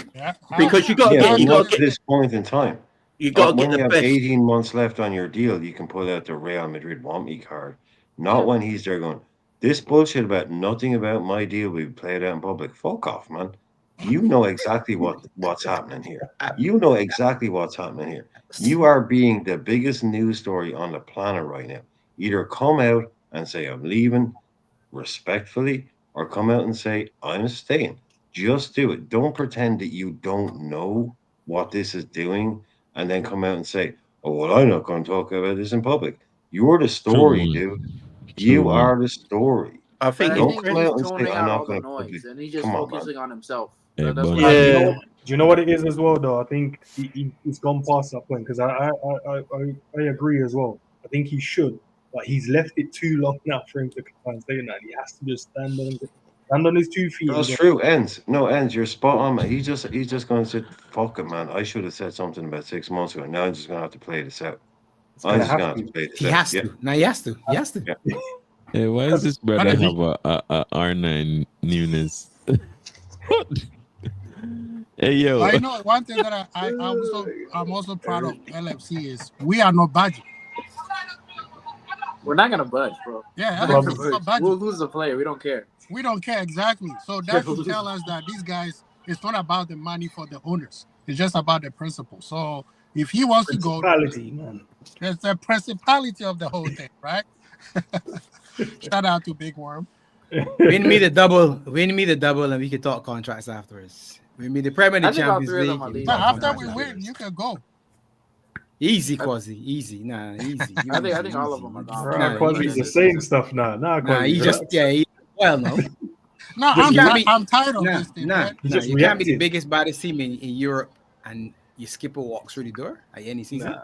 Because you got to but get not to this point in time. You got to when get you the have best. 18 months left on your deal, you can pull out the Real Madrid want me card. Not when he's there going, this bullshit about nothing about my deal we played out in public. Fuck off, man. You know exactly what's happening here. You know exactly what's happening here. You are being the biggest news story on the planet right now. Either come out and say I'm leaving respectfully, or come out and say I'm staying. Just do it. Don't pretend that you don't know what this is doing, and then come out and say, "Oh well, I'm not going to talk about this in public." You're the story, dude. You are the story. I think don't he's come out and say, toning "I'm out all not the going to noise, public." and he's just Come on, focusing on himself. Hey, That's what Do you know what it is as well, though? I think he's gone past that point because I agree as well. I think he should. Like he's left it too long now for him to come and say that. He has to just stand on his 2 feet. That's true. Ends. You're spot on, man. He's just going to say, "Fuck it, man. I should have said something about 6 months ago. Now I'm just going to have to play this out. I'm just going to have to play this He out." has to. Now he has to. He has to. Yeah. Hey, why does this brother have a R9 Nunez? Hey, yo. I know one thing that I'm also proud of LFC is we are not budging. We're not gonna budge, bro. Yeah, We're not LFC gonna is not budge. budging. We'll lose the player. We don't care. We don't care exactly. So that should tell us that these guys, it's not about the money for the owners. It's just about the principle. So if he wants to go, man. there's the principality of the whole thing, right? Shout out to Big Worm. Win me the double, and we can talk contracts afterwards. Win me the Premier League, Champions League. After we win, you can go. Easy, Quasi. Easy. Nah, easy. I think all of them are gone. Right, Quasi's the same stuff now. He just well no. No, I'm tired of this thing. You can't be the biggest baddest team in Europe and you skip a walk through the door at any season.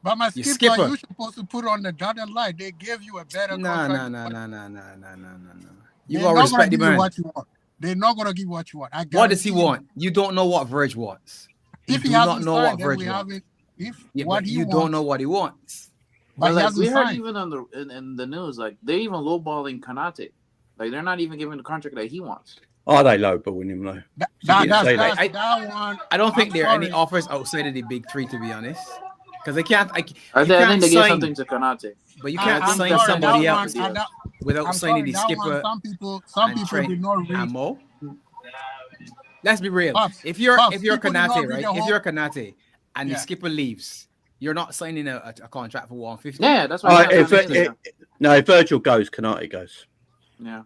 But my You skipper, skipper. you're supposed to put on the dotted line. They gave you a better No. contract. You They're gotta not respect gonna the give you man. what you want. They're not gonna give you what you want. What does he want? You don't know what Verge wants. If You he do not hasn't know signed, what then Verge we wants. haven't. If Yeah, what but he you wants, don't know what he wants. but he like hasn't we heard signed. even on in the news, like they're even lowballing Konate. Like they're not even giving the contract that he wants. Are they lowballing him though? That one. I don't think I'm there are any sorry. offers outside of the big three, to be honest, because they can't. I You think can't they gave sign, something to Konate. but you I can't think sign that's somebody that else one, without I'm signing the sorry, that one, skipper. some and people Trent did not read. and Mo. Let's be real. Pops, If you're people did not Konate, read right? the If whole- you're Konate and Yeah. the skipper leaves, you're not signing a contract for 150. Yeah, that's what No, if Virgil goes, Konate goes. Yeah.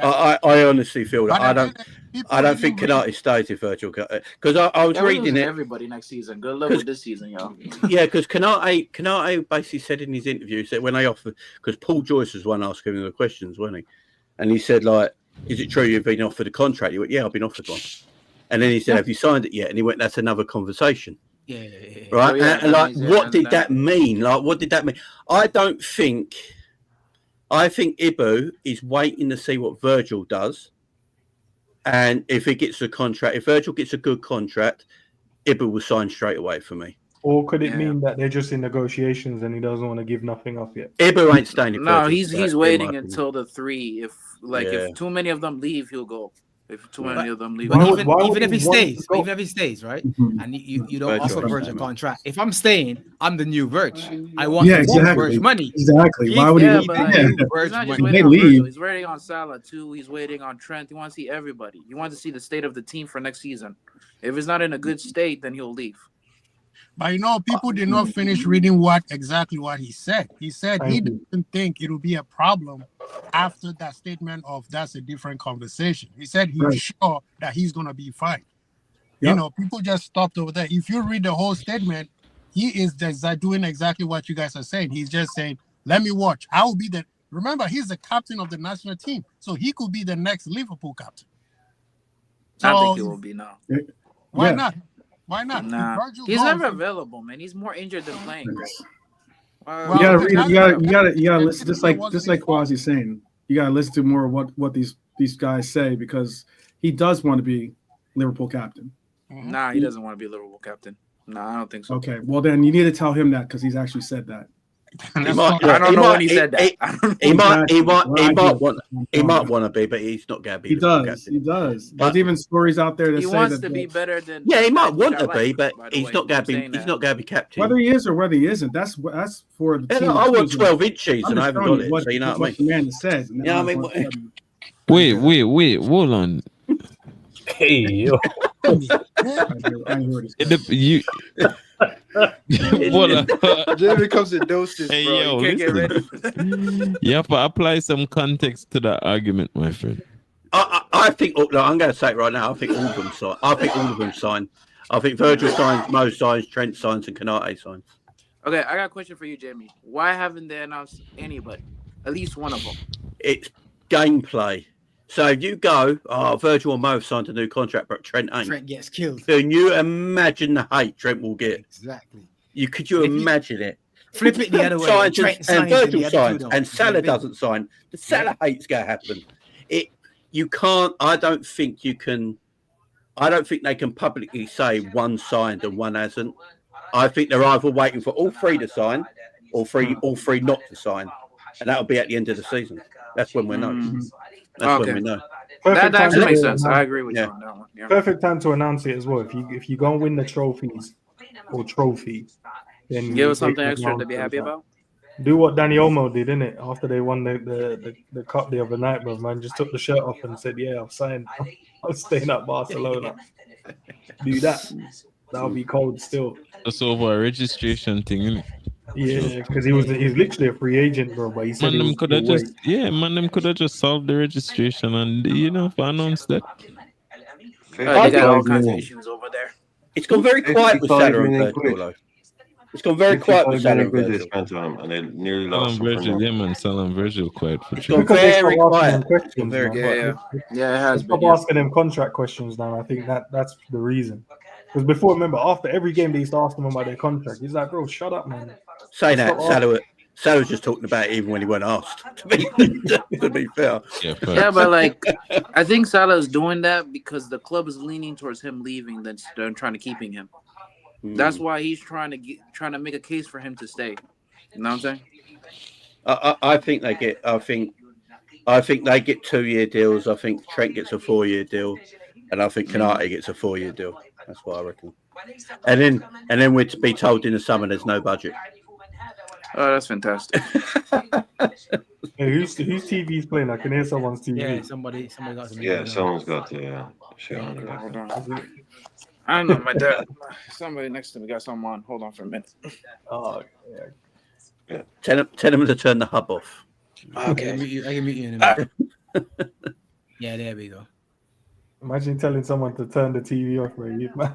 I honestly feel that. But I don't think Konate stays if Virgil goes. Because I was Yeah, we're reading losing it. everybody next season. Good luck with this season, y'all. Yeah, because Konate basically said in his interview that when they offered, because Paul Joyce was one asking him the questions, wasn't he? And he said, like, is it true you've been offered a contract? He went, yeah, I've been offered one. And then he said, have you signed it yet? And he went, that's another conversation. Yeah. Right? Oh, yeah, and like, yeah, what did that- that mean? Like, what did that mean? I think Ibu is waiting to see what Virgil does. And if he gets a contract, if Virgil gets a good contract, Ibu will sign straight away for me. Or could it mean that they're just in negotiations and he doesn't want to give nothing up yet? Ibu ain't staying in No, Virgil's he's in waiting my until the 3. If too many of them leave, he'll go. If too many of them leave, But he'll go. even if he stays, right? And you don't offer Verge a contract. If I'm staying, I'm the new Verge. I want Verge money. Exactly. Why would he? But like, he's not just When waiting they on Virgil. leave, He's waiting on Salah too. He's waiting on Trent. He wants to see everybody. He wants to see the state of the team for next season. If it's not in a good state, then he'll leave. But people did not finish reading exactly what he said. He said he didn't think it would be a problem after that statement of that's a different conversation. He said he's sure that he's gonna be fine. Yep. People just stopped over there. If you read the whole statement, he is doing exactly what you guys are saying. He's just saying, "Let me watch. I will be the." Remember, he's the captain of the national team, so he could be the next Liverpool captain. I think he will be now. Why not? Why not? Nah, he's never available, man. He's more injured than playing, bro. you gotta listen. Just like Quasi's saying, you gotta listen to more of what these guys say, because he does want to be Liverpool captain. Nah, he doesn't want to be Liverpool captain. Nah, I don't think so. Okay, well then you need to tell him that, because he's actually said that. I don't know when he said that. He might want to be, but he's not going to be. He does. There's even stories out there that he say wants that to be better than. Yeah, he might want to be, but he's not going to be. He's not going to be captain. Whether he is or whether he isn't, that's for the team. I want 12 inches and I haven't got it. What, So you know what I mean? the man said. Yeah, I mean. Wait, hold on. Hey, yo. Jamie comes in doses, Hey, bro. yo, You can't get listen. ready. You have to apply some context to that argument, my friend. I think. Look, I'm going to say it right now. I think all of them sign. I think Virgil signs, Mo signs, Trent signs, and Konate signs. Okay, I got a question for you, Jamie. Why haven't they announced anybody? At least one of them. It's gameplay. So if you go, Virgil and Mo have signed a new contract, but Trent ain't. Trent gets killed. Can you imagine the hate Trent will get? Exactly. Could you imagine it? Flip it the other way. Signs Trent and Virgil the other signs, two and don't. Salah doesn't sign. The Salah hate's going to happen. You can't. I don't think you can. I don't think they can publicly say one signed and one hasn't. I think they're either waiting for all three to sign, or all three not to sign, and that'll be at the end of the season. That's when we know. That's when we know. That actually makes sense. I agree with you on that one. Yeah. Perfect time to announce it as well. If you go and win the trophy, then give us something extra to be happy about. Do what Danny Olmo did, innit? After they won the cup the other night, bro, man, just took the shirt off and said, "Yeah, I've signed. I'm staying at Barcelona." Do that. That'll be cold still. That's over a registration thing, innit? Yeah, because he's literally a free agent, bro. But he said them could have just solved the registration and announced that. They got all kinds of issues over there. It's gone very quiet with Salah and Virgil, though. It's gone very quiet with Salah and Virgil. And they nearly lost. Salah and Virgil quiet for It's gone very quiet. Yeah, it has been. Stop asking them contract questions now. I think that's the reason. Because before, remember, after every game they used to ask them about their contract. He's like, "Bro, shut up, man. Saying that, Salah was just talking about it even when he weren't asked. To be fair. Yeah, but like, I think Salah is doing that because the club is leaning towards him leaving than trying to keeping him. That's why he's trying to make a case for him to stay. You know what I'm saying? I think they get. I think they get 2-year deals. I think Trent gets a 4-year deal, and I think Konate gets a 4-year deal. That's what I reckon. And then we're to be told in the summer there's no budget. Oh, that's fantastic. Hey, whose TV's playing? I can hear someone's TV. Yeah, somebody got some. Yeah, someone's got shit on the back. Hold on. I don't know, my dad. Somebody next to me got something on. Hold on for a minute. Oh, yeah. Tell them to turn the hub off. Okay, I can mute you in a minute. Yeah, there we go. Imagine telling someone to turn the TV off for you, man.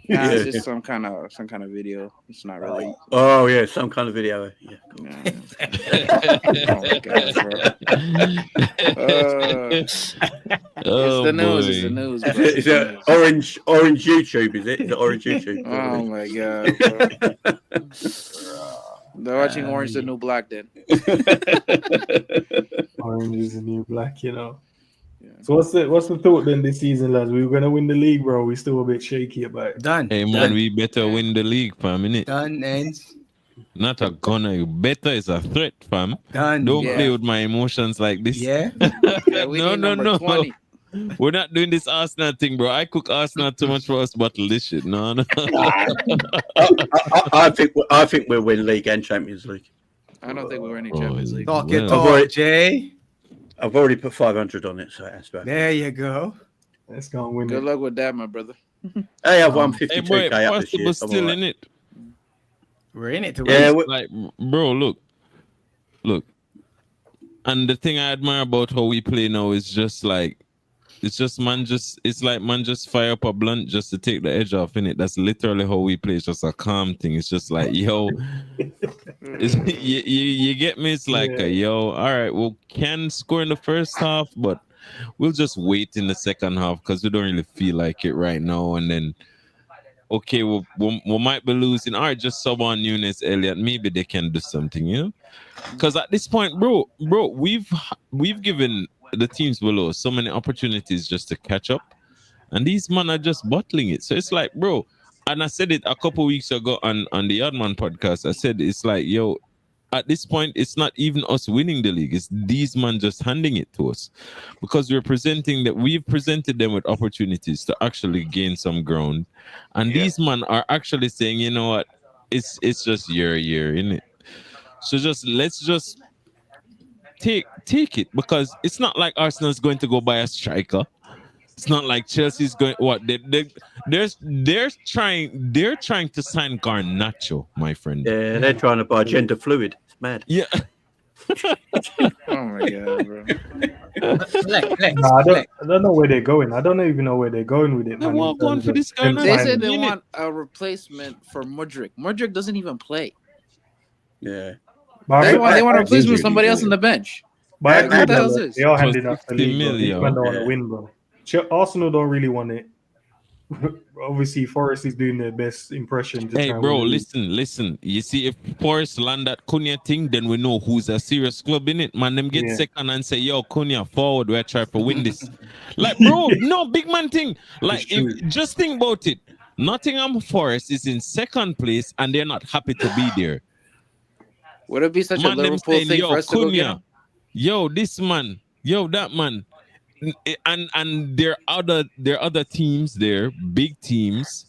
Nah, it's just some kind of video. It's not really. Oh yeah, some kind of video. Yeah. Oh my God, bro. It's the news. It's the news. Bro. Is it orange YouTube? Is it? Is it orange YouTube? Oh my God, bro. They're watching Orange the New Black then. Orange is the new black, you know. Yeah. So what's the thought then this season, lads? We were gonna win the league, bro. We still a bit shaky about it. Done. Hey man, we better win the league, fam, innit? Done, ends. Not a gunner. Better is a threat, fam. Done. Don't play with my emotions like this. Yeah. No. 20. We're not doing this Arsenal thing, bro. I cook Arsenal too much for us to bottle this shit. No. I think we'll win league and Champions League. I don't think we're in any Champions League. Talk it talk, Jay. I've already put 500 on it, so that's right. There you go. Let's go and win. Good luck with that, my brother. Hey, I've won 52k boy, up this year. Still in it. We're in it to win. Like, bro, look. And the thing I admire about how we play now is just like, it's like man just fire up a blunt just to take the edge off, innit? That's literally how we play. It's just a calm thing. It's just like, yo, you get me? It's like, yo, all right, we can score in the first half, but we'll just wait in the second half because we don't really feel like it right now. And then, okay, we might be losing. All right, just sub on Nunez, Elliott. Maybe they can do something, you know? Because at this point, bro, we've given the teams below so many opportunities just to catch up, and these men are just bottling it. So it's like, bro, and I said it a couple weeks ago on the Oddman podcast. I said it's like, yo, at this point, it's not even us winning the league. It's these men just handing it to us because we've presented them with opportunities to actually gain some ground, and these men are actually saying, you know what, it's just year, innit? So let's just take it, because it's not like Arsenal's going to go buy a striker. It's not like Chelsea's going they're trying to sign Garnacho, my friend. Yeah, they're trying to buy gender fluid. It's mad. Yeah. Oh my God, bro. I don't know where they're going. I don't even know where they're going with it. They want one for this guy. They said they want a replacement for Mudryk. Mudryk doesn't even play. Yeah. They want to replace with somebody else on the bench. But what the hell is this? They all handing up the league. They don't want to win, bro. Arsenal don't really want it. Obviously, Forest is doing their best impression. Hey, bro, listen. You see, if Forest land that Cunha thing, then we know who's a serious club in it. Man, them get second and say, yo, Cunha forward, we're trying to win this. Like, bro, no, big man thing. Like, just think about it. Nottingham Forest is in second place and they're not happy to be there. Would it be such a Liverpool thing for us to go get him? Yo, this man, yo, that man, and there are other teams there, big teams,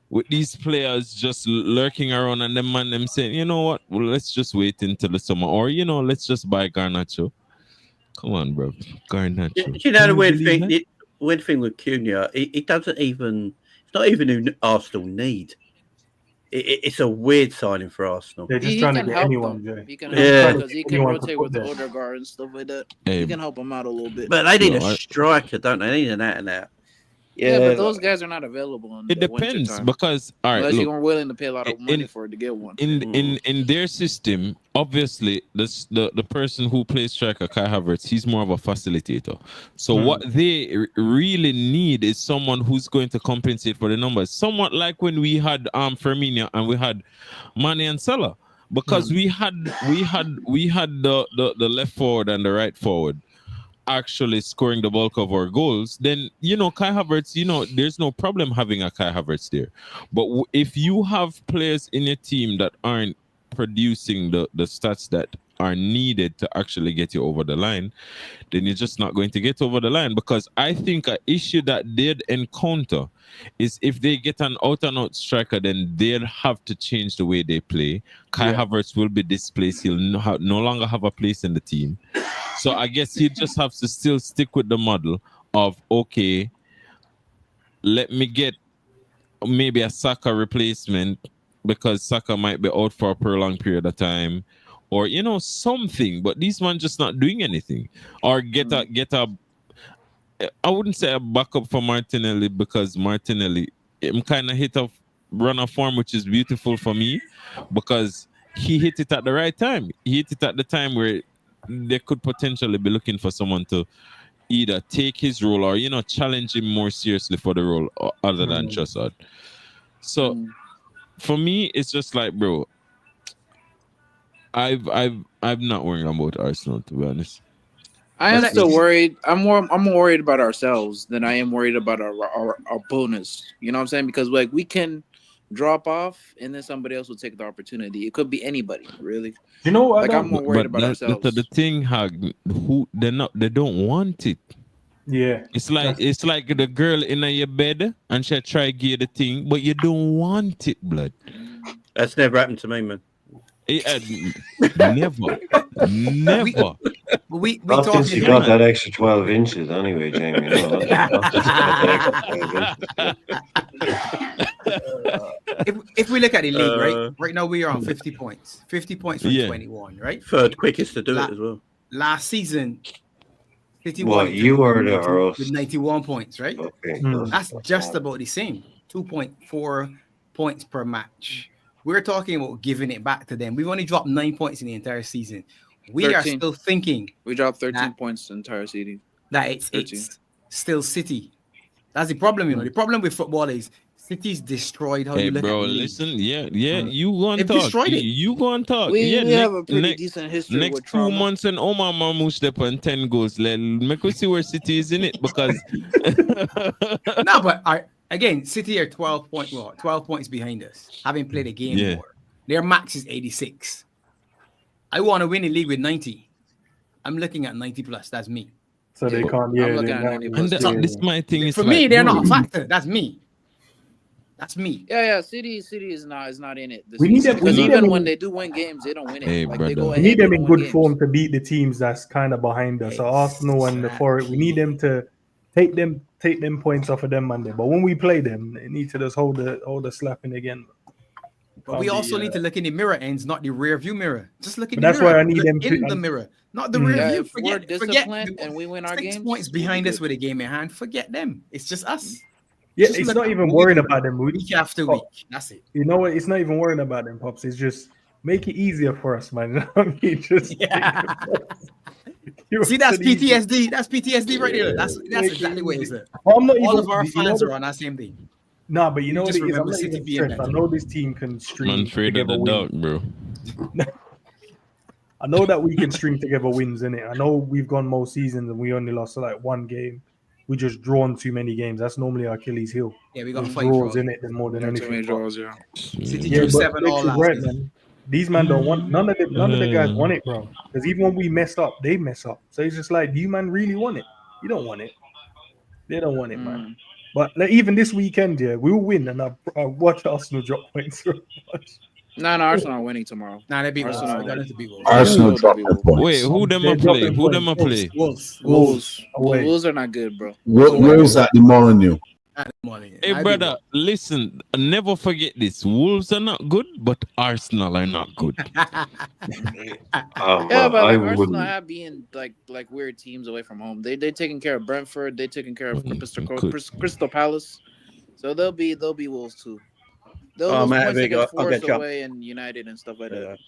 with these players just lurking around, and them saying, you know what? Well, let's just wait until the summer, or let's just buy Garnacho. Come on, bro, Garnacho. You know the weird thing? The weird thing with Cunha, it doesn't even. It's not even who Arsenal need. It's a weird signing for Arsenal. They're just trying to get anyone. He can help because he can rotate with the Odegaard and stuff like that. He can help him out a little bit. But they need a striker, don't they? They need an out and out. Yeah, but those guys are not available. It depends because unless you're willing to pay a lot of money for it to get one. In their system, obviously, the person who plays striker, Kai Havertz, he's more of a facilitator. So what they really need is someone who's going to compensate for the numbers. Somewhat like when we had Firmino and we had Mane and Salah. because we had the left forward and the right forward actually scoring the bulk of our goals, then Kai Havertz, there's no problem having a Kai Havertz there. But if you have players in your team that aren't producing the stats that are needed to actually get you over the line, then you're just not going to get over the line. Because I think an issue that they'd encounter is if they get an out-and-out striker, then they'll have to change the way they play. Kai Havertz will be displaced. He'll no longer have a place in the team. So I guess he just have to still stick with the model of, okay, let me get maybe a Saka replacement because Saka might be out for a prolonged period of time, or something. But these man just not doing anything. Or get a I wouldn't say a backup for Martinelli, because Martinelli kind of hit a run of form, which is beautiful for me because he hit it at the right time. He hit it at the time where they could potentially be looking for someone to either take his role or challenge him more seriously for the role other than Trossard. So for me, it's just like, bro, I'm not worrying about Arsenal, to be honest. I am still worried. I'm more worried about ourselves than I am worried about our opponents. You know what I'm saying? Because we can drop off and then somebody else will take the opportunity. It could be anybody, really. You know what? I'm more worried about ourselves. The thing, they don't want it. Yeah. It's like the girl in your bed and she try to give you the thing, but you don't want it, blood. That's never happened to me, man. Never. We since you got that extra 12 inches anyway, Jamie. If we look at the league, right now we are on 50 points. 50 points from 21, right? Third quickest to do it as well. Last season, 51. What, you were there or us? With 91 points, right? Okay. That's just about the same. 2.4 points per match. We're talking about giving it back to them. We've only dropped 9 points in the entire season. We 13. are still thinking. We dropped 13 points in the entire season. That it's still City. That's the problem, The problem with football is City's destroyed how you look at the league. Listen, you go and They've talk. destroyed it. You go and talk. We have a pretty decent history next with 2 trauma. months and Omar Mamouche up on 10 goals. Make we see where City is in it, because No, but again, City are 12 points behind us, having played a game more. Their max is 86. I want to win a league with 90. I'm looking at 90 plus. That's me. So they can't. I'm looking at 90 plus. this my thing is For me, they're not a factor. That's me. Yeah. City is not in it. We need them. Because even when they do win games, they don't win it. Hey, They go We ahead, need them they in don't win good games. form to beat the teams that's kind of behind us. So Arsenal and the Forest, we need them to take them points off of them Monday. But when we play them, they need to just hold the slapping again. But we also need to look in the mirror ends, not the rear view mirror. Just look in But the that's mirror. why I need Look them in to- the mirror, not the rear view. If we're disciplined and we win our 6 games, points behind us with a game in hand. Forget them. It's just us. Yeah, Just it's look not at even what worrying we do about them. week after week. That's it. You know what? It's not even worrying about them, Pops. It's just make it easier for us, man. You know what I mean? Just See, that's PTSD. That's PTSD right there. That's exactly what it is. I'm not All even- of our you know fans what- are on that same thing. Nah, but you know what just it is? I'm remember not City even being stressed. I better. know this team can string Man, afraid of together the wins. dark, bro. I know that we can string together wins in it. I know we've gone most seasons and we only lost like one game. We just drawn too many games. That's normally our Achilles heel. Yeah, we got There's 5 draws draws. in it than more than Too anything. many draws, yeah. City Yeah, drew but 7 all Fixture's last right, season. man. These man don't want none of the guys want it, bro. Because even when we mess up, they mess up. So it's just like, do you man really want it? You don't want it. They don't want it, man. But like, even this weekend, we'll win, and I watch Arsenal drop points so much. No, Arsenal are winning tomorrow. Nah, they beat Wolves. Arsenal. They got to beat Wolves. Arsenal Wolves. dropped their points. Wait, who them a play? Who them a play? Wolves. Wolves are not good, bro. Wolves at the Molyneux. Hey, brother, listen, never forget this. Wolves are not good, but Arsenal are not good. Yeah, but like, Arsenal have been like weird teams away from home. They taking care of Brentford. They taking care of Crystal Palace. So they'll be Wolves too. They'll lose points against Forest away and United and stuff like that.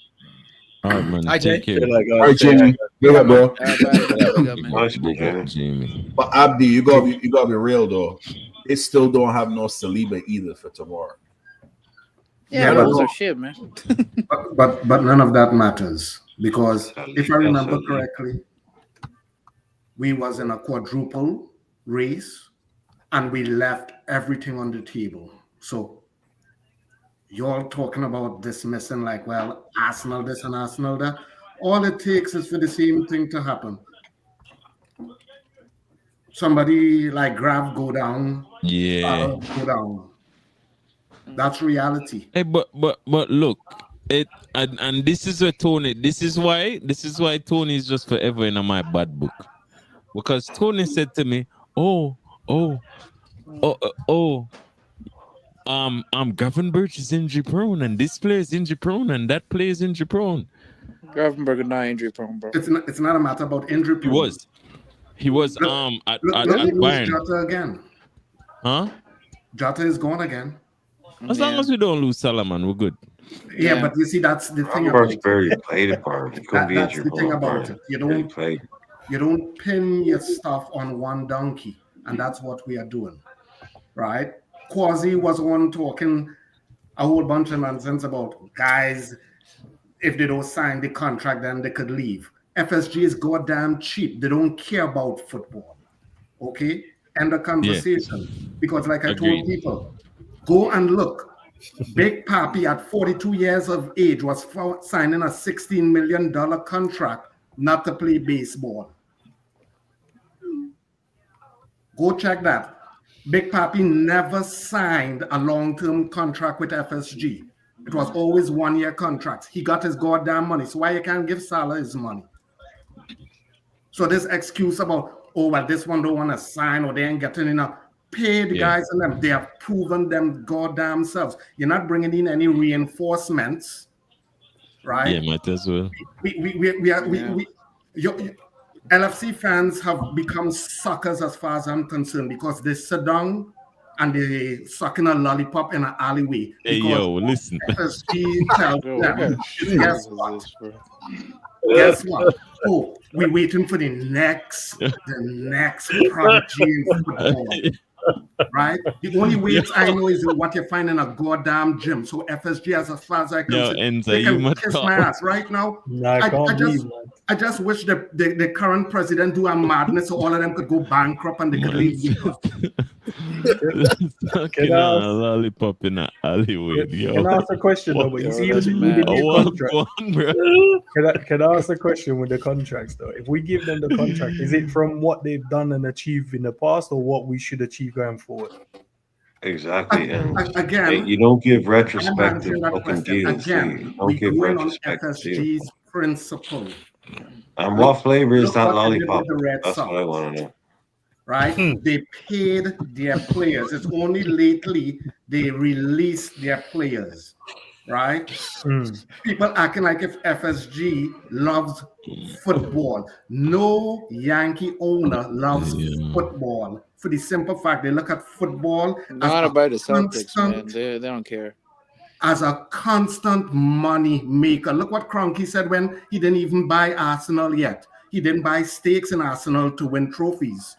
All right, man. Hi, Take Jay. care. All right, Jamie. Good up, bro. Big up, Jamie. But Abdi, you gotta be real though. They still don't have no Saliba either for tomorrow. Yeah, those are shit, man. but none of that matters because if I remember correctly, we was in a quadruple race and we left everything on the table. So you're talking about dismissing like, well, Arsenal this and Arsenal that. All it takes is for the same thing to happen. Somebody like Graf go down, Yeah. go down. That's reality. Hey, but look, and this is where Tony. This is why Tony is just forever in my bad book, because Tony said to me, Gravenberch is injury prone, and this player is injury prone, and that player is injury prone. Gravenberch is not injury prone, bro. It's not a matter about injury prone. He was at Bayern. Jota again. Huh? Jota is gone again. As long as we don't lose Salaman, we're good. Yeah, but you see, that's the thing about it. Played a part. He couldn't be That's injured. the thing about it. You don't pin your stuff on one donkey, and that's what we are doing, right? Quasi was one talking a whole bunch of nonsense about guys. If they don't sign the contract, then they could leave. FSG is goddamn cheap. They don't care about football. Okay, end the conversation. Yeah. Because, like I told people, go and look. Big Papi at 42 years of age was signing a $16 million contract not to play baseball. Go check that. Big Papi never signed a long-term contract with FSG. It was always one-year contracts. He got his goddamn money. So why you can't give Salah his money? So this excuse about, this one don't want to sign or they ain't getting enough. Pay the guys and them. They have proven them goddamn selves. You're not bringing in any reinforcements, right? Yeah, might as well. LFC fans have become suckers as far as I'm concerned because they sit down and they sucking a lollipop in an alleyway. Hey, yo, listen. FSG tells them, guess what? Oh, we're waiting for the next prodigy in football. Right? The only way I know is what you find in a goddamn gym. So FSG, as far as I can see, they can kiss my ass right now. I just wish the current president do a madness so all of them could go bankrupt and they could leave. Can I ask a lollipop in an alleyway? Can I ask a question though? But you see, with the new contract. Can I ask a question with the contracts though? If we give them the contract, is it from what they've done and achieved in the past, or what we should achieve going forward? Exactly. And again, you don't give retrospective fucking deals. Again, you don't give retrospective FSG's principle. And what flavor is that lollipop? That's what I want to know. Right? They paid their players. It's only lately they released their players. Right? People acting like if FSG loves football. No Yankee owner loves football. For the simple fact they look at football not about the Celtics, man. They don't care. As a constant money maker. Look what Kroenke said when he didn't even buy Arsenal yet. He didn't buy stakes in Arsenal to win trophies.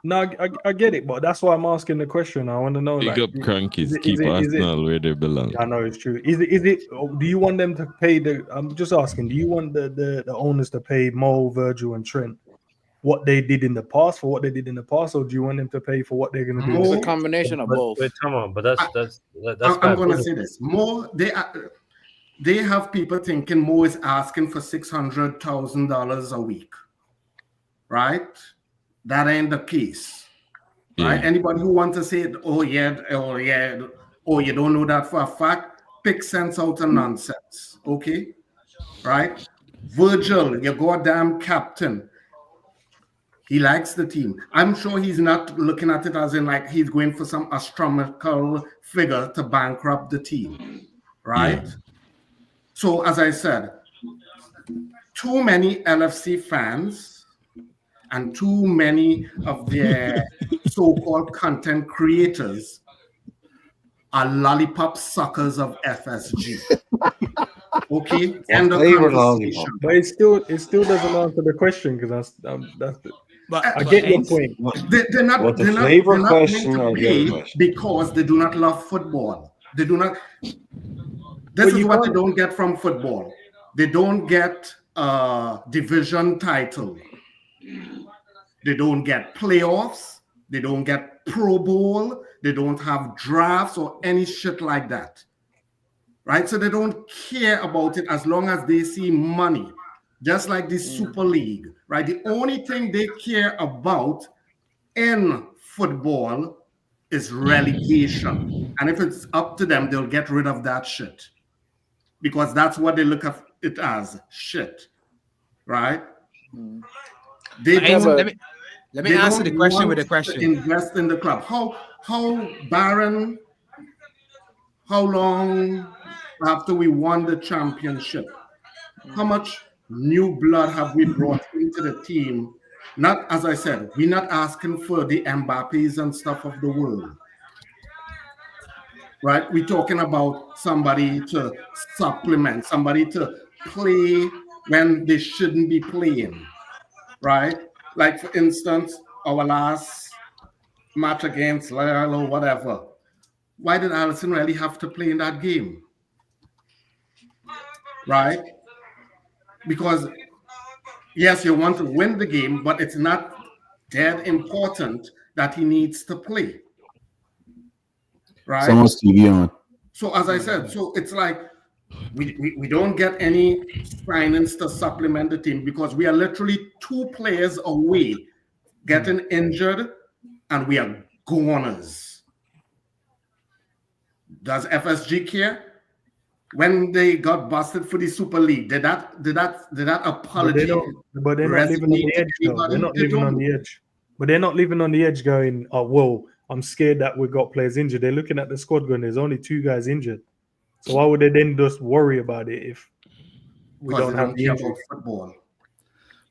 No, I get it, but that's why I'm asking the question. I want to know. Big up Crankies, keep Arsenal where they belong. I know it's true. Is it? Do you want them to pay the? I'm just asking. Do you want the owners to pay Mo, Virgil, and Trent what they did in the past for what they did in the past, or do you want them to pay for what they're going to do? It's a combination of both. Wait, come on, but that's. I'm going to say this. Mo, they have people thinking Mo is asking for $600,000 a week, right? That ain't the case, right? Anybody who wants to say, you don't know that for a fact, pick sense out of nonsense, okay? Right? Virgil, your goddamn captain, he likes the team. I'm sure he's not looking at it as in like he's going for some astronomical figure to bankrupt the team, right? Yeah. So, as I said, too many LFC fans and too many of their so-called content creators are lollipop suckers of FSG. Okay, end of conversation. But it still doesn't answer the question because that's the. I get your point. They're not paying because they do not love football. They do not. This is what they don't get from football. They don't get a division title. They don't get playoffs. They don't get Pro Bowl. They don't have drafts or any shit like that. Right? So they don't care about it as long as they see money. Just like the Super League, right? The only thing they care about in football is relegation. And if it's up to them, they'll get rid of that shit. Because that's what they look at it as, shit. Right? They let me answer the question with a question. Invest in the club. How barren, how long after we won the championship? How much new blood have we brought into the team? Not, as I said, we're not asking for the Mbappes and stuff of the world. Right? We're talking about somebody to supplement, somebody to play when they shouldn't be playing. Right? Like, for instance, our last match against Lyle or whatever. Why did Alisson really have to play in that game? Right? Because, yes, you want to win the game, but it's not that important that he needs to play. Right? Someone's TV on. So, as I said, so it's like we don't get any signings to supplement the team because we are literally 2 players away getting injured and we are goners. Does FSG care? When they got busted for the Super League, did that apology? But they're not living on the edge, though. They're not living on the edge. But they're not living on the edge going, oh, well, I'm scared that we got players injured. They're looking at the squad going, there's only 2 guys injured. So why would they then just worry about it if we don't have the injury? Football.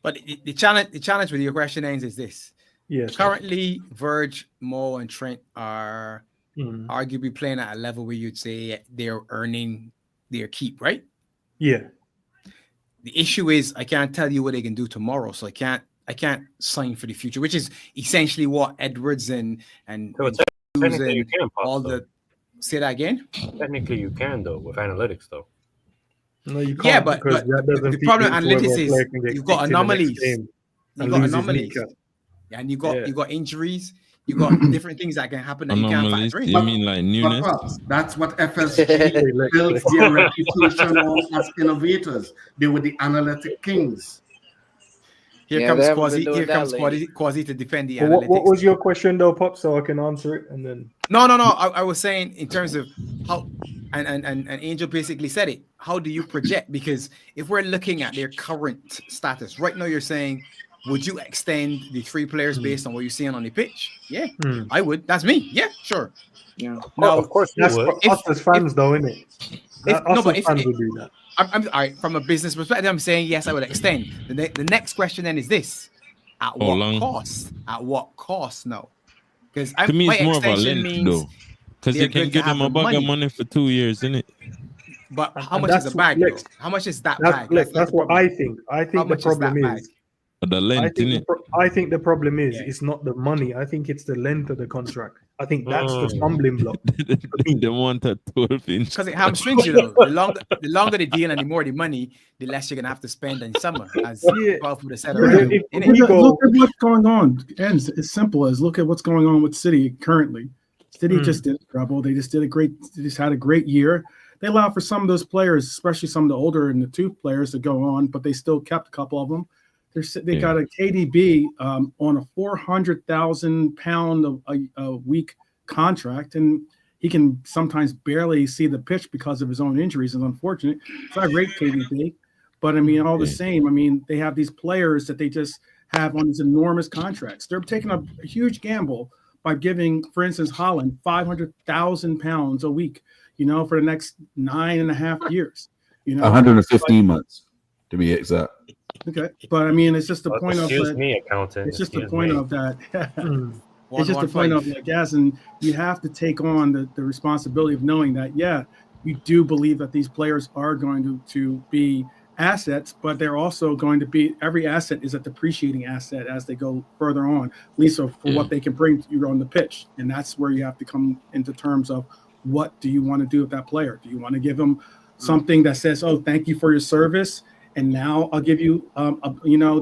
But the challenge with your question is this. Yes. Currently, Verge, Mo, and Trent are arguably playing at a level where you'd say they're earning their keep, right? Yeah. The issue is I can't tell you what they can do tomorrow, so I can't sign for the future, which is essentially what Edwards and technically you can all the. Say that again. Technically, you can though with analytics though. No, you can't. Yeah, but the problem with analytics is you've got anomalies. You've got anomalies, and you got injuries. You got different things that can happen that you can't factor in. You mean like Nunez? That's what FSG built their reputation on as innovators. They were the analytic kings. Here comes Quasi to defend the analytics. What was your question though, Pop? So I can answer it and then. No. I was saying in terms of how, and Angel basically said it. How do you project? Because if we're looking at their current status right now, you're saying, would you extend the 3 players based on what you're seeing on the pitch? Yeah, I would. That's me. Yeah, sure. Yeah. Now, of course, that's for us as fans, though, isn't it? Fans would do that. I'm all right, from a business perspective, I'm saying yes, I would extend. The next question then is this: at what cost? At what cost? No, because to me it's more of a length though, because you can give them a bag of money for 2 years, isn't it? But how much is a bag? How much is that bag? That's what I think. I think the problem is the length, I think the problem is it's not the money. I think it's the length of the contract. I think that's the stumbling block. They want a 12 inch. Because it hamstrings you though. The longer the deal and the more the money, the less you're gonna have to spend in summer. As Golf would have said already. Look at what's going on. And it's simple as look at what's going on with City currently. City just did trouble. They just had a great year. They allowed for some of those players, especially some of the older and the 2 players to go on, but they still kept a couple of them. They got a KDB on a £400,000 a week contract, and he can sometimes barely see the pitch because of his own injuries. It's unfortunate. So I rate KDB, but I mean, all the same, I mean, they have these players that they just have on these enormous contracts. They're taking a huge gamble by giving, for instance, Holland £500,000 a week, for the next 9.5 years. 115 months to be exact. Okay, but I mean, it's just the point of excuse me, accountant. It's just the point of that. It's just the point of like, yes, and you have to take on the responsibility of knowing that, you do believe that these players are going to be assets, but they're also going to be, every asset is a depreciating asset as they go further on, at least for what they can bring to you on the pitch. And that's where you have to come into terms of what do you want to do with that player? Do you want to give him something that says, "Oh, thank you for your service, and now I'll give you,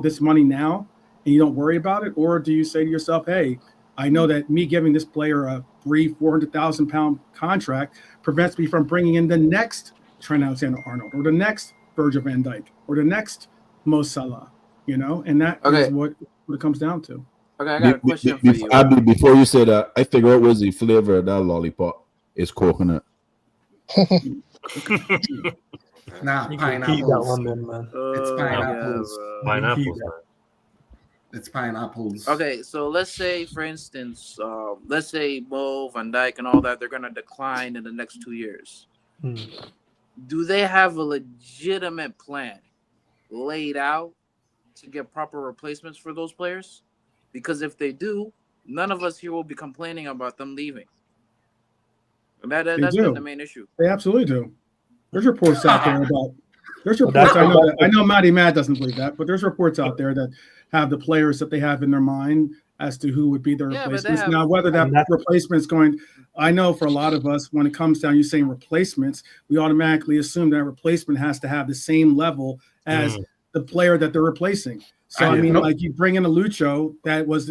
this money now, and you don't worry about it," or do you say to yourself, "Hey, I know that me giving this player a £400,000 contract prevents me from bringing in the next Trent Alexander-Arnold or the next Virgil van Dijk or the next Mo Salah," and that is what it comes down to. Okay, I got a question for you. Abby, before you say that, I figure out what's the flavor of that lollipop. It's coconut. Nah, You can keep pineapples. that one then, man. It's pineapples. Pineapples, man. It's pineapples. Okay, so let's say, for instance, let's say Mo, Van Dijk, and all that, they're going to decline in the next 2 years. Do they have a legitimate plan laid out to get proper replacements for those players? Because if they do, none of us here will be complaining about them leaving. And that's been the main issue. They absolutely do. There's reports out there about. There's reports. I know Matty Mad doesn't believe that, but there's reports out there that have the players that they have in their mind as to who would be their replacements. Now, whether that replacement's going, I know for a lot of us, when it comes down, you saying replacements, we automatically assume that replacement has to have the same level as the player that they're replacing. So I mean, like you bring in a Lucho that was,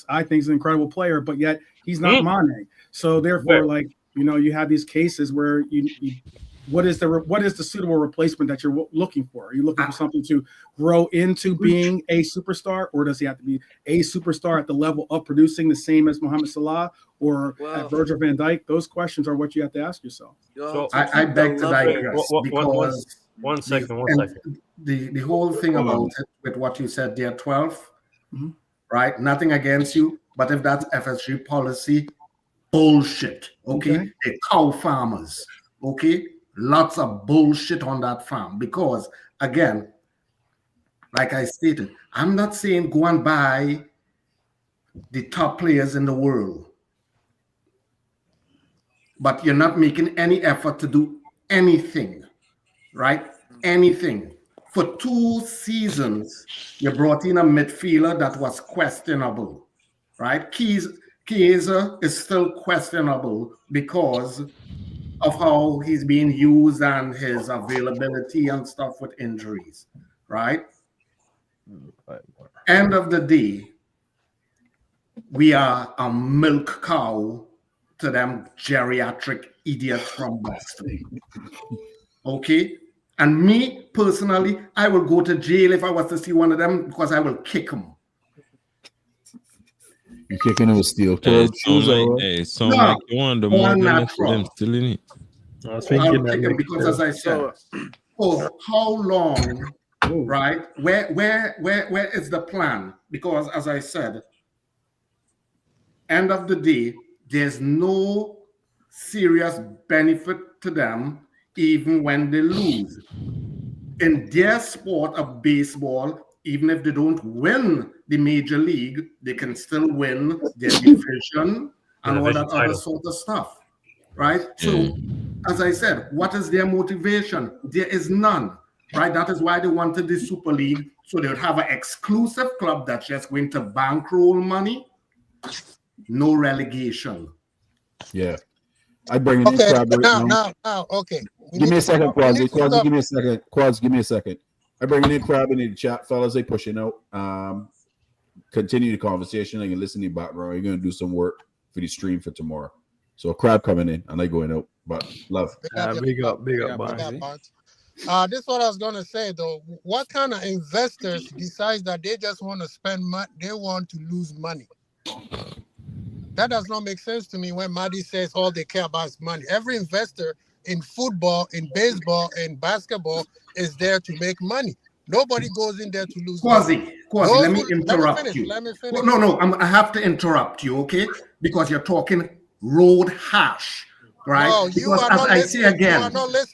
I think, is an incredible player, but yet he's not Mane. So therefore, you have these cases where what is the suitable replacement that you're looking for? Are you looking for something to grow into being a superstar, or does he have to be a superstar at the level of producing the same as Mohamed Salah or at Virgil van Dijk? Those questions are what you have to ask yourself. So I beg to digress because one second. The whole thing about it with what you said there, 12, right? Nothing against you, but if that's FSG policy, bullshit. Okay, they're cow farmers. Okay. Lots of bullshit on that farm because, again, like I stated, I'm not saying go and buy the top players in the world, but you're not making any effort to do anything, right? Anything. For 2 seasons, you brought in a midfielder that was questionable, right? Chiesa is still questionable because of how he's being used and his availability and stuff with injuries, right? End of the day, we are a milk cow to them geriatric idiots from Boston. Okay? And me, personally, I will go to jail if I was to see one of them because I will kick him. You're kicking him with steel-toed shoes. Like you want the them still in it. I was thinking that because, as I said, for how long, right? Where is the plan? Because, as I said, end of the day, there's no serious benefit to them, even when they lose. In their sport of baseball, even if they don't win the major league, they can still win their division and all that other sort of stuff, right? So, as I said, what is their motivation? There is none, right? That is why they wanted the Super League, so they would have an exclusive club that's just going to bankroll money, no relegation. Yeah. I bring in Crab right now. Okay. Give me a second, Quads. Quads, give me a second. Quads, give me a second. I bring in Crab in the chat, fellas. They pushing out. Continue the conversation. I can listen in the background. You're gonna do some work for the stream for tomorrow. So Crab coming in and I going out. But love. Big up, Barnes. This is what I was gonna say though. What kind of investors decide that they just want to spend money? They want to lose money. That does not make sense to me when Maddie says all they care about is money. Every investor in football, in baseball, in basketball is there to make money. Nobody goes in there to lose money. Quasi, let me interrupt you. Let me finish. No, I have to interrupt you, okay? Because you're talking road hash, right? No, because as I say again,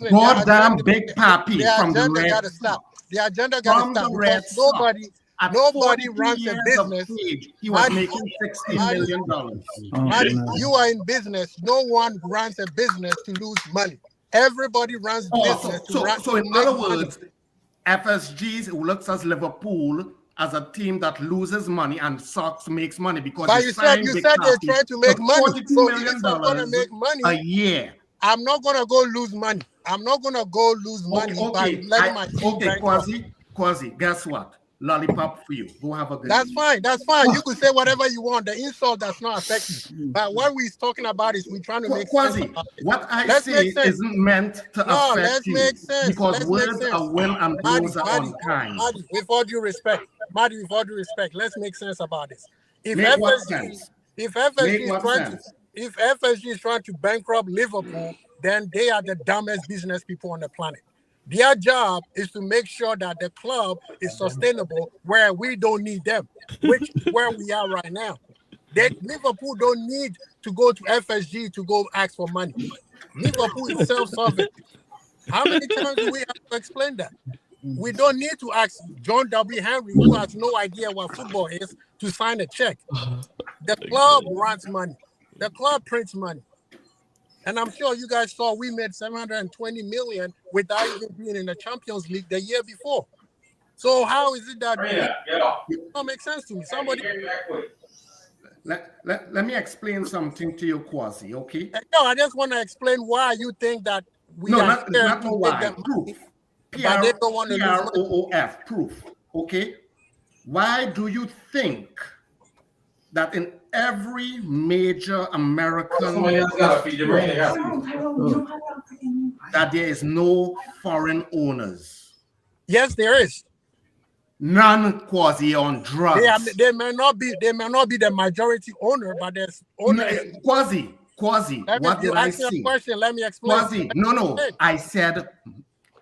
goddamn Big Papi from the Red got to stop. The agenda got to stop. Nobody runs a business. He was making $60 million. You are in business. No one runs a business to lose money. Everybody runs business to run. So in other words, FSGs looks as Liverpool as a team that loses money and Sox makes money because you said they're trying to make money. $42 million to make money a year. I'm not gonna go lose money. I'm not gonna go lose money by letting my team bankrupt. Quasi, guess what? Lollipop for you. Go have a good That's day. fine. That's fine. You could say whatever you want. The insult does not affect me. But what we're talking about is we're trying to make sense about it. What I Let's say make sense. isn't meant to No, affect let's you. make sense. Because Let's words make sense. are will and blows are unkind. Marty, with all due respect, let's make sense about this. If Make what FSG, sense? if Make FSG is what trying sense? to, if FSG is trying to bankrupt Liverpool, then they are the dumbest business people on the planet. Their job is to make sure that the club is sustainable where we don't need them, which is where we are right now. Liverpool don't need to go to FSG to go ask for money. Liverpool is self-serving. How many times do we have to explain that? We don't need to ask John W. Henry, who has no idea what football is, to sign a check. The club runs money. The club prints money. And I'm sure you guys saw we made 720 million without even being in the Champions League the year before. So how is it that it don't make sense to me? Somebody. Let me explain something to you, Quasi, okay? No, I just want to explain why you think that we are not scared to why. take them Proof. but they don't want to lose money. PROOF, proof, okay? Why do you think that in every major American that there is no foreign owners? Yes, there is. None, Quasi, on drugs. They may not be the majority owner, but there's owners. Quasi, what did I say? Question, let me explain. Quasi, no, I said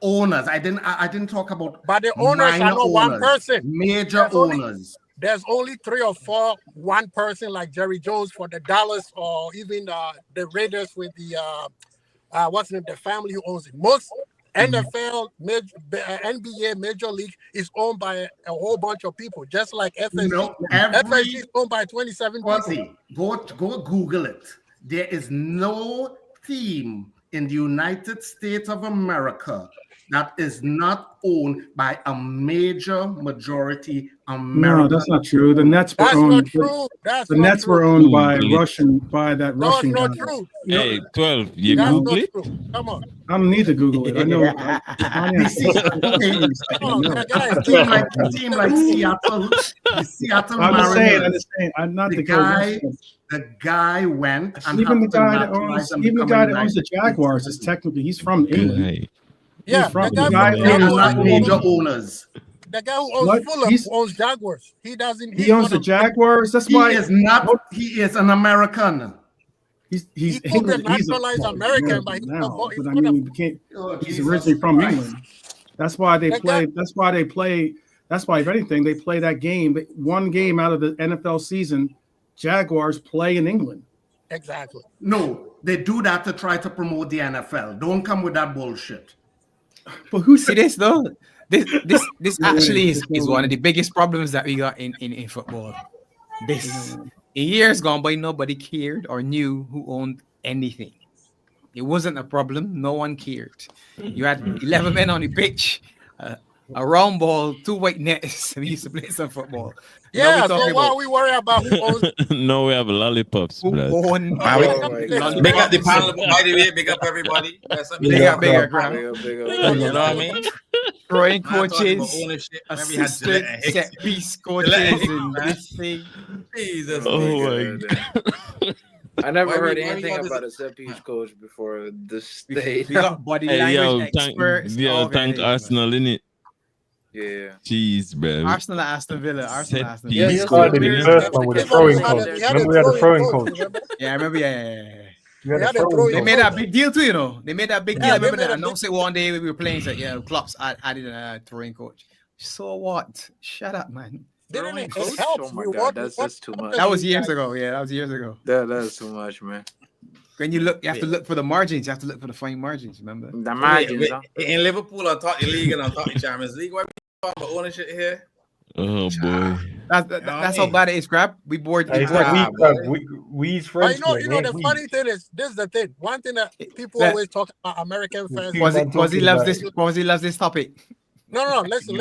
owners. I didn't talk about. But the owners are not one person. Major owners. There's only 3 or 4 one person like Jerry Jones for the Dallas or even the Raiders with the what's the name, the family who owns it. Most NFL, NBA, Major League is owned by a whole bunch of people, just like FSG. FSG is owned by 27 people. Go Google it. There is no team in the United States of America that is not owned by a major majority American. No, that's not true. The Nets were owned. The Nets were owned by Russian That's not guy. true. Hey, 12. You That's Google not it? true. Come on. I don't need to Google it. I know. A team like Seattle, the Seattle I'm saying, Mariners. I'm not The guy went and even the had to guy that naturalize owns and even the become guy a that owns the United Jaguars is technically he's from England. Yeah, from the the guy guy from They are owns not major owners. The guy who owns What? Fulham He's- owns Jaguars. He doesn't. He owns the Jaguars. That's He why is not. He is an American. he's could be English. He's a naturalized American, but he's now. not- But I mean, he became. He's originally from England. That's why they play. That's why they play. That's why, if anything, they play that game. One game out of the NFL season, Jaguars play in England. Exactly. No, they do that to try to promote the NFL. Don't come with that bullshit. But who See this though? This actually is one of the biggest problems that we got in football. This in years gone by, nobody cared or knew who owned anything. It wasn't a problem. No one cared. You had 11 men on the pitch, a round ball, 2 white nets. We used to play some football. Yeah, so why are we worried about who owns No, we have lollipops, blood. Big up the panel, by the way. Big up everybody. Big up, Graham. You know what I mean? Throwing Man, talking about coaches, ownership. Remember we had assistant, Gillette and Hicks. set piece coaches, Gillette and Hicks, and man. this thing. Jesus. Oh my I never Why heard we anything got this- about a set piece coach before this stage. We got body Hey, language yo, experts. thank Arsenal in it. Yeah. Jeez, bro. Arsenal, Aston Villa. Arsenal, Set Aston piece Villa. He started the first one with a throwing coach. Remember we had a throwing coach. Yeah, I remember. Yeah. We had a throwing They coach. made that big deal too, you know. They made that big deal. Yeah, I remember they made they a announced it one day when we were playing. Said, "Yeah, Klopp's added a throwing coach." So what? Shut up, man. Didn't it? Coach? It helps. Oh my We God, want- that's too much. That was years ago. Yeah, that was years ago. That's too much, man. When you look, you have to look for the margins. You have to look for the fine margins. Remember? The margins. Huh? In Liverpool, I talk the league and I talk the Champions League. Why we talking about ownership here? Oh boy. That's how bad it is, crap. We bored. Hey, We it's bored. like we's But friends. you know, the funny thing is, this is the thing. One thing that people That- always talk about American fans. Was he loves this? Was he loves this topic? No, listen.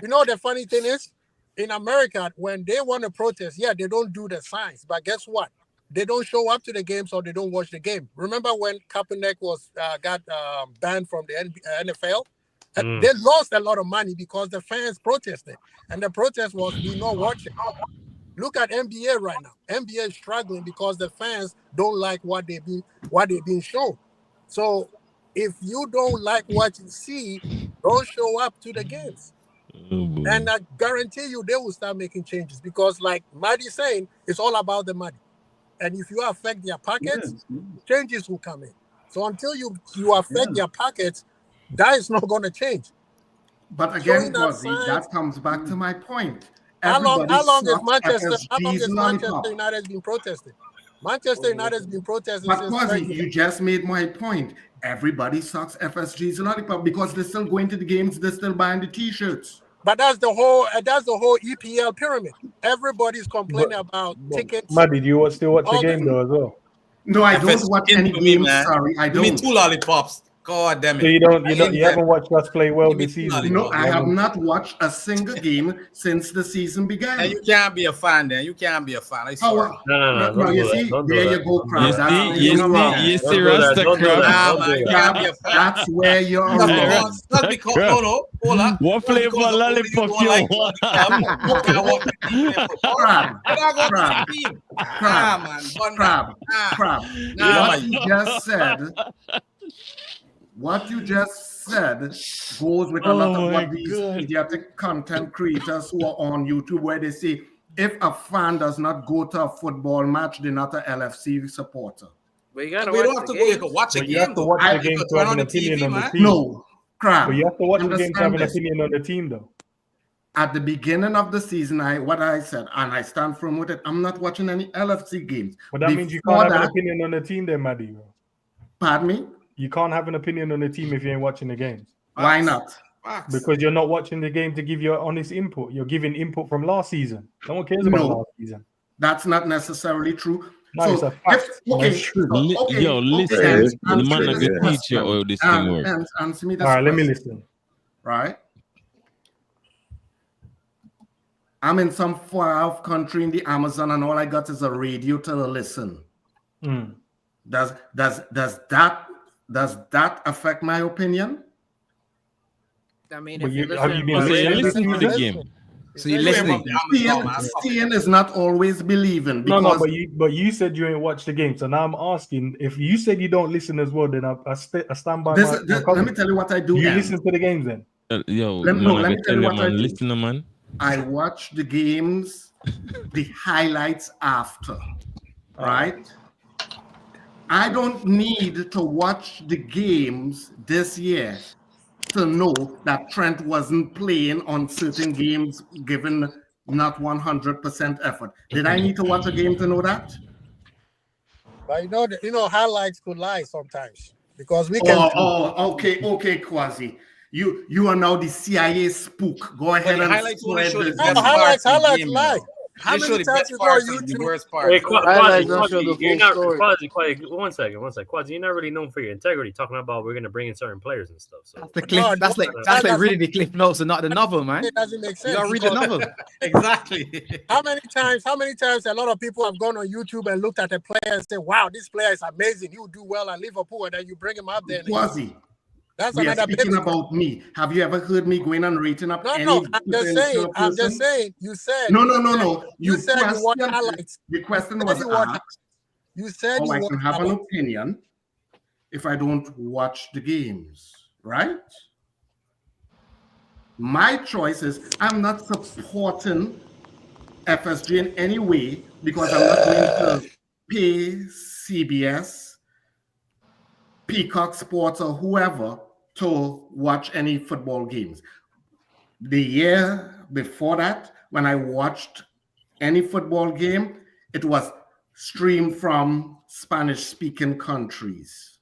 You know, the funny thing is, in America, when they want to protest, yeah, they don't do the signs. But guess what? they don't show up to the games or they don't watch the game. Remember when Kaepernick was got banned from the NFL? They lost a lot of money because the fans protested, and the protest was we not watching. Look at NBA right now. NBA is struggling because the fans don't like what they've been shown. So if you don't like what you see, don't show up to the games. And I guarantee you they will start making changes because, like Maddie's saying, it's all about the money. And if you affect their pockets, changes will come in. So until you affect their pockets, that is not going to change. But again, that comes back to my point. How long has FSG's Manchester United been protesting? Manchester United has been protesting But since Quasi, you just made my point. Everybody sucks FSG's lollipop because they're still going to the games, they're still buying the t-shirts. But that's the whole EPL pyramid. Everybody's complaining about tickets. Maddie, do you still watch the game though as well? No, I don't watch any games. Sorry, I Give me don't. 2 lollipops. God damn it. So you haven't watched us play well this season? No, I have not watched a single game since the season began. And you can't be a fan then. You can't be a fan. I swear. No, you see, there you go, Crab. You see, RastaCrab. That's where you're wrong. Hold on. What flavor lollipop you want? Crab. What you just said goes with a lot of what these idiotic content creators who are on YouTube, where they say if a fan does not go to a football match, they're not an LFC supporter. But you gotta watch the game. You have to watch the game to have an opinion on the team. No, Crab. But you have to watch the game to have an opinion on the team, though. At the beginning of the season, what I said, and I stand firm with it, I'm not watching any LFC games. But that means you can't have an opinion on the team then, Maddie. Pardon me? You can't have an opinion on the team if you ain't watching the games. Why not? Because you're not watching the game to give your honest input. You're giving input from last season. No one cares about last season. That's not necessarily true. No, it's a fact. Listen, the man a good teacher how this thing works. Answer me this. All right, let me listen. Right? I'm in some far-off country in the Amazon, and all I got is a radio to listen. Does that affect my opinion? I mean, have you been listening to the game? So you're listening. Seeing is not always believing. Because... No, but you said you ain't watched the game. So now I'm asking, if you said you don't listen as well, then I stand by let me tell you what I do. You listen to the games then? Let me tell you what I do. Listen, man. I watch the games, the highlights after, right? I don't need to watch the games this year to know that Trent wasn't playing on certain games given not 100% effort. Did I need to watch a game to know that? But highlights could lie sometimes because we can. Okay, Quasi. You are now the CIA spook. Go ahead and highlights lie. How many times you go on YouTube? Wait, Quasi, you're not Quasi. One second. Quasi, you're not really known for your integrity. Talking about we're going to bring in certain players and stuff. So that's the cliff. That's like reading the cliff notes and not the novel, man. It doesn't make sense. You gotta read the novel. Exactly. How many times a lot of people have gone on YouTube and looked at a player and said, "Wow, this player is amazing. He will do well at Liverpool," and then you bring him up there. Quasi. That's we are speaking about me. Have you ever heard me going and rating up any? No, I'm just saying. You said no. You said you want highlights. The question was asked. You said I can have an opinion if I don't watch the games, right? My choice is I'm not supporting FSG in any way because I'm not going to pay CBS, Peacock Sports, or whoever to watch any football games. The year before that, when I watched any football game, it was streamed from Spanish-speaking countries.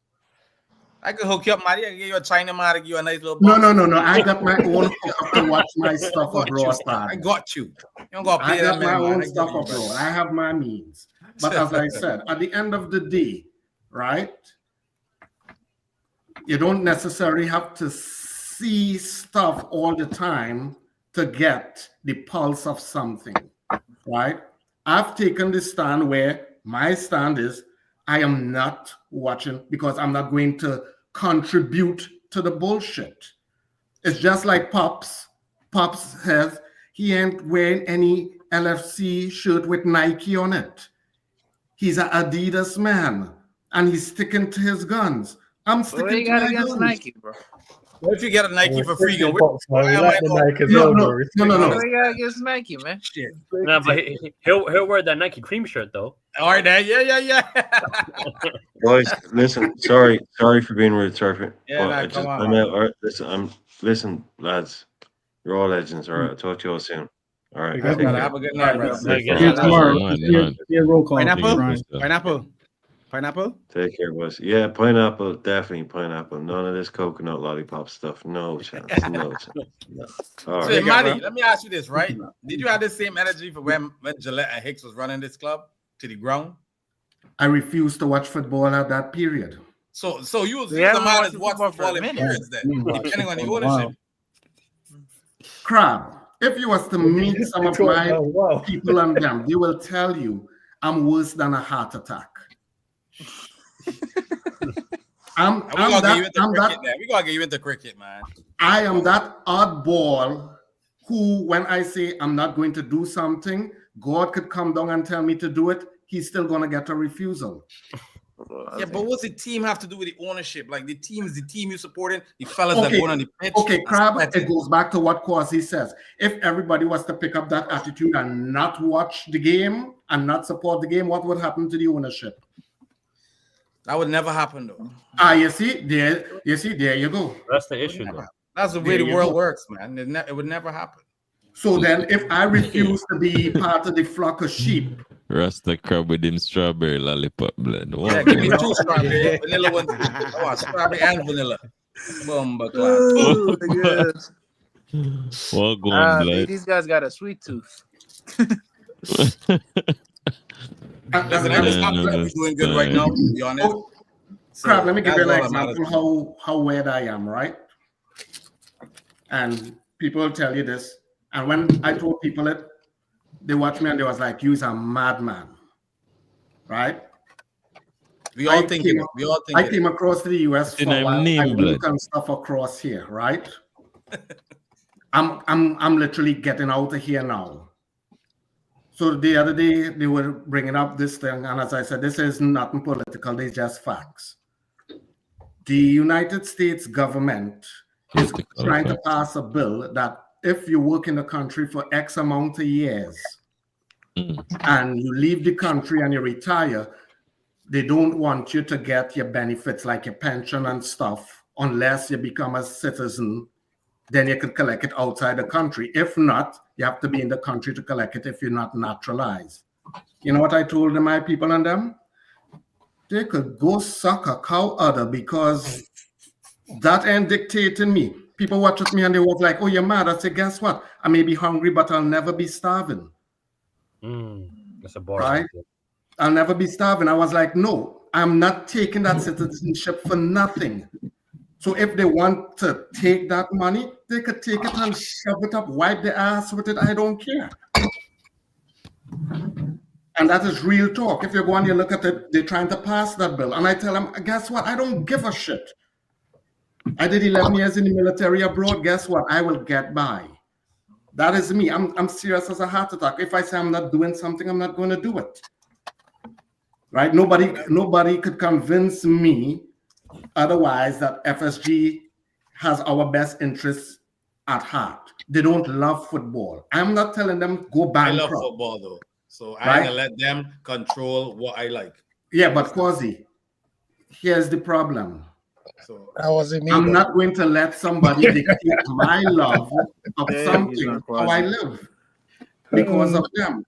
I could hook you up, Maddie. I can give you a China man, give you a nice little box. No. I got my own hookup to watch my stuff abroad. I got you. You don't got to pay I got my own stuff abroad. I have my means. But as I said, at the end of the day, right, you don't necessarily have to see stuff all the time to get the pulse of something, right? I've taken the stand where my stand is I am not watching because I'm not going to contribute to the bullshit. It's just like Pops. Pops has, he ain't wearing any LFC shirt with Nike on it. He's an Adidas man, and he's sticking to his guns. I'm sticking What you to got my against guns. Nike, bro? What if you get a Nike for free? No, Why am I going? No. What you got against Nike, man? Shit. No, but he'll wear that Nike cream shirt though. All right, then. Yeah. Boys, listen. Sorry for being rude. Sorry for. Yeah, but come on, I'm man. out. All right, listen, lads. You're all legends. All right, I'll talk to you all soon. All right. Have a good night, brother. See you tomorrow. See you roll call. Pineapple. Take care, boys. Yeah, pineapple, definitely pineapple. None of this coconut lollipop stuff. No chance. No chance. No. All So, right. Manny, let me ask you this, right? Did you have the same energy for when Gillette and Hicks was running this club to the ground? I refuse to watch football at that period. So you was the haven't man watched that watched football for a football in minute. periods then, depending on the ownership. Crab, if you was to meet some of my people and them, they will tell you I'm worse than a heart attack. We're gonna get you into cricket, man. I am that oddball who, when I say I'm not going to do something, God could come down and tell me to do it. He's still gonna get a refusal. Yeah, but what's the team have to do with the ownership? Like the team is the team you supporting, the fellas that go on the pitch. Okay, Crab, it goes back to what Kwasi says. If everybody was to pick up that attitude and not watch the game and not support the game, what would happen to the ownership? That would never happen, though. You see, there you go. That's the issue, though. That's the way the world works, man. It would never happen. So then, if I refuse to be part of the flock of sheep, RastaCrab with him strawberry lollipop blend. Yeah, give me 2 strawberry, vanilla ones. I want strawberry and vanilla. Bumba class. Well, go on, blood. These guys got a sweet tooth. Listen, I'm doing good right now. To be honest. Crab, let me give you an that's all that example how weird I am, right? And people tell you this. And when I told people it, they watched me and they was like, you're a madman, right? We all think it. I came across to the US for a while. I look and stuff across here, right? I'm literally getting out of here now. So the other day they were bringing up this thing, and as I said, this is nothing political. It's just facts. The United States government is trying to pass a bill that if you work in the country for X amount of years and you leave the country and you retire, they don't want you to get your benefits like your pension and stuff unless you become a citizen. Then you could collect it outside the country. If not, you have to be in the country to collect it if you're not naturalized. You know what I told my people and them? They could go suck a cow udder because that ain't dictating me. People watch with me and they was like, oh, you're mad. I said, guess what? I may be hungry, but I'll never be starving. That's a bar. Right? I'll never be starving. I was like, no, I'm not taking that citizenship for nothing. So if they want to take that money, they could take it and shove it up, wipe their ass with it. I don't care. And that is real talk. If you go and you look at it, they're trying to pass that bill. And I tell them, guess what? I don't give a shit. I did 11 years in the military abroad. Guess what? I will get by. That is me. I'm serious as a heart attack. If I say I'm not doing something, I'm not going to do it. Right? Nobody could convince me otherwise that FSG has our best interests at heart. They don't love football. I'm not telling them go bankrupt. I love football though, so I ain't gonna let them control what I like. Yeah, but Kwasi, here's the problem. So I'm not going to let somebody dictate my love of something how I live because of them.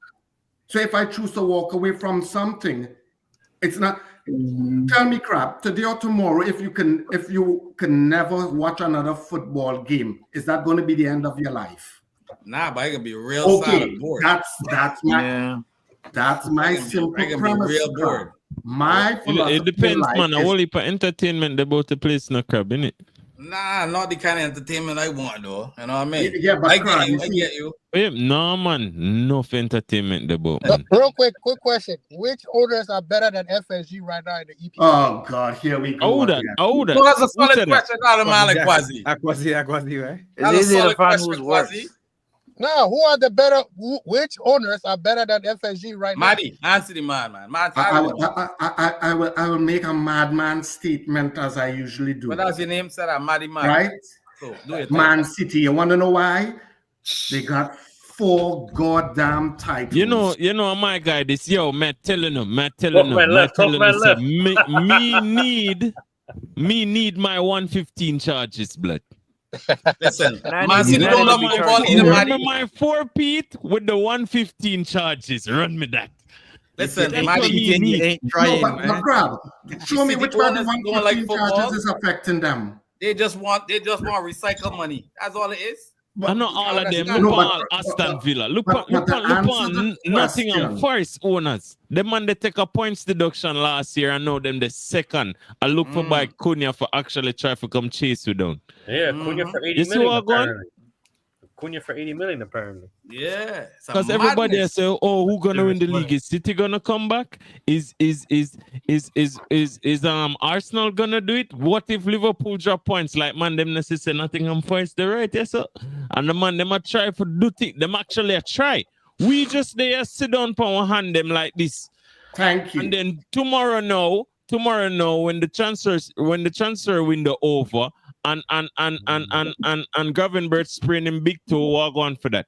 So if I choose to walk away from something, it's not. Tell me, Crab, today or tomorrow, if you can never watch another football game, is that going to be the end of your life? Nah, but I can be real solid bored. That's my simple premise. Real bored. My it depends, man. A whole heap of entertainment about the place, no, Crab, innit? Nah, not the kind of entertainment I want, though. You know what I mean? Yeah, but I Crab, get you. you I see- get you. No, man. Enough entertainment, the boat, man. Real quick question. Which owners are better than FSG right now in the EPL? Oh God, here we go. Hold that. again. Hold that. No, that's a Who solid said that? question, automatic, Quasi. Quasi, right? That's a solid question, Quasi. No, who are the better? Which owners are better than FSG right now? Maddy, answer the man. I will make a madman statement as I usually do. But as your name said, I'm Maddy Man. Right? So do your thing. Man City. You want to know why? They got 4 goddamn titles. You know, my guy, this Matt telling him, say, me need my 115 charges, blood. Listen, Man City don't love football either, Run Maddy. me my 4-peat with the 115 charges. Run me that. Listen, That's Maddy, what me need. But Crab, show me City which one the owners don't 115 like football. charges is affecting them. They just want recycle money. That's all it is. I know all of them. understand. Look No, on Aston Villa. Look but on the answer to the Nottingham question- Forest owners. The man they take a points deduction last year. I know them the second. I look for by Cunha for actually try to come chase you down. Yeah, Cunha for 80 You see million. what I'm going? Apparently. Cunha for 80 million, apparently. Yeah. Because everybody else say, "Oh, who gonna win the league? Is City gonna come back? Is Arsenal gonna do it? What if Liverpool drop points? Like man, them necessarily Nottingham Forest, the right, yes sir. And the man them a try for do it. Them actually a try. We just there sit down for one hand them like this. Thank you. And then tomorrow now, when the transfer window over. And Gravenberch spraying him big toe, walk on for that.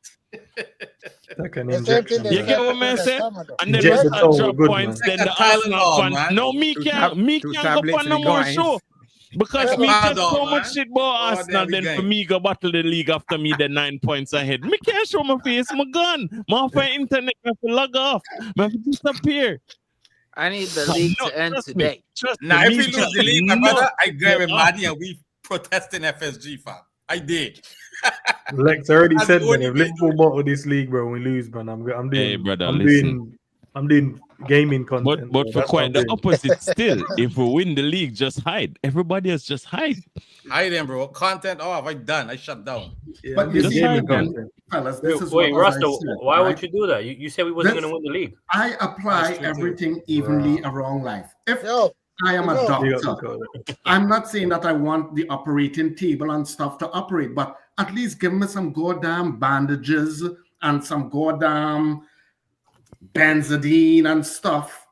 Like an The same thing injection. they You get what said I say? summer, though. And then Inject we the start toe, drop good, points. man. Then Like the a Tylenol, Arsenal fan. man. No, me can't go tablets for no and more guys. show. Because Like me a just Panadol, so man. much shit about Oh, Arsenal. there we Then go. for me go battle the league after me the 9 points ahead. Me can't show my face. My gun. My internet I have to log off. I have to disappear. I need the league to end Trust me. today. Trust me. Now, if Me we lose just the league, my no. brother, I grab with Yeah. Maddy and we protesting FSG, fam. I did. Lex already That's said, the man, only if way Liverpool bottle this league, bro, we lose, man. I'm doing, Hey, brother, I'm listen. doing gaming content. But bro. for That's quite what the I'm doing. opposite still. If we win the league, just hide. Everybody else just hide. Hi then, bro. Content off. I done. I shut down. Yeah, But I'm you doing see, gaming again, content. fellas, this is Wait, what as I Rasta, said, why right? would you do that? You said we wasn't This- going to win the league. I apply That's true, too. everything evenly around life. If Yo, I am a yo. Big up, doctor, Dakota. I'm not saying that I want the operating table and stuff to operate, but at least give me some goddamn bandages and some goddamn benzodine and stuff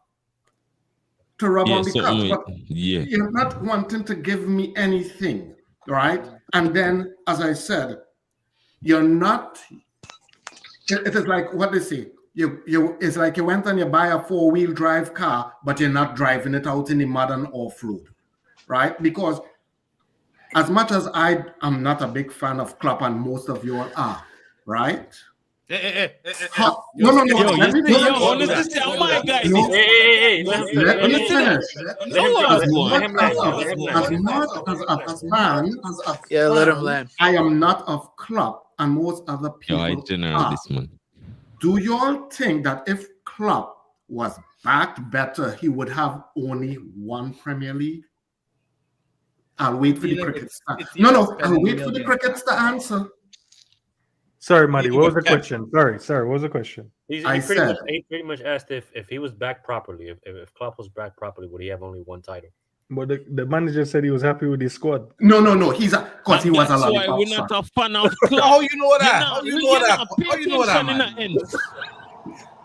to rub Yeah, on the cups. something. But Yeah. you're not wanting to give me anything, right? And then, as I said, you're not. It is like what they say. It's like you went and you buy a 4-wheel drive car, but you're not driving it out in the mud and off-road, right? Because as much as I am not a big fan of Klopp, and most of you all are, right? No. Yo, Let me honestly, say, oh my God. No. Hey, Let me finish. Let him land. As much as a fan, Yeah, let him land. I am not of Klopp, and most other Yo, I people general are. this man. Do you all think that if Klopp was backed better, he would have only one Premier League? I'll wait for the crickets. No, I'll wait for the crickets to answer. Sorry, Maddie, what was the question? Sorry, what was the question? He pretty much asked if he was back properly, if Klopp was back properly, would he have only one title? But the manager said he was happy with his squad. No, he's because he was a That's why lollipop. we're not a fan of How Klopp. you know that? How you know that? How you know that, man?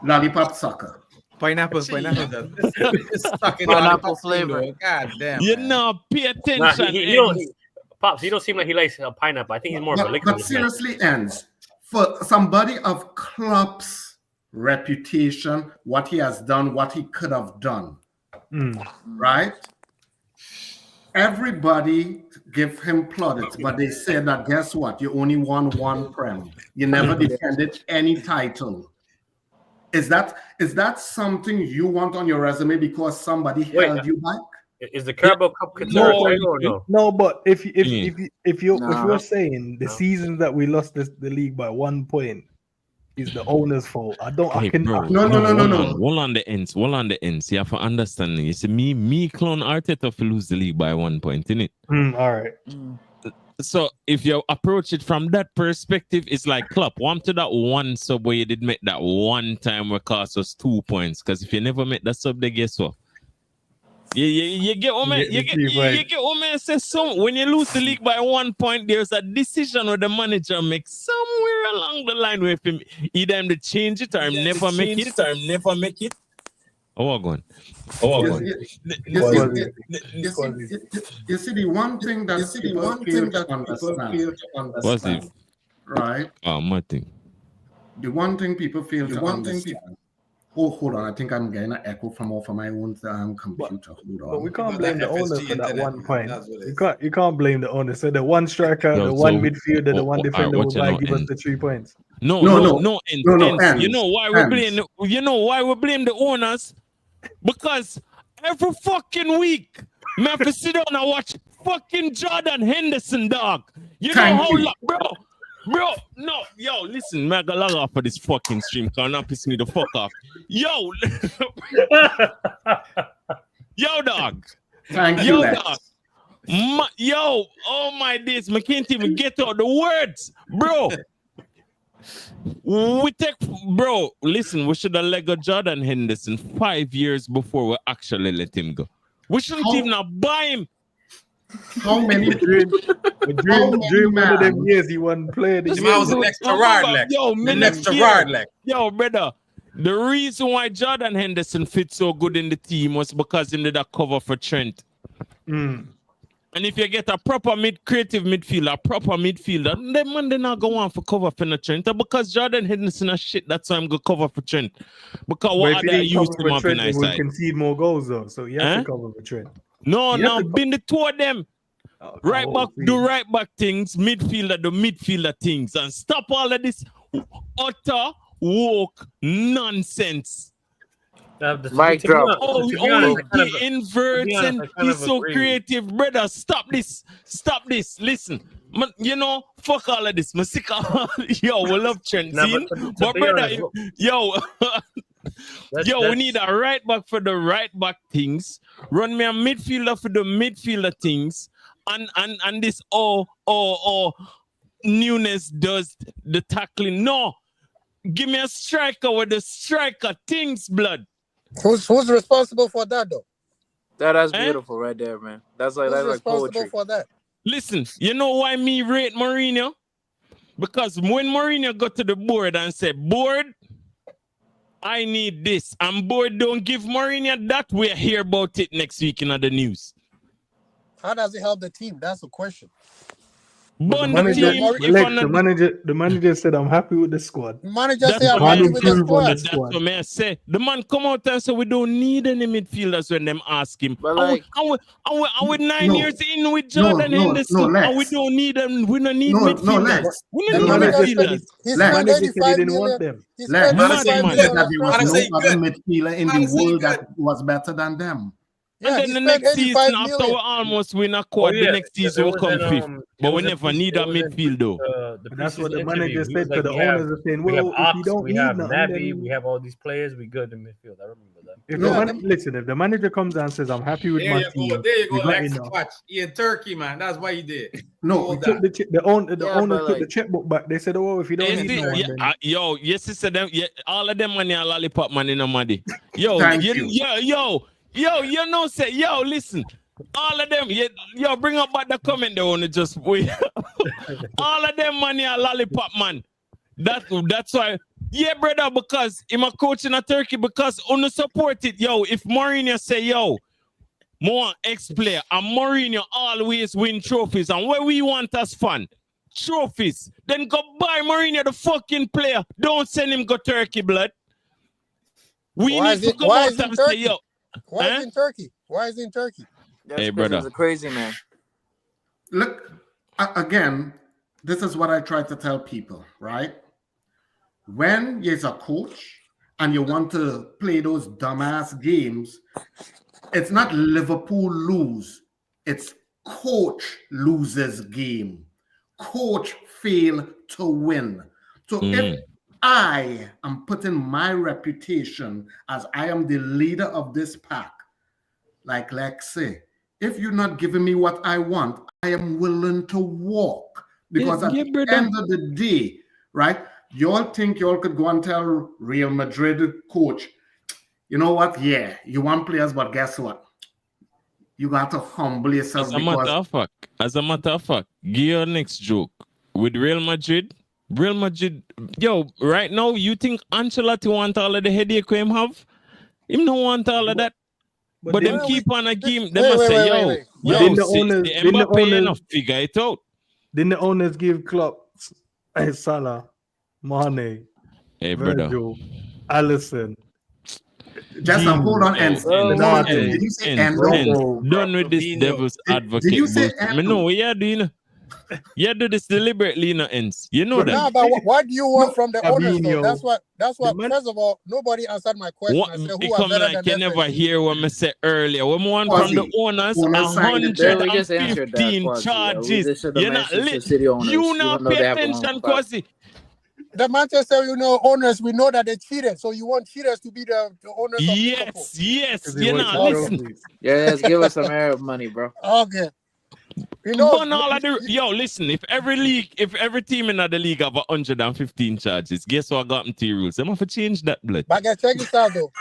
Lollipop soccer. Pineapple. It's stuck in Pineapple flavor. God damn. You man. know, pay Nah, attention. he don't, Pops, he don't seem like he likes pineapple. I think he's more of a liquid. But seriously, ends for somebody of Klopp's reputation, what he has done, what he could have done, right? Everybody give him plaudits, but they said that guess what? You only won one Prem. You never defended any title. Is that something you want on your resume because somebody held you back? Is the Carabao Cup considered a title or no? No, but if you're saying the season that we lost the league by 1 point is the owner's fault, Bro, One on the ends. You have to understand. You see, me clone Arteta to lose the league by 1 point, innit? All right. so if you approach it from that perspective, it's like Klopp. Want to that one sub where you did make that one time where cost us 2 points. Because if you never make that sub, then guess what? You get what man. You get what man says. So when you lose the league by 1 point, there's a decision where the manager makes somewhere along the line with him. Either him to change it or him never make it. Oh, going. You see, the one thing that people fail to understand. What's it? Right? Oh, my thing. The one thing people fail to understand. Hold on. I think I'm getting an echo from off of my own computer. Hold on. But we can't blame the owner for that 1 point. You can't blame the owner. So the one striker, the one midfielder, the one defender will give us the 3 points. No. You know why we blame the owners? Because every fucking week, man, have to sit down and watch fucking Jordan Henderson, dog. You know how long, bro, no, yo, listen, man, I gotta log off for this fucking stream, cause not piss me the fuck off. Yo, yo, dog. Thank you, dog. Yo, oh my days, I can't even get out the words, bro. Listen, we should have let go Jordan Henderson 5 years before we actually let him go. We shouldn't even have buy him. How many during one of them years he won player? The man was an extra rod leg. Yo, brother. The reason why Jordan Henderson fit so good in the team was because he did a cover for Trent. And if you get a proper creative midfielder, then man, they not go on for cover for Trent. Because Jordan Henderson is shit, that's why I'm going to cover for Trent. Because what are they used to him in will concede more goals though, so you have to cover for Trent. No, been the two of them. Right back, do right back things, midfielder, do midfielder things, and stop all of this utter woke nonsense. Mic drop. The inverts and he's so creative, brother. Stop this. Listen, man, you know, fuck all of this. Yo, we love Trent, but brother, yo, we need a right back for the right back things. Run me a midfielder for the midfielder things, and this Nunez does the tackling. No, give me a striker with the striker things, blood. Who's responsible for that though? That's beautiful right there, man. That's like poetry. For that? Listen, you know why me rate Mourinho? Because when Mourinho got to the board and said, board, I need this, and board don't give Mourinho that, we'll hear about it next week in the news. How does it help the team? That's the question. The manager said, I'm happy with the squad. The manager said, I'm happy with the squad. That's what I say. The man come out and say, we don't need any midfielders when them ask him. But like, and with 9 years in with Jordan Henderson, and we don't need them. We don't need midfielders. We don't need midfielders. He spent 85 million. He spent 85 million. There was no other midfielder in the world that was better than them. And then the next season, after we almost win a quad, the next season will come fifth. But we never need a midfield, though. That's what the manager said to the owners. Are saying, well, if you don't we have Naby, we have all these players, we good in midfield. I remember that. If the manager comes out and says, I'm happy with my team. There you go, Lex. Watch. He in Turkey, man. That's what he did. No, the owner took the checkbook back. They said, oh, if you don't need no one. Yo, yes, sister, them, all of them money are lollipop money, no money. Yo, you know, say, yo, listen, all of them, yo, bring up back the comment they want to just wait. All of them money are lollipop, man. That's why, brother, because I'm a coach in a Turkey, because on support it, yo, if Mourinho say, yo, more ex-player, and Mourinho always win trophies, and what we want as fun, trophies, then go buy Mourinho the fucking player. Don't send him go Turkey, blood. We need to go out and say, yo. Why is he in Turkey? Why is he in Turkey? Hey, brother. He's a crazy man. Look, again, this is what I try to tell people, right? When you're a coach and you want to play those dumbass games, it's not Liverpool lose. It's coach loses game. Coach fail to win. So if I am putting my reputation as I am the leader of this pack, like Lex say, if you're not giving me what I want, I am willing to walk. Because at the end of the day, right, y'all think y'all could go and tell Real Madrid coach, you know what? Yeah, you want players, but guess what? You got to humble yourself. As a matter of fact, give your next joke. With Real Madrid, yo, right now, you think Ancelotti want all of the headache him have? Him don't want all of that. But them keep on a game. Them must say, yo, the Mbappe enough, figure it out. Didn't the owners give Klopp, Salah, Mane, Virgil, Alisson? Just hold on, Ends. Did you say done with this devil's advocate. Did you say no, what you doing? You do this deliberately, no Ends. You know that. No, but what do you want from the owners? Though? That's what. First of all, nobody answered my question. I said, it come like you never hear what I said earlier. When we want from the owners, 115 charges. You're not lit. You not pay attention, Quasi. The Manchester owners, we know that they cheated. So you want cheaters to be the owners? Yes. You're not listening. Yeah, just give us some Arab money, bro. Okay. Listen, if every team in the league have 115 charges, guess what got them to rules? They have to change that, blood. But check this out though.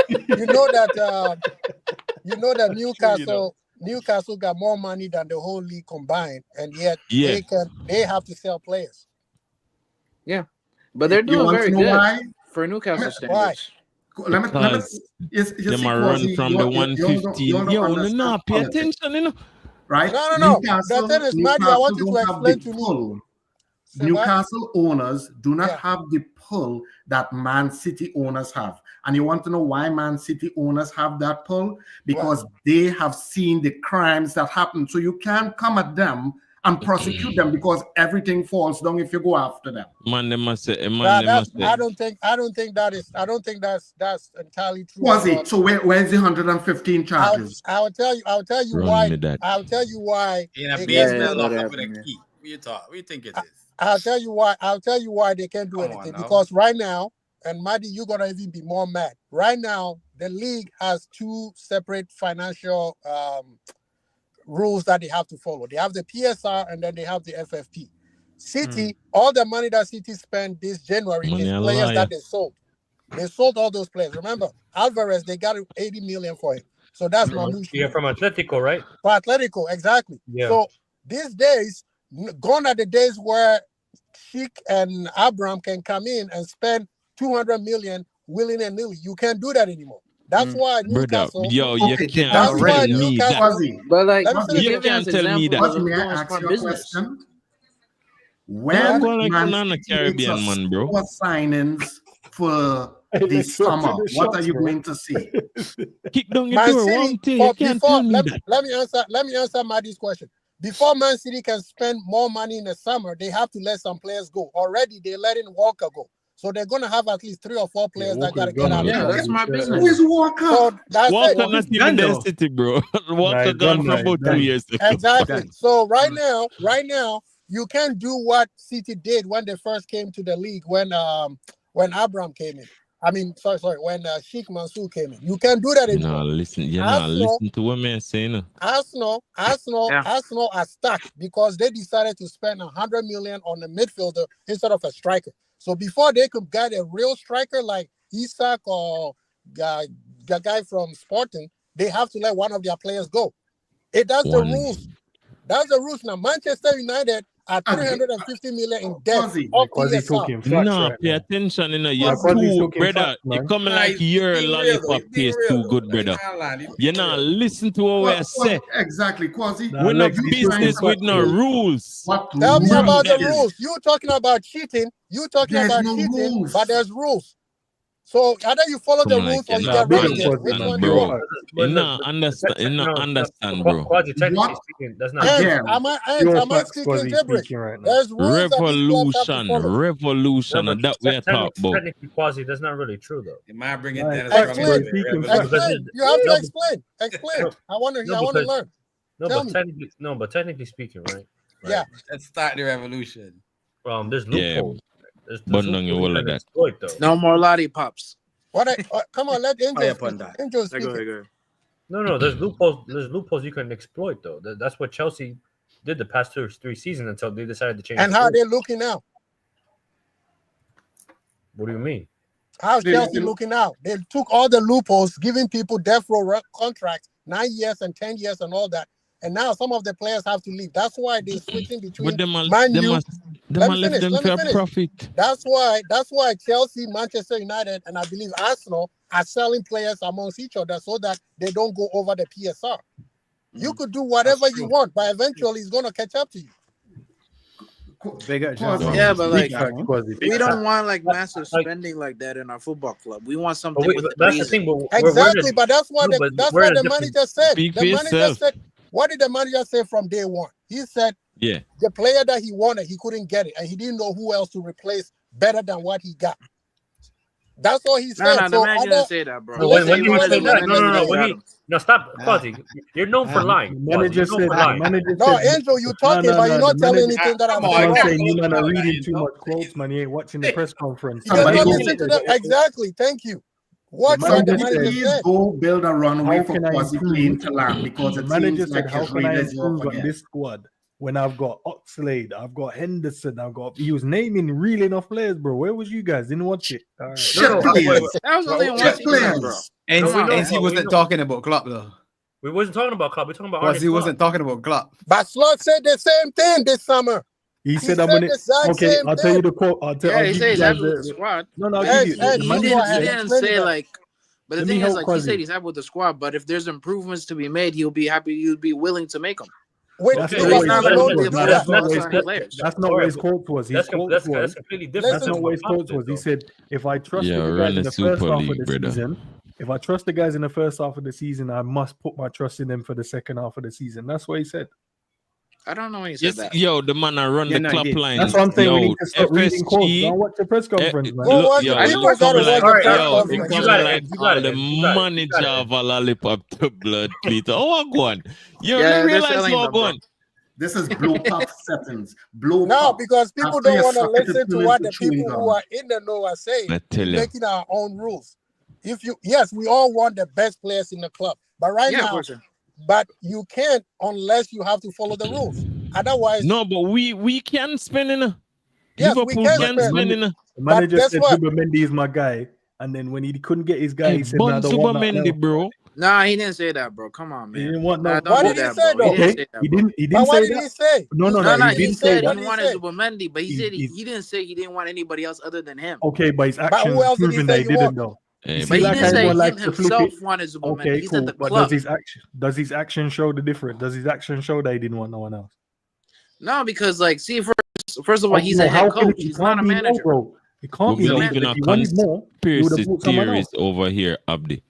you know that Newcastle got more money than the whole league combined, and yet they have to sell players. Yeah. But they're doing very good for Newcastle standards. Them are run from the 115. Yo, no, pay attention, you know. Right? No. The thing is, Maddie, I want you to explain to me. Newcastle owners do not have the pull that Man City owners have. And you want to know why Man City owners have that pull? Because they have seen the crimes that happen. So you can't come at them and prosecute them because everything falls down if you go after them. I don't think that's entirely true. Was it? So where's the 115 charges? I'll tell you why. I'll tell you why. In a basement lock up with a key. What you think it is? I'll tell you why they can't do anything. Because right now, and Maddie, you're gonna even be more mad. Right now, the league has two separate financial rules that they have to follow. They have the PSR and then they have the FFP. City, all the money that City spent this January is players that they sold. They sold all those players. Remember, Alvarez, they got 80 million for him. So that's Mamouche. Yeah, from Atletico, right? For Atletico, exactly. Yeah. So these days, gone are the days where Sheik and Abraham can come in and spend 200 million willing and nilly. You can't do that anymore. That's why Newcastle. You can't already me that. But like, you can't tell me that. May I ask you a question? When Man Caribbean man, bro. Signings for this summer, what are you going to see? Kick down your door. One thing. You can't tell me that. Let me answer Maddie's question. Before Man City can spend more money in the summer, they have to let some players go. Already, they're letting Walker go. So they're going to have at least 3 or 4 players that got to get out. Yeah, that's my business. Who is Walker? So Walker not even the City, bro. Walker gone for about 2 years. Exactly. So right now, you can't do what City did when they first came to the league, when Abraham came in. I mean, sorry, when Sheikh Mansour came in. You can't do that anymore. No, listen, listen to what man saying. Arsenal are stuck because they decided to spend 100 million on a midfielder instead of a striker. So before they could get a real striker like Isak or the guy from Sporting, they have to let one of their players go. That's the rules. That's the rules now. Manchester United are 350 million in debt. No, pay attention, you're too, brother. You come like your lollipop tastes too good, brother. You not listen to what we say. Exactly, Quasi. We're not business with no rules. Tell me about the rules. You talking about cheating. You talking about cheating, but there's rules. So either you follow the rules or you get relegated. Which one you want? You not understand, bro. Technically speaking, that's not am I speaking gibberish? There's rules revolution, and that we are talking about. Technically, Quasi, that's not really true, though. Am I bringing that? Explain. You have to explain. I want to learn. But technically speaking, right? Yeah. Let's start the revolution. There's loopholes. No more lollipops. Come on, let Angel speak. Angel speak. No, there's loopholes. There's loopholes you can exploit though. That's what Chelsea did the past 2 or 3 seasons until they decided to change. And the how rules. they looking now? What do you mean? How's Chelsea looking now? They took all the loopholes, giving people death row contracts, 9 years and 10 years and all that. And now some of the players have to leave. That's why they're switching between Man U. Let me finish. That's why Chelsea, Manchester United, and I believe Arsenal are selling players amongst each other so that they don't go over the PSR. You could do whatever you want, but eventually it's going to catch up to you. Yeah, but like we don't want like massive spending like that in our football club. We want something. That's the thing. Exactly, but that's what the manager said. The manager said, what did the manager say from day one? He said, the player that he wanted, he couldn't get it, and he didn't know who else to replace better than what he got. That's all he said. No, the manager didn't say that, bro. When he said that, no, stop, Quasi. You're known for lying. Manager said that. No, Angel, you're talking, but you're not telling anything that I'm saying. You man are reading too much quotes, man. You ain't watching the press conference. You not listen to them. Exactly. Thank you. What the manager said? Go build a runway for Quasi playing to land because the manager said, "How can I improve on this squad when I've got Oxlade, I've got Henderson, he was naming real enough players, bro. Where was you guys? Didn't watch it. All right. That was only one season, bro. And he wasn't talking about Klopp though. We wasn't talking about Klopp. We're talking about He wasn't talking about Klopp. But Slot said the same thing this summer. He said, "I'm gonna." Okay, I'll tell you the quote. He said he's happy with the squad. No, I'll give you. He didn't say like. But the thing is, like he said, he's happy with the squad. But if there's improvements to be made, he'll be happy. He'll be willing to make them. That's not what his quote was. His quote was, that's completely different. That's not what his quote was. He said, "If I trust the guys in the first half of the season, if I trust the guys in the first half of the season, I must put my trust in them for the second half of the season." That's what he said. I don't know when he said that. Yo, the man I run the club line. That's what I'm saying. We need to stop reading quotes. Don't watch the press conference, man. The manager of a lollipop to blood, Peter. Oh, go on. You realize what going. This is blow pop settings. No, because people don't want to listen to what the people who are in the know are saying. Making our own rules. Yes, we all want the best players in the club, but right now. But you can't unless you have to follow the rules. Otherwise, no. But we can spend in. Yes, Liverpool we can spend in. The manager said Zubimendi is my guy, and then when he couldn't get his guy, he said, "No, Zubimendi, bro." Nah, he didn't say that, bro. Come on, man. He didn't want no. What did he say, though? He didn't say that. What did he say? No. He said he wanted Zubimendi, but he said he didn't say he didn't want anybody else other than him. Okay, but his actions proving that he didn't know. But he didn't say him himself wanted Zubimendi. Okay, He's cool. at the But club. does his action show the difference? Does his action show that he didn't want no one else? No, because like, see, first of all, he's a head coach. He's not a manager. Bro. It can't be. If he wanted more, conspiracy theories over here, Abdi.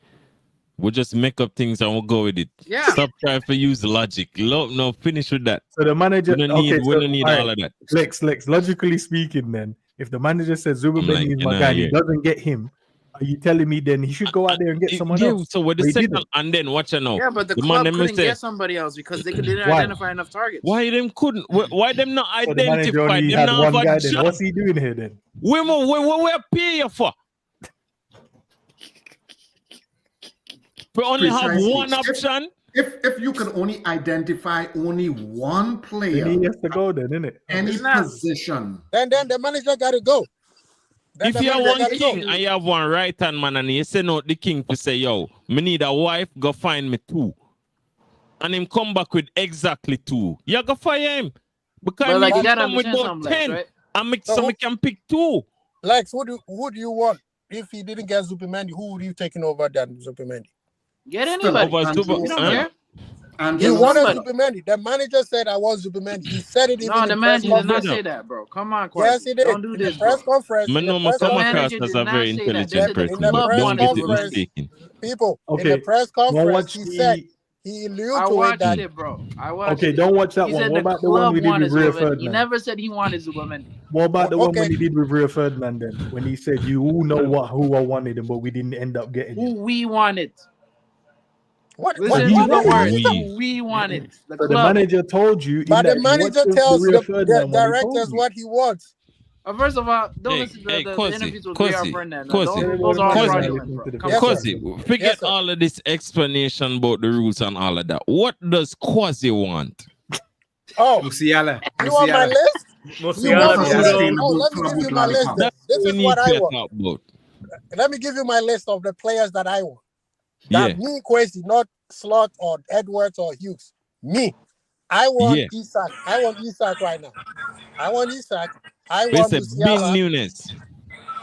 We'll just make up things and we'll go with it. Yeah. Stop trying to use logic. No, finish with that. So the manager, we don't need all of that. Lex, logically speaking, then, if the manager says Zubimendi is my guy, he doesn't get him. Are you telling me then he should go out there and get someone else? So with the second, and then watch it now. Yeah, but the club couldn't get somebody else because they didn't identify enough targets. Why them couldn't? Why them not So the manager identify? only Them had not one have guy a then. job. What's he doing here then? We pay you for. We only have one option. If you can only identify only one player, then he has to go then, innit? Any position. Then the manager got to go. If you have one king and you have one right hand man and you send out the king to say, yo, me need a wife, go find me 2. And him come back with exactly 2. You go fire him. Because like, he you gotta come with understand about 10. Lex, right? And so we can pick 2. Lex, who do you want? If he didn't get Zubimendi, who would you taking over than Zubimendi? Get anybody. You don't care. You wanted Zubimendi. The manager said, I want Zubimendi. He said it even No, the in manager press did not conference. say that, bro. Come on, Yes, he did. Don't do this, in the press bro. conference. I know I come across as a very intelligent person, but don't get it mistaken. People, in Okay. the press Don't conference, watch he the- said he alluded I to it watched that it, bro. I watched Okay, it. don't watch that He one. said What the about the one club we did wanted with Rio Zubimendi. He Ferdinand? never said he wanted Zubimendi. What about the one Okay. when he did with Rio Ferdinand then? When he said, you all know who I wanted him, but we didn't end up getting him. Who we wanted. what Listen to the is words. we? Who we wanted. The So the club. manager told you. But in the that, manager what tells Rio the Ferdinand when he told directors you? what he wants. First of all, don't listen to the interviews with VR Brendan. Those are fraudulent, bro. Quasi, forget all of this explanation about the rules and all of that. What does Quasi want? Oh, Musiala. You want my list? Musiala, Let me give you my list. This is what I want. Let me give you my list of the players that I want. That me, Quasi, not Slot or Edwards or Hughes. Me. I want Isak. I want Isak right now. I want Isak. I want Musiala. Nunez.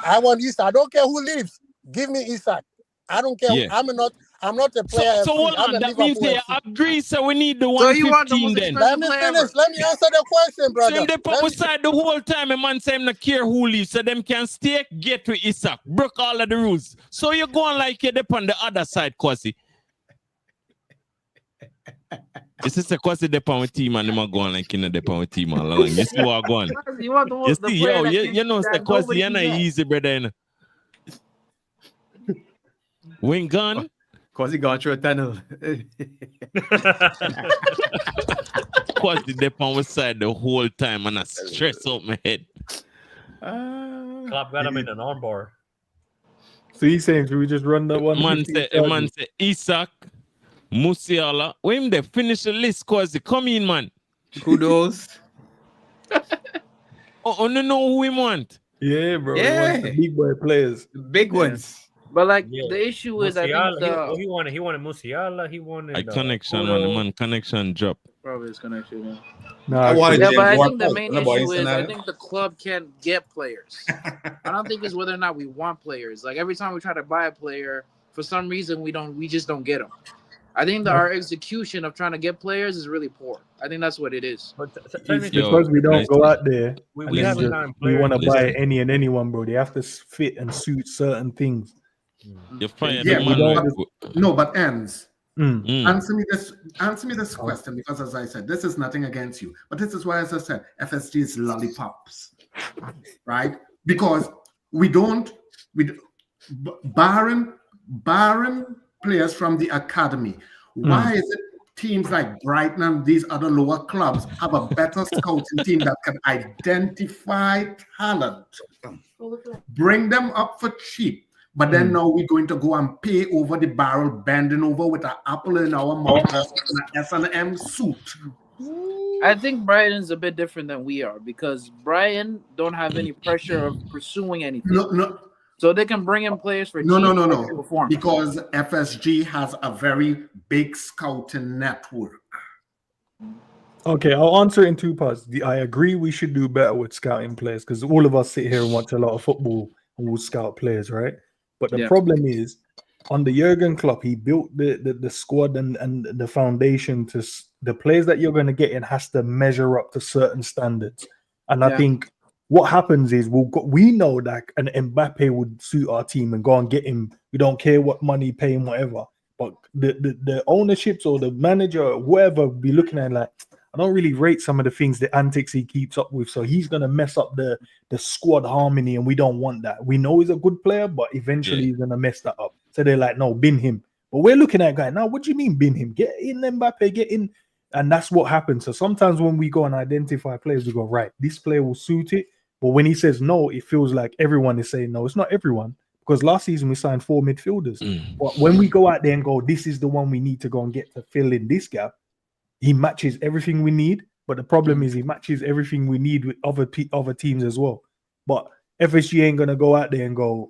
I want Isak. I don't care who leaves. Give me Isak. I don't care. Yeah. I'm not a player. So hold on. That means they agree. So we need the 115 then. Let me finish. Let me answer the question, brother. So they put aside the whole time. A man say him not care who leaves, so them can stay. Get to Isak. Broke all of the rules. So you're going like you're on the other side, Quasi. This is a Quasi depend with team and them are going like in the depend with team all along. You see what I'm going? You see, you know, it's Quasi, you're not easy, brother. When gone? Quasi gone through a tunnel. Quasi depend with side the whole time and I stress out my head. Klopp got him in an armbar. So he's saying, should we just run that one? Man say Isak, Musiala. When they finish the list, Quasi, come in, man. Kudos. No who we want. Yeah, bro. Yeah. He wants the big boy players. Big ones. But like the issue is, Musiala, I think he wanted Musiala. He wanted a connection, man. Connection drop. Probably his connection. I wanted But I James think the main Ward-Prowse. issue is I think the club can't get players. I don't think it's whether or not we want players. Like every time we try to buy a player, for some reason we just don't get them. I think that our execution of trying to get players is really poor. I think that's what it is. It's because we don't go out there. We want to buy any and anyone, bro. They have to fit and suit certain things. You find but ends. Answer me this question, because as I said, this is nothing against you, but this is why, as I said, FSG is lollipops, right? Because barring players from the academy, why is it teams like Brighton and these other lower clubs have a better scouting team that can identify talent, bring them up for cheap? But then now we're going to go and pay over the barrel, bending over with an apple in our mouth and an S&M suit. I think Brighton's a bit different than we are, because Brighton don't have any pressure of pursuing anything. No. So they can bring in players for No. Perform. Because FSG has a very big scouting network. Okay, I'll answer it in two parts. I agree we should do better with scouting players, because all of us sit here and watch a lot of football and we'll scout players, right? But the problem is, under Jurgen Klopp, he built the squad and the foundation to the players that you're going to get in has to measure up to certain standards. And I think what happens is we know that an Mbappe would suit our team and go and get him. We don't care what money, pay him, whatever. But the ownerships or the manager or whoever be looking at like, I don't really rate some of the things, the antics he keeps up with. So he's going to mess up the squad harmony, and we don't want that. We know he's a good player, but eventually he's going to mess that up. So they're like, no, bin him. But we're looking at guy now. What do you mean bin him? Get in Mbappe, get in. And that's what happens. So sometimes when we go and identify players, we go, right, this player will suit it. But when he says no, it feels like everyone is saying no. It's not everyone. Because last season we signed 4 midfielders. But when we go out there and go, this is the one we need to go and get to fill in this gap, he matches everything we need, but the problem is he matches everything we need with other teams as well. But FSG ain't gonna go out there and go,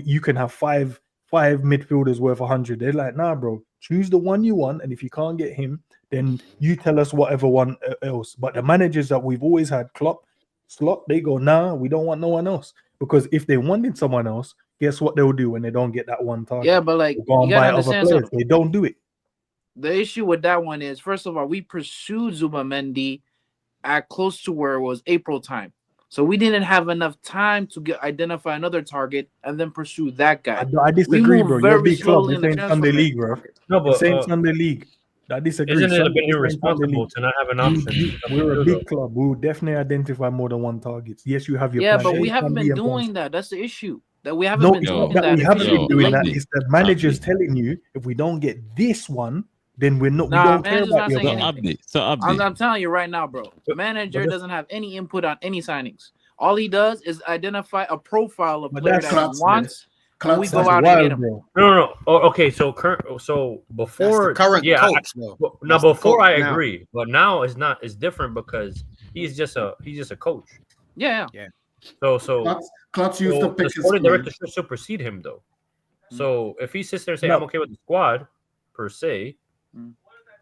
you can have five midfielders worth 100. They're like, nah, bro, choose the one you want, and if you can't get him, then you tell us whatever one else. But the managers that we've always had, Klopp, Slot, they go, nah, we don't want no one else, because if they wanted someone else, guess what they'll do when they don't get that one target? Yeah, but like, they'll go and buy other players. They don't do it. The issue with that one is, first of all, we pursued Zubamendi at close to where it was April time. So we didn't have enough time to identify another target and then pursue that guy. I disagree, bro. You're a big club. This ain't Sunday League, bro. No, but this ain't Sunday League. I disagree. Isn't it a bit irresponsible to not have an option? We're a big club. We will definitely identify more than one target. Yes, you have your plan. But we haven't been doing that. That's the issue. That we haven't been doing that. We haven't been doing that. It's the managers telling you, if we don't get this one, then we're not. We don't care about the I'm telling you right now, bro. The manager doesn't have any input on any signings. All he does is identify a profile of But player that's that he clutch, wants, and we That's go out wild, and get him. bro. No. Oh, okay, so before current yeah, coach, though. now That's the before coach I now. agree, but now it's different because he's just a coach. Yeah. So Klutz used to the pick his sporting play. director should supersede him though. So if he sits there and say No. I'm okay with the squad per se,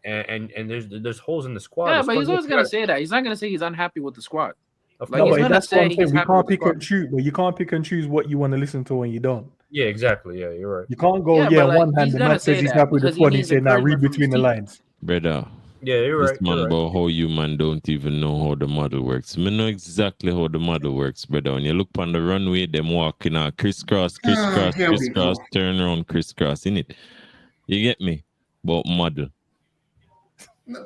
and there's holes in the squad. Yeah, the but he's squad always gonna say that. He's not gonna say he's unhappy with the squad. Of Like course. he's but gonna that's what say I'm saying. he's We happy with can't the pick squad. and choose, but you can't pick and choose what you want to listen to and you don't. Yeah, exactly. Yeah, you're right. You can't go, Yeah, yeah, but, like, one hand, he's the gonna man says say he's that happy with the because he squad, and he needs say, now read encouragement from between his the team. lines. Brother, Yeah, you're this right. man You're right. about how you man don't even know how the model works. I know exactly how the model works, brother. When you look on the runway, them walking out crisscross, Here we go. turn around, crisscross, innit? You get me? But model.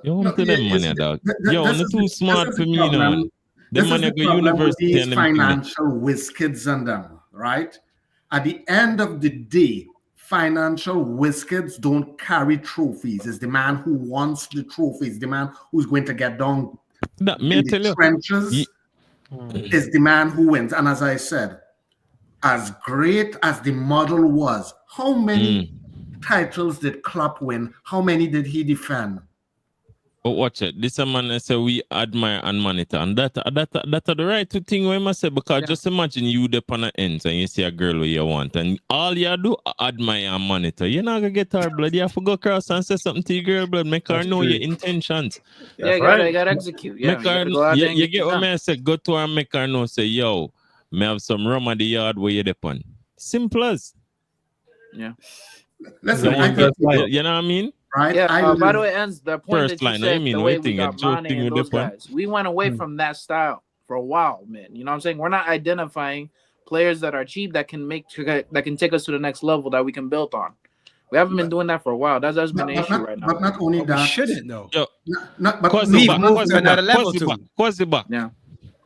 You want to them money, dog. Yo, This not is too smart this for is the me, man. problem. Them This is money the go problem with university these and them thing there. financial whiz kids and them, right? At the end of the day, financial whiz kids don't carry trophies. It's the man who wants the trophies, the man who's going to get down That, me I in tell the you, trenches is the man who wins. And as I said, as great as the model was, how many titles did Klopp win? How many did he defend? But watch it. This a man I say we admire and monitor, and that are the right thing we must say, because just imagine you up on the ends and you see a girl where you want, and all you do admire and monitor. You're not gonna get her blood. You have to go across and say something to your girl blood, make her know your intentions. Yeah, you gotta execute. Yeah, Make her, you gotta go out there and you get get it what done. I say. Go to her and make her know. Say, yo, me have some rum at the yard where you're on. Simple as. Yeah. Listen, you, I know, got you know what I mean? Right? Yeah, I by the live- way, ends the point First that you line, said, I mean, the way waiting, we got a joke Mane thing and with those the one. guys, we went away from that style for a while, man. You know what I'm saying? We're not identifying players that are cheap that can take us to the next level that we can build on. We haven't been doing that for a while. That's been an issue right now. But not only that, Shouldn't though. Yo, but We've moved to another level too. Quasi-back. Yeah.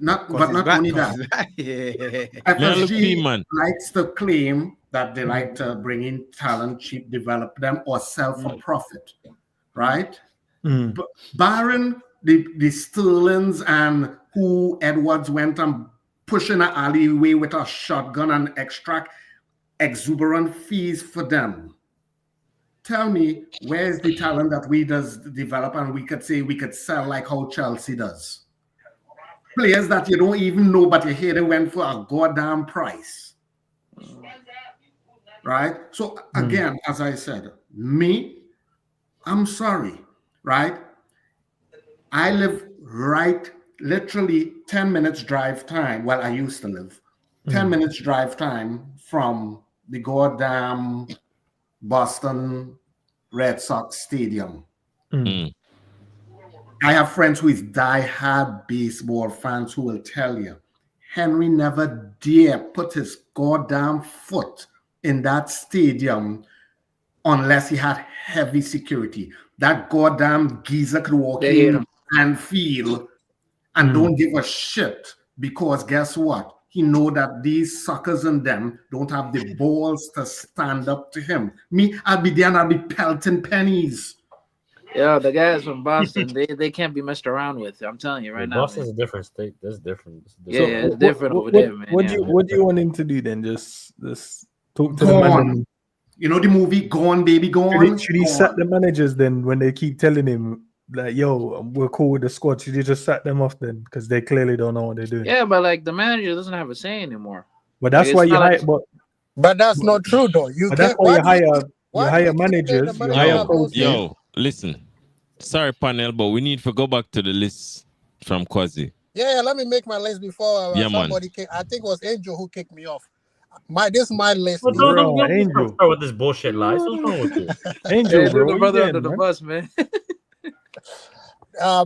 Not Cause it's only back, that. cause it's back. FSG man. likes to claim that they like to bring in talent, cheap, develop them, or sell for profit, right? But barring the Sterlings and who Edwards went and pushing an alleyway with a shotgun and extract exuberant fees for them. Tell me, where's the talent that we does develop and we could say we could sell like how Chelsea does? Players that you don't even know, but you hear they went for a goddamn price. Right? So again, as I said, I'm sorry, right? I live literally 10 minutes drive time. Well, I used to live 10 minutes drive time from the goddamn Boston Red Sox Stadium. I have friends who is die-hard baseball fans who will tell you, Henry never dare put his goddamn foot in that stadium unless he had heavy security. That goddamn geezer could walk in and feel and don't give a shit, because guess what? He know that these suckers and them don't have the balls to stand up to him. Me, I'll be there and I'll be pelting pennies. Yeah, the guys from Boston, they can't be messed around with. I'm telling you right now. Boston's a different state. That's different. Yeah, it's different over there, man. What do you want him to do then? Just talk to the Go man. on. You know the movie Gone, Baby, Gone? Should he sack the managers then when they keep telling him like, yo, we're cool with the squad? Should he just sack them off then? Because they clearly don't know what they're doing. Yeah, but like the manager doesn't have a say anymore. But that's Like, why it's you not hire. like- But that's not true though. You that's can't. why you why do hire. why You do hire think managers. the You manager hire have no coaches. say? Yo, listen. Sorry, panel, but we need to go back to the list from Quasi. Yeah, let me make my list before Yeah, man. somebody kick. I think it was Angel who kicked me off. This is my list. Well, don't start with this bullshit lies. What's wrong with you? Angel, Hey, bro. the what brother you under getting, the man? bus, man.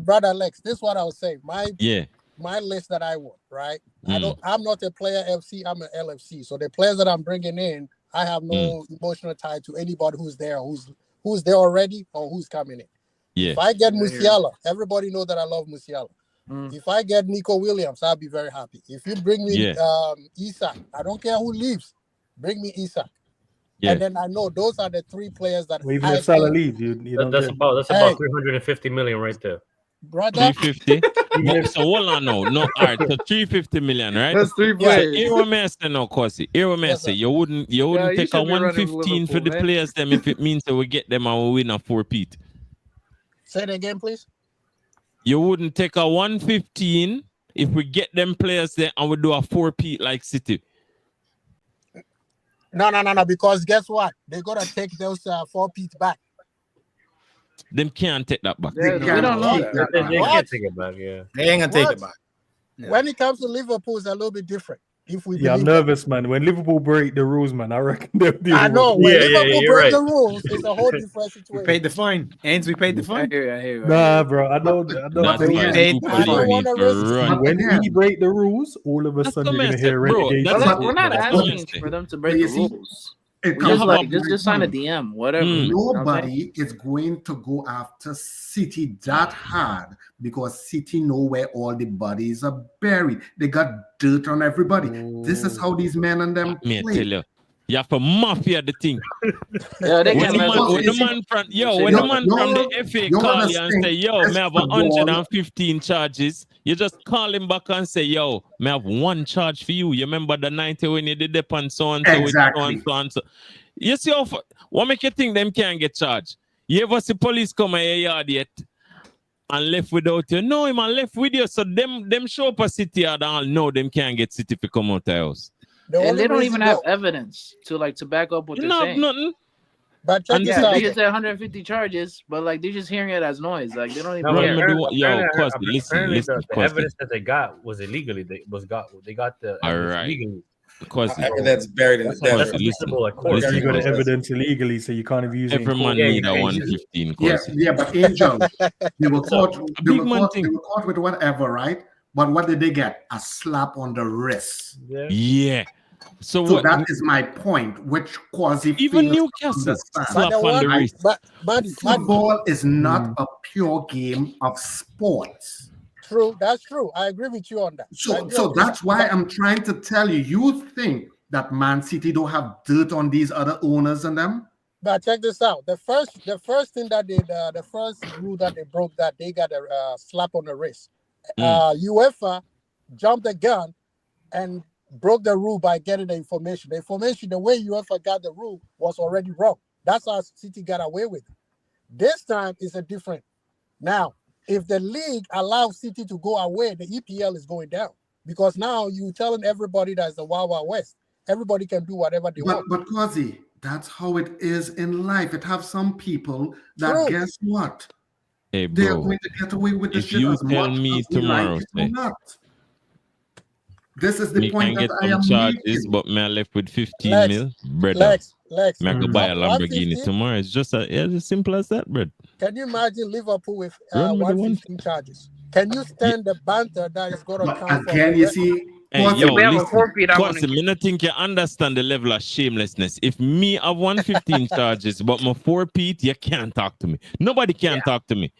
Brother Alex, this is what I would say. My list that I want, right? I'm not a player FC. I'm an LFC. So the players that I'm bringing in, I have no emotional tie to anybody who's there, who's there already, or who's coming in. Yeah. If I get Musiala, everybody know that I love Musiala. If I get Nico Williams, I'll be very happy. If you bring me Isak, I don't care who leaves, bring me Isak. Yeah. And then I know those are the three players that Well, even if Salah leaves, you don't That's care. about 350 million right there. Brother, 350. Even So hold on now. No, all right, so 350 million, right? That's 3 So players. here what may I say now, Kosi. Here what may I say. You wouldn't you take a should be running 115 for Liverpool, the man. players them if it means that we get them and we win a 4-peat. Say that again, please. You wouldn't take a 115 if we get them players there and we do a 4-peat like City. No. Because guess what? They're gonna take those 4-peat back. Them can't take that back. Yeah, No, we don't know no. that. They What? can't take it back. Yeah, They ain't gonna take What? it back. When it comes to Liverpool, it's a little bit different. If we Yeah, I'm believe nervous, man. When Liverpool break the rules, man, I reckon they'll do. I know when Liverpool you're break right. the rules, it's a whole different We situation. paid the fine. Ends, we paid the fine. I hear you. Nah, bro, I don't. That's they why paid Super the League fine. need to run. When we break the rules, all of a That's sudden what you're I gonna said, hear bro. relegation. That's We're not That's what I asking said. for them to break You the see, rules. it We just comes like just sign a DM, whatever. Mm. You know what I'm saying? Nobody is going to go after City that hard because City know where all the bodies are buried. They got dirt on everybody. This is how these men and them Me play. tell you. You have to mafia the thing. Yeah, they When can the mess man, up. when the man from when the man from the FA you're call gonna you and think say, yo, this me have football- 115 charges, you just call him back and say, yo, me have one charge for you. You remember the 90 when you did the and so and so with so Exactly. and so and so. You see how what make you think them can't get charged? You ever see police come at your yard yet and left without you? No, him and left with you. So them show up a City and all know them can't get City to come out the house. And they don't even have evidence to back up what they're saying. Nothing. But check this Yeah, out. they just say 150 charges, but like they're just hearing it as noise. Like they don't even No, but care. apparently listen, the Cosby. evidence that they got was illegally. They got the All evidence right. legally. Cosby. Evidence buried in the That's desert. admissible at court. Listen, You got Cosby. evidence illegally, so you can't have used it. Every in man court. need a Yeah, 115. Yeah, Cosby. yeah, but Angel, they were caught. A They big were man caught. thing. They were caught with whatever, right? But what did they get? A slap on the wrist. Yeah. So So what? that is my point, which Quasi Even fails to Newcastle understand. slap on the wrist. But Football is not a pure game of sports. true, that's true. I agree with you on that. I So, agree so with you. that's why I'm trying to tell you. You think that Man City don't have dirt on these other owners and them? But check this out. The first thing that the first rule that they broke, that they got a slap on the wrist. UEFA jumped the gun and broke the rule by getting the information. The information, the way UEFA got the rule was already wrong. That's how City got away with it. This time is a different. Now, if the league allows City to go away, the EPL is going down because now you're telling everybody that's the Wild Wild West. Everybody can do whatever they want. But Quasi, that's how it is in life. It have some people that True. guess what? Hey, They're bro. going to get away with the If shit you as tell much me as we tomorrow, like it say, or not. This is the me point can get that I some am charges, making. but me I left with 15 Lex, mil, brother. Lex. Me I go buy a Lamborghini 150? tomorrow. It's just as simple as that, bro. Can you imagine Liverpool with Run with the 115 charges? Can you stand the banter that is going to come from Again, the you rest? see, Hey, Quasi, yo, we have a listen, forfeit, I wanna Quasi, me not think you understand the level of shamelessness. If me have 115 charges, but my 4-peat, you can't talk to me. Nobody can talk to me.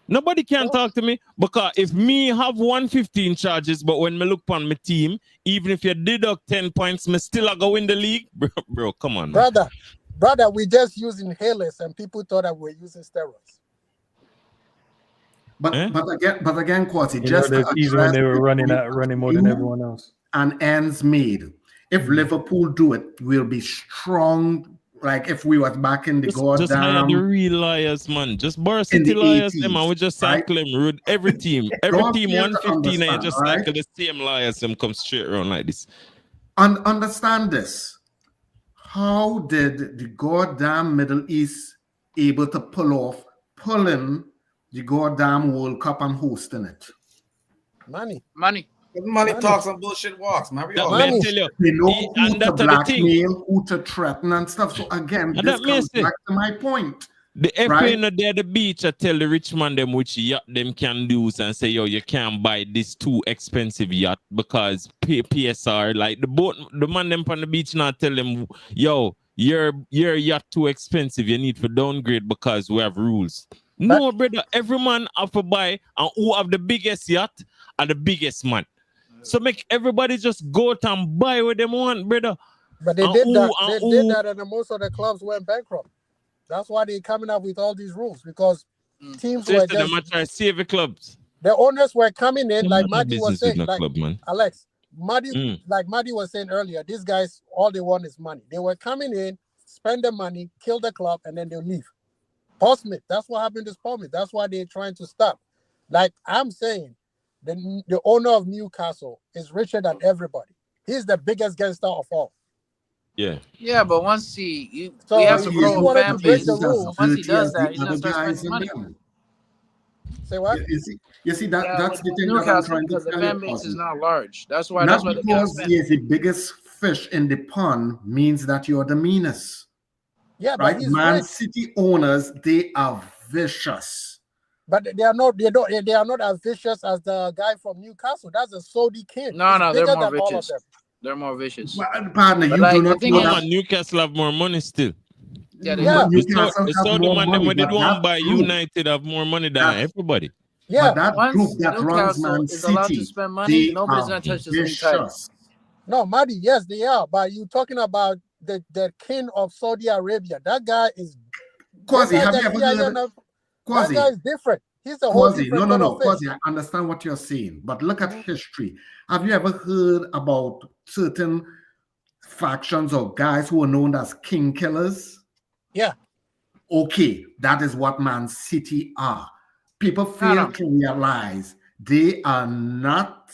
Nobody can talk to me because if me have 115 charges, but when me look on my team, even if you deduct 10 points, me still go win the league, bro. Come on, man. Brother, we just using inhalers and people thought that we're using steroids. but again, Quasi, You know, just to there's easy when address they were the running more than issue everyone else. and ends made. If Liverpool do it, we'll be strong. Like if we was back in the Just hire the goddamn real liars, man. Just bar in City the liars, 80s, them, and we just right? cycle them. Rude every team. Every Don't team fail to 115, and you understand, just right? cycle the same liars, them come straight around like this. Understand this. How did the goddamn Middle East able to pulling the goddamn World Cup and hosting it? Money. Money talks and bullshit walks, man. We That all man know. tell you, They know who and to that's the thing. blackmail, who to threaten and stuff. So again, And this that may comes say, back to my point. the FA right? no there the beach, I tell the rich man them which yacht them can do and say, yo, you can't buy this too expensive yacht because PSR, like the man them on the beach now tell them, yo, your yacht too expensive. You need to downgrade because we have rules. No, brother, every man have to buy, and who have the biggest yacht are the biggest man. So make everybody just go out and buy what they want, brother. But they did that. They did that, and most of the clubs went bankrupt. That's why they're coming up with all these rules because teams So were instead just of try to save the clubs. The owners were coming in, You like have no Maddie was business saying, with no like club, man. Alex, Maddie, like Maddie was saying earlier, these guys, all they want is money. They were coming in, spend the money, kill the club, and then they'll leave. Paul Smith, that's what happened to Paul Smith. That's why they're trying to stop. Like I'm saying, the owner of Newcastle is richer than everybody. He's the biggest gangster of all. Yeah. Yeah, but once we So have to if grow he a wanted to family. break the rules, Once he does that, he's gonna start spending money. Say what? You see that Yeah, that's with the thing that I'm Newcastle, trying to because the tell fan you, base is Ozzy. not large. That's why. Not That's why they can't because spend. he is the biggest fish in the pond means that you're the meanest. Yeah, but Right? he's Man rich. City owners, they are vicious. But they are not. They are not as vicious as the guy from Newcastle. That's a Saudi king. No, He's no, they're bigger more than all of vicious. them. They're more vicious. Well, partner, But you like, do the not thing know is, that. Newcastle have more money still. Yeah, they Yeah. do. Newcastle The have Saudi more man, them money, when they but don't that buy group, United have more money than that, everybody. Yeah. but that Once group that runs Newcastle Man is allowed to City, spend money, they nobody's are gonna touch this league title. vicious. No, Madi, yes, they are. But you talking about the king of Saudi Arabia? That guy is. Quasi, have you ever heard? That Quasi, guy is different. He's a whole Quasi, different no, kind of fish. Quasi, I understand what you're saying, but look at history. Have you ever heard about certain factions or guys who are known as king killers? Yeah. Okay, that is what Man City are. People fail to realize they are not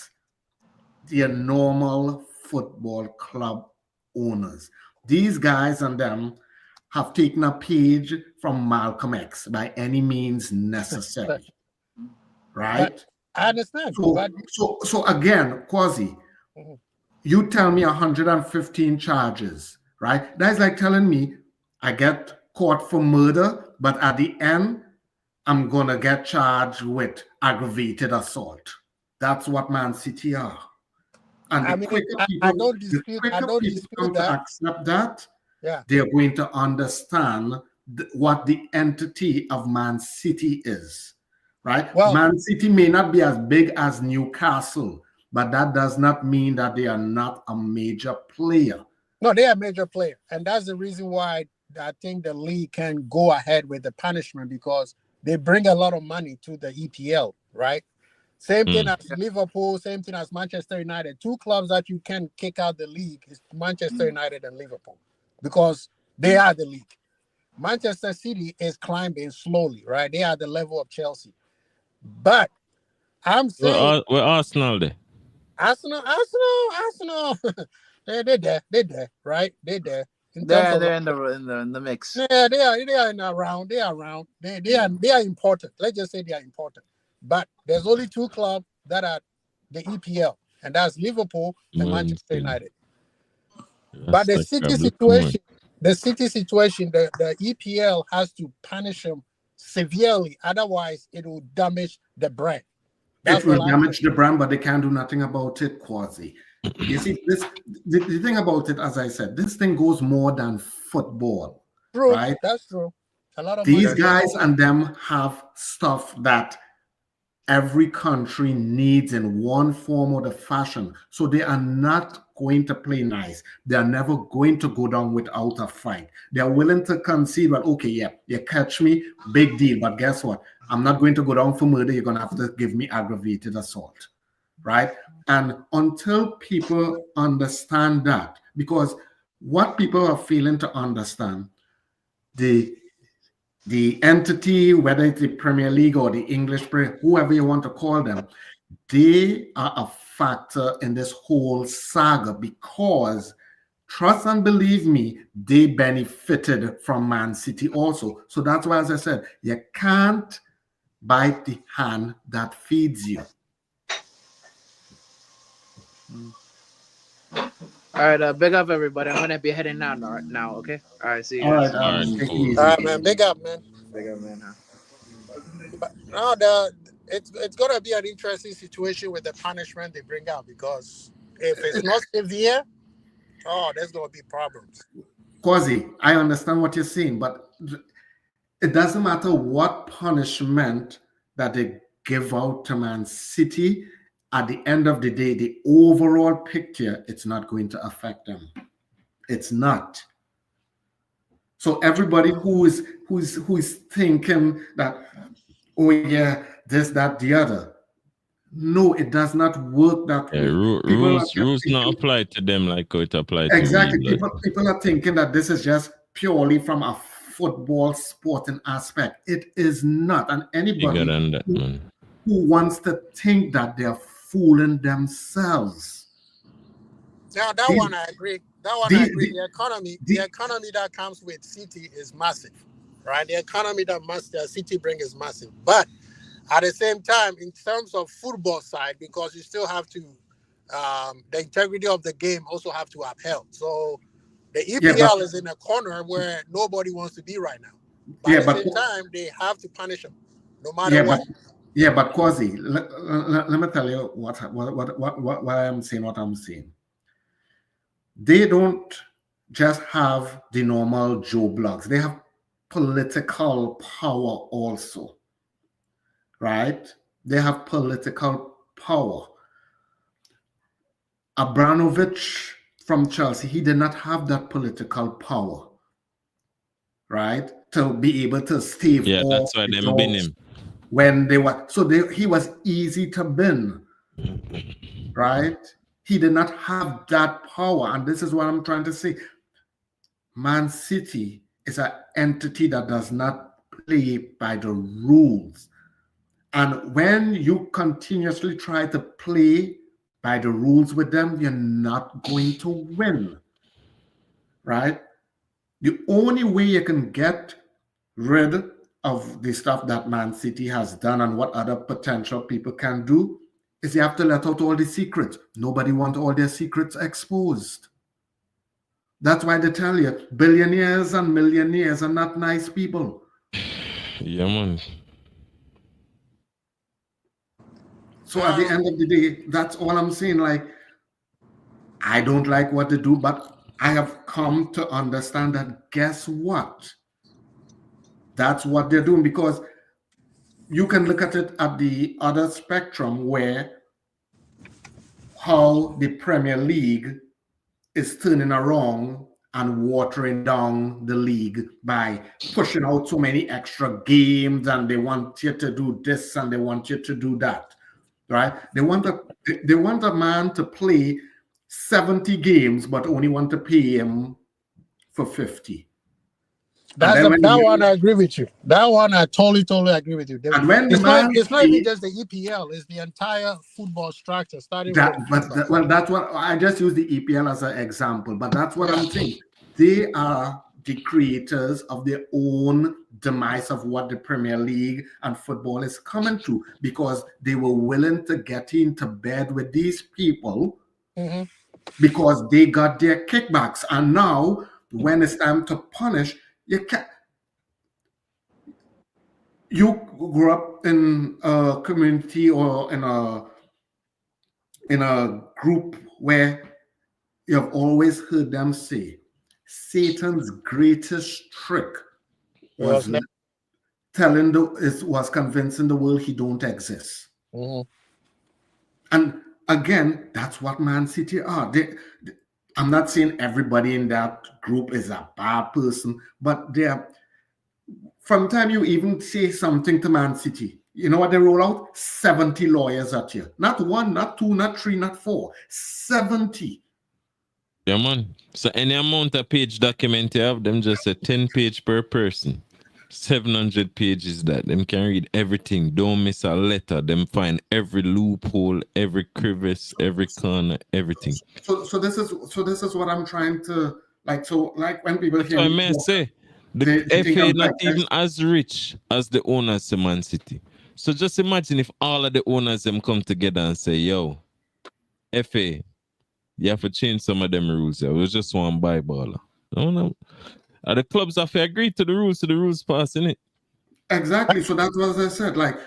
their normal football club owners. These guys and them have taken a page from Malcolm X by any means necessary. Right? But I understand. So again, Quasi, you tell me 115 charges, right? That's like telling me I get caught for murder, but at the end, I'm gonna get charged with aggravated assault. That's what Man City are. And I the mean, quicker I people, don't dispute. I don't people dispute come to that. accept that, Yeah. they're going to understand what the entity of Man City is, right? Well, Man City may not be as big as Newcastle, but that does not mean that they are not a major player. No, they are a major player, and that's the reason why I think the league can go ahead with the punishment, because they bring a lot of money to the EPL, right? Same thing as Liverpool, same thing as Manchester United. Two clubs that you can kick out the league is Manchester United and Liverpool, because they are the league. Manchester City is climbing slowly, right? They are the level of Chelsea. But I'm saying We're Arsenal there. Arsenal. they're there, right? They're there. They're in the mix. Yeah, they are around. They are around. They are important. Let's just say they are important. But there's only two clubs that are the EPL, and that's Liverpool and Manchester United. But the City situation, the EPL has to punish them severely. Otherwise, it will damage the brand. It will damage the brand, but they can't do nothing about it, Quasi. You see, the thing about it, as I said, this thing goes more than football. True, right? That's true. A lot of These money. guys and them have stuff that every country needs in one form or the fashion. So they are not going to play nice. They are never going to go down without a fight. They are willing to concede, well, okay, yeah, you catch me, big deal. But guess what? I'm not going to go down for murder. You're going to have to give me aggravated assault, right? And until people understand that, because what people are failing to understand, the entity, whether it's the Premier League or the English Premier, whoever you want to call them, they are a factor in this whole saga, because, trust and believe me, they benefited from Man City also. So that's why, as I said, you can't bite the hand that feeds you. All right, big up everybody. I'm gonna be heading out now. Okay. All right. See you guys. All right, All right, man. Big up, man. Big up, man. But no, it's gonna be an interesting situation with the punishment they bring out, because if it's not severe, there's gonna be problems. Quasi, I understand what you're saying, but it doesn't matter what punishment that they give out to Man City. At the end of the day, the overall picture, it's not going to affect them. It's not. So everybody who is thinking that, oh yeah, this, that, the other, No, it does not work that way. Rules not apply to them like how it applies to exactly. we blood. People are thinking that this is just purely from a football sporting aspect. It is not. And anybody Bigger than that, man. who wants to think that they're fooling themselves. Yeah, that one I agree. That one I agree. The economy that comes with City is massive, right? The economy that City bring is massive. But at the same time, in terms of football side, because you still have to, the integrity of the game also have to upheld. So the EPL is in a corner where nobody wants to be right now. But at the same time, they have to punish them, no matter what. But Quasi, let me tell you what I'm saying. What I'm saying. They don't just have the normal Joe Blogs. They have political power also. Right? They have political power. Abramovich from Chelsea, he did not have that political power, right? To be able to stave off that's why they bin him. When they were, he was easy to bin, right? He did not have that power. And this is what I'm trying to say. Man City is an entity that does not play by the rules. And when you continuously try to play by the rules with them, you're not going to win, right? The only way you can get rid of the stuff that Man City has done and what other potential people can do is you have to let out all the secrets. Nobody wants all their secrets exposed. That's why they tell you billionaires and millionaires are not nice people. Yeah, man. So at the end of the day, that's all I'm saying. Like, I don't like what they do, but I have come to understand that guess what? That's what they're doing, because you can look at it at the other spectrum where how the Premier League is turning around and watering down the league by pushing out so many extra games, and they want you to do this and they want you to do that. Right? They want a man to play 70 games, but only want to pay him for 50. That one I agree with you. That one I totally agree with you. And when it's not even just the EPL; it's the entire football structure. That's what I just use the EPL as an example. But that's what I'm saying. They are the creators of their own demise of what the Premier League and football is coming to, because they were willing to get into bed with these people because they got their kickbacks. And now, when it's time to punish, you can't. You grew up in a community or in a group where you have always heard them say, Satan's greatest trick was convincing the world he don't exist. And again, that's what Man City are. I'm not saying everybody in that group is a bad person, but from the time you even say something to Man City, you know what they roll out? 70 lawyers at you. Not one, not two, not three, not four. 70. Yeah, man. So any amount of page document you have, them just a 10 page per person. 700 pages that them can read everything. Don't miss a letter. Them find every loophole, every crevice, every corner, everything. So this is what I'm trying to like. So like when people hear I may say the FA not even as rich as the owners of Man City. So just imagine if all of the owners them come together and say, "Yo, FA, you have to change some of them rules. It was just one buy baller." No. The clubs have to agree to the rules passing it. Exactly. So that's what I said. Like,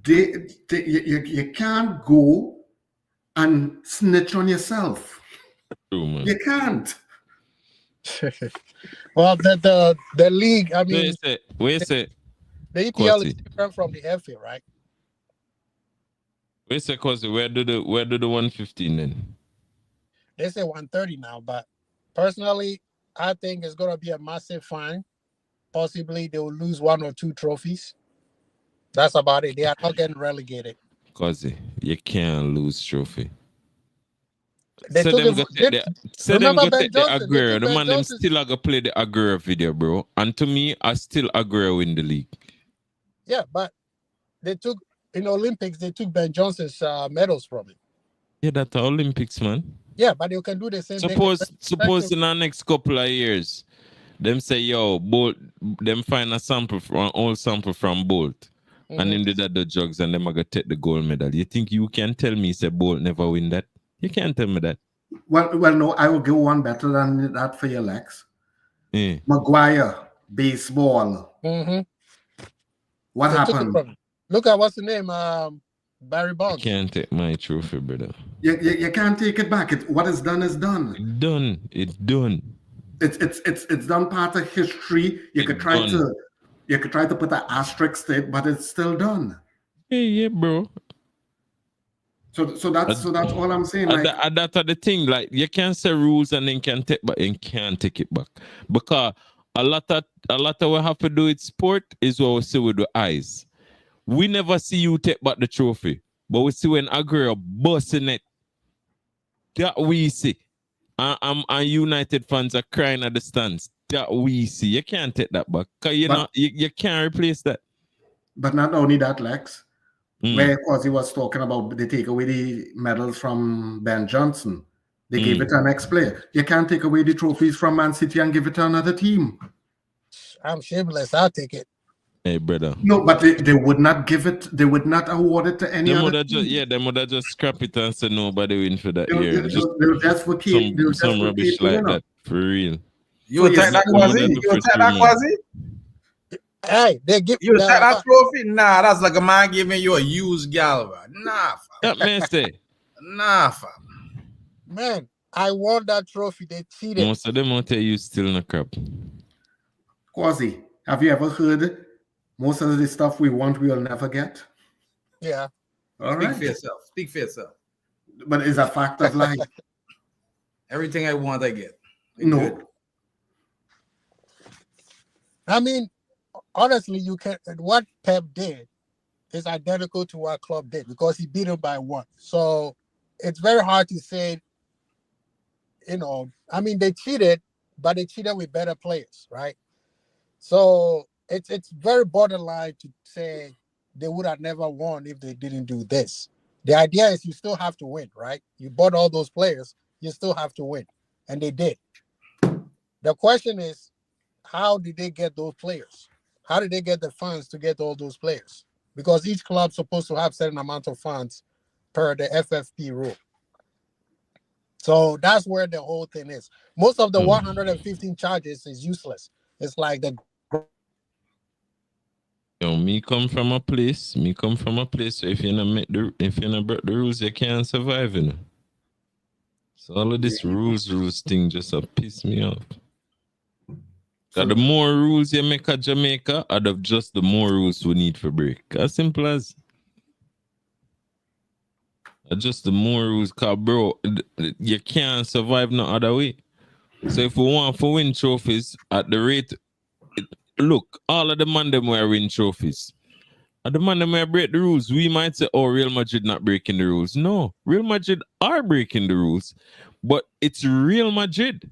you can't go and snitch on yourself. True, man. You can't. Well, the league. I mean, wait a sec. The EPL is different from the FA, right? Wait a sec, where do the 115 then? They say 130 now, but personally, I think it's going to be a massive fine. Possibly they will lose one or two trophies. That's about it. They are not getting relegated. Cause You can't lose trophy. They So took them him. go take the, so them Remember go Ben take the Johnson? They Aguero. took The Ben man them Johnson. still gonna play the Aguero video, bro. And to me, I still Aguero in the league. Yeah, but they took in Olympics. They took Ben Johnson's medals from him. Yeah, that's the Olympics, man. Yeah, but you can do the same. Suppose in the next couple of years, them say, yo, Bolt, them find a sample from an old sample from Bolt. And him did that the drugs and them are gonna take the gold medal. You think you can tell me say Bolt never win that? You can't tell me that. Well, no, I will go one better than that for your Lex. Yeah. Maguire, baseball. What They took it happened? from him. Look at what's the name? Barry Bonds. I can't take my trophy, brother. You can't take it back. What is done is done. It's done. It's done part of history. You could try to put an asterisk to it, but it's still done. Yeah, bro. So that's all I'm saying. Like, that's the thing. Like you can't say rules and then can't take it back because a lot of what we have to do with sport is what we see with the eyes. We never see you take back the trophy, but we see when Aguero busting it. That we see. And United fans are crying at the stands. That we see. You can't take that back. Cause you can't replace that. But not only that, Lex. Where because he was talking about they take away the medals from Ben Johnson. They gave it to an ex-player. You can't take away the trophies from Man City and give it to another team. I'm shameless. I'll take it. Hey, brother. No, but they would not give it. They would not award it to any other team. They would have just scrap it and say nobody win for that year. They'll just vacate. Some rubbish like that, for real. You attack that Quasi? You attack that Quasi? Hey, they give you attack that trophy? Nah, that's like a man giving you a used gal, bro. Nah, fam. That man say. Nah, fam. Man, I won that trophy. They cheated. Most of them won't tell you still in a crap. Quasi, have you ever heard most of the stuff we want we'll never get? Yeah. All Speak right. for yourself. Speak for yourself. But it's a fact of life. Everything I want, I get. No. Good. I mean, honestly, you can. What Pep did is identical to what Klopp did because he beat him by one. So it's very hard to say. You know, I mean, they cheated, but they cheated with better players, right? So it's very borderline to say they would have never won if they didn't do this. The idea is you still have to win, right? You bought all those players, you still have to win, and they did. The question is, how did they get those players? How did they get the funds to get all those players? Because each club's supposed to have a certain amount of funds per the FFP rule. So that's where the whole thing is. Most of the 115 charges is useless. It's like the me come from a place where if you not break the rules, you can't survive, you know. So all of this rules thing just piss me off. So the more rules you make at Jamaica, out of just the more rules we need for break. As simple as just the more rules, cause bro, you can't survive no other way. So if we want to win trophies at the rate, look, all of the man them were win trophies. And the man them were break the rules. We might say, oh, Real Madrid not breaking the rules. No, Real Madrid are breaking the rules, but it's Real Madrid.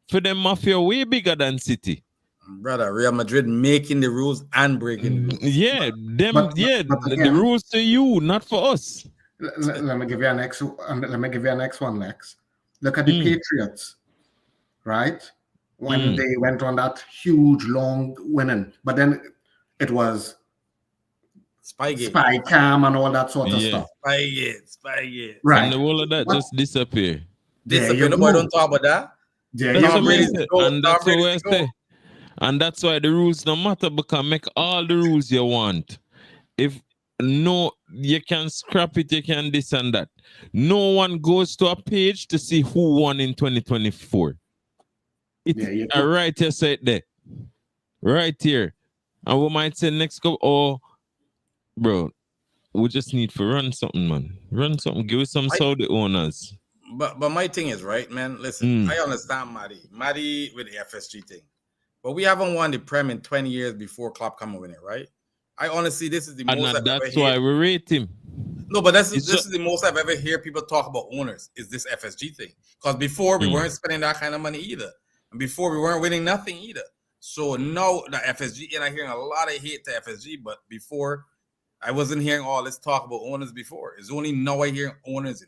For them, mafia way bigger than City. Brother, Real Madrid making the rules and breaking the rules. Yeah, the rules to you, not for us. Let me give you an next one, Lex. Look at the Patriots, right? When they went on that huge long winning, but then it was spy cam and all that sort of stuff. Spygate. Right. And the whole of that just disappear. Nobody don't talk about that. And that's why the rules don't matter, because make all the rules you want. If no, you can scrap it, you can this and that. No one goes to a page to see who won in 2024. Right here, say it there. Right here. And we might say next go, oh, bro, we just need to run something, man. Run something. Give us some Saudi owners. But my thing is, right, man, listen, I understand Maddie with the FSG thing. But we haven't won the Prem in 20 years before Klopp come and win it, right? I honestly, this is the most I've ever that's why we rate him. No, but this is the most I've ever heard people talk about owners is this FSG thing. Because before we weren't spending that kind of money either. And before we weren't winning nothing either. So now the FSG, and I'm hearing a lot of hate to FSG, but before I wasn't hearing all this talk about owners before. It's only now I hear owners,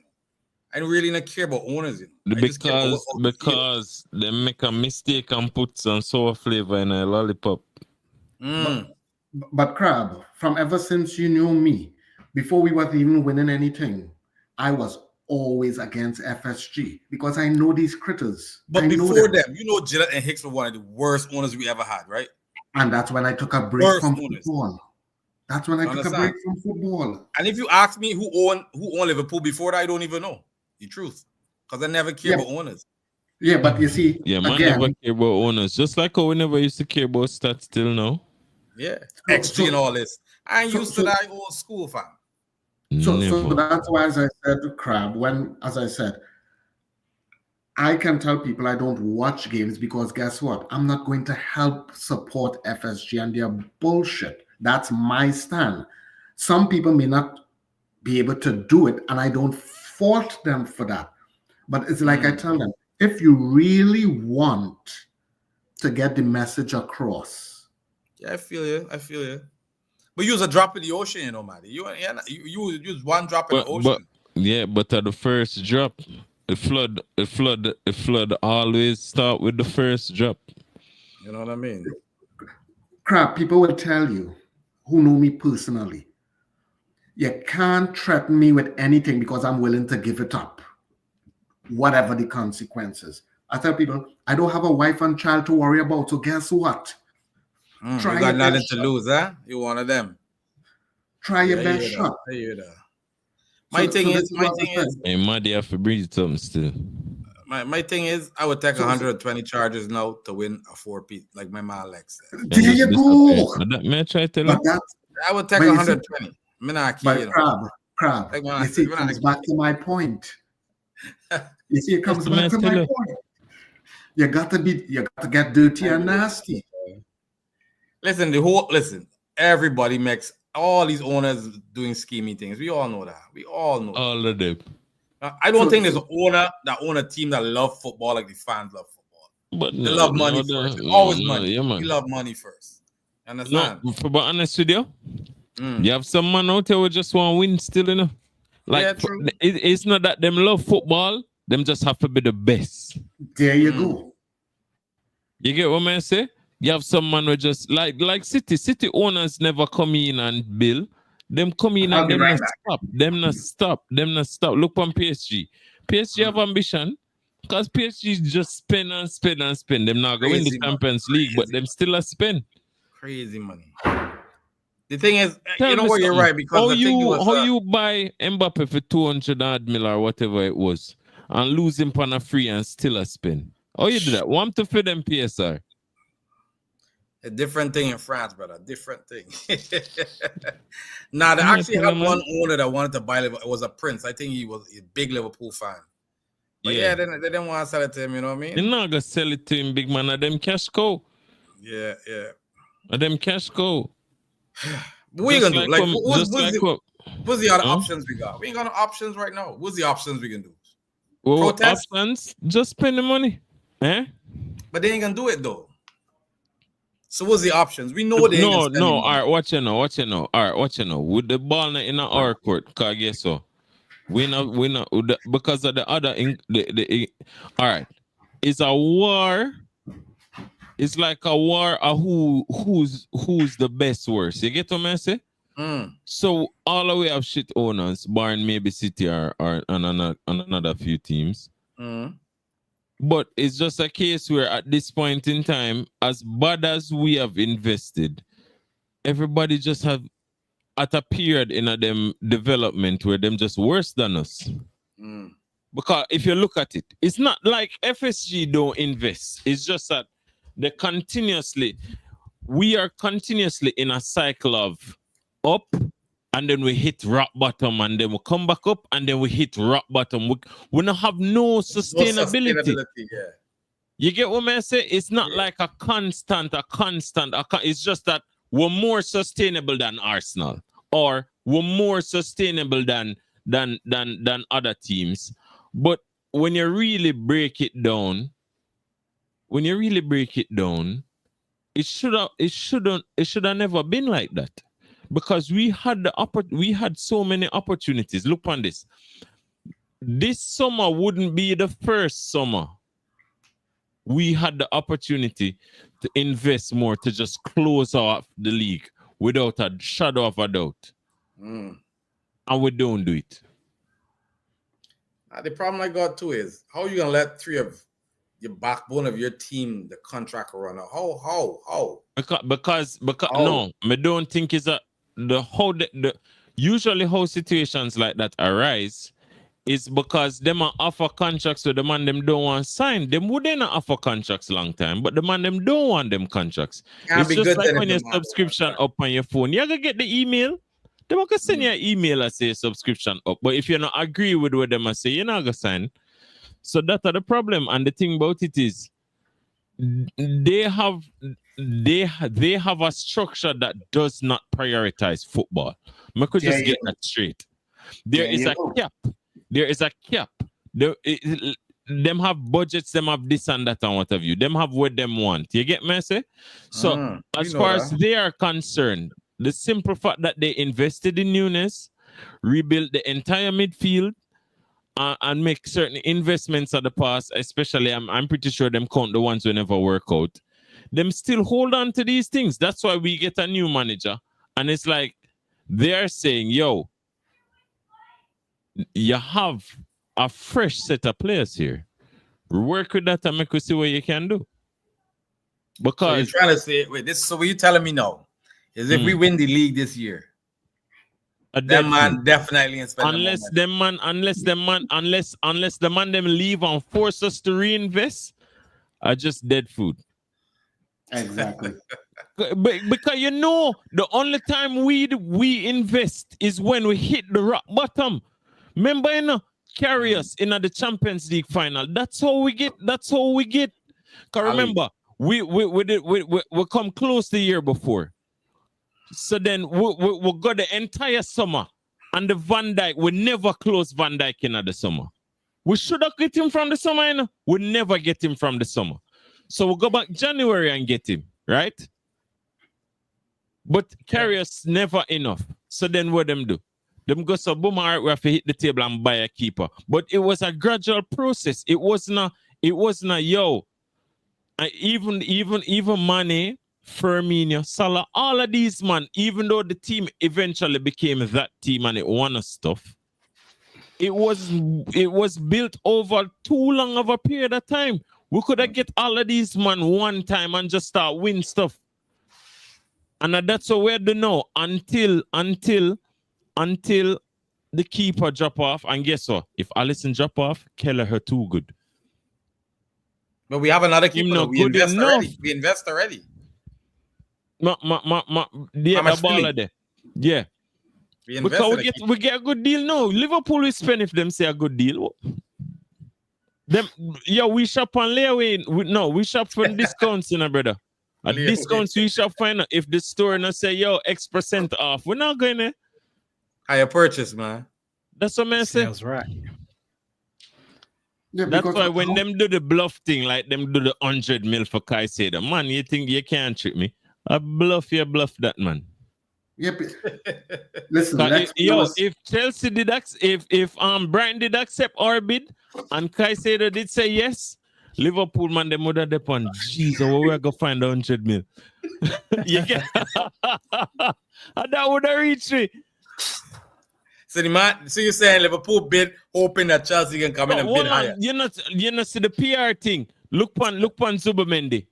I really don't care about owners, Because they make a mistake and put some sour flavor in a lollipop. But Crab, from ever since you knew me, before we were even winning anything, I was always against FSG because I know these critters. But before them, Gillette and Hicks were one of the worst owners we ever had, right? And that's when I took a break from football. That's when I took a break from football. And if you ask me who owned Liverpool before that, I don't even know the truth because I never care about owners. Yeah, but you see, man never care about owners. Just like how we never used to care about stats till now. Yeah, XG and all this. I ain't used to that old school, fam. So that's why, as I said, Crab, as I said, I can tell people I don't watch games because guess what? I'm not going to help support FSG and their bullshit. That's my stand. Some people may not be able to do it, and I don't fault them for that. But it's like I tell them, if you really want to get the message across. Yeah, I feel you. But you was a drop in the ocean, Matty. You use one drop in the ocean. But at the first drop, the flood always start with the first drop. You know what I mean? Crap, people will tell you who know me personally. You can't threaten me with anything because I'm willing to give it up, whatever the consequences. I tell people, I don't have a wife and child to worry about, so guess what? You got nothing to lose, huh? You one of them. Try your best shot. My thing is, hey, Maddie have to breathe something still. My thing is, I would take 120 charges now to win a 4-piece, like my man Lex said. There you go. May I try to tell you? I would take 120. Crab. You see, it comes back to my point. You see, it comes back to my point. You got to get dirty and nasty. Listen, everybody makes all these owners doing scheming things. We all know that. All of them. I don't think there's an owner that own a team that love football like the fans love football. But they love money first. Always money. Yeah, we love money first. Understand? No, to be honest with you, you have some man out there who just want to win still, Like, true. It's not that them love football. Them just have to be the best. There you go. You get what I say? You have some man who just like City owners never come in and bill. Them come in and them not stop. Look on PSG. PSG have ambition because PSG just spend and spend and spend. Them not going to the Champions League, but them still a spend. Crazy money. The thing is, you know what, you're right, because how you buy Mbappe for 200 mil or whatever it was and lose him on a free and still a spend? How you do that? Want to feed them PSR? A different thing in France, brother. Different thing. Now, they actually had one owner that wanted to buy Liverpool. It was a Prince. I think he was a big Liverpool fan. But they didn't want to sell it to him, you know what I mean? They're not going to sell it to him, big man. Are them cash cow? Yeah. Are them cash cow? What are you going to do? What's the other options we got? We ain't got no options right now. What's the options we can do? Well, options? Just spend the money. Eh? But they ain't going to do it, though. So what's the options? We know they ain't No. All right, watch it now. With the ball in our court, cause guess so. We not because of the other. All right, it's a war. It's like a war of who's the best worst. You get what I say? So all the way have shit owners, barring maybe City or another few teams. But it's just a case where at this point in time, as bad as we have invested, everybody just have at a period in them development where them just worse than us. Because if you look at it, it's not like FSG don't invest. It's just that we are continuously in a cycle of up, and then we hit rock bottom, and then we come back up, and then we hit rock bottom. We don't have no sustainability. You get what I say? It's not like a constant. It's just that we're more sustainable than Arsenal or were more sustainable than other teams. But when you really break it down, it should have never been like that. Because we had so many opportunities. Look on this. This summer wouldn't be the first summer we had the opportunity to invest more to just close off the league without a shadow of a doubt. And we don't do it. The problem I got too is how you gonna let three of your backbone of your team, the contract run out? How? Because no, I don't think it's usually how situations like that arise is because them are offer contracts with the man them don't want to sign. Them wouldn't offer contracts long time, but the man them don't want them contracts. Can't It's be just good like then when if your the man subscription up on your phone. You gotta get the email. They gonna send you an email and say subscription up. But if you not agree with what them say, you're not gonna sign. So that's the problem. And the thing about it is they have a structure that does not prioritize football. I could just get that straight. There is a cap. There is a cap. Them have budgets, them have this and that and what have you. Them have what them want. You get me, say? So as far as they are concerned, the simple fact that they invested in Nunez, rebuilt the entire midfield, and make certain investments at the past, especially I'm pretty sure them count the ones who never work out. Them still hold on to these things. That's why we get a new manager. And it's like they're saying, yo, you have a fresh set of players here. Work with that and make us see what you can do. Because so you're trying to say, wait, this. So what you telling me now is if we win the league this year, that man definitely ain't spending unless the man them leave and force us to reinvest, are just dead food. Exactly. Because you know the only time we invest is when we hit the rock bottom. Remember, you know, carry us in the Champions League final. That's how we get. Cause remember, we come close the year before. So then we got the entire summer, and the Van Dijk, we never close Van Dijk in the summer. We should have get him from the summer, you know? We never get him from the summer. So we'll go back January and get him, right? But carry us never enough. So then what them do? Them go so boom, all right, we have to hit the table and buy a keeper. But it was a gradual process. It wasn't yo. Even Mane, Firmino, Salah, all of these man, even though the team eventually became that team and it won us stuff, it was built over too long of a period of time. We could have get all of these man one time and just start win stuff. And that's what we do now until the keeper drop off. And guess what? If Alisson drop off, Kelleher too good. But we have another keeper. We invest already. Yeah, the baller there. Yeah. Because we get a good deal now. Liverpool will spend if them say a good deal. We shop on layaway. We shop for discounts, brother. At discounts we shop for. If the store not say X% off, we're not going to. Higher purchase, man. That's what I say. That's right. Yeah, that's why when them do the bluff thing, like them do the 100 mil for Caicedo, man, you think you can't trick me? I bluff that, man. Yep. Listen, if Chelsea did if Brighton did accept our bid and Caicedo did say yes, Liverpool man them would have depend. Jesus, where we go find 100 mil? You get and that would have reached me. So you're saying Liverpool bid, hoping that Chelsea can come in and bid higher. You not see the PR thing. Look on Zubimendi.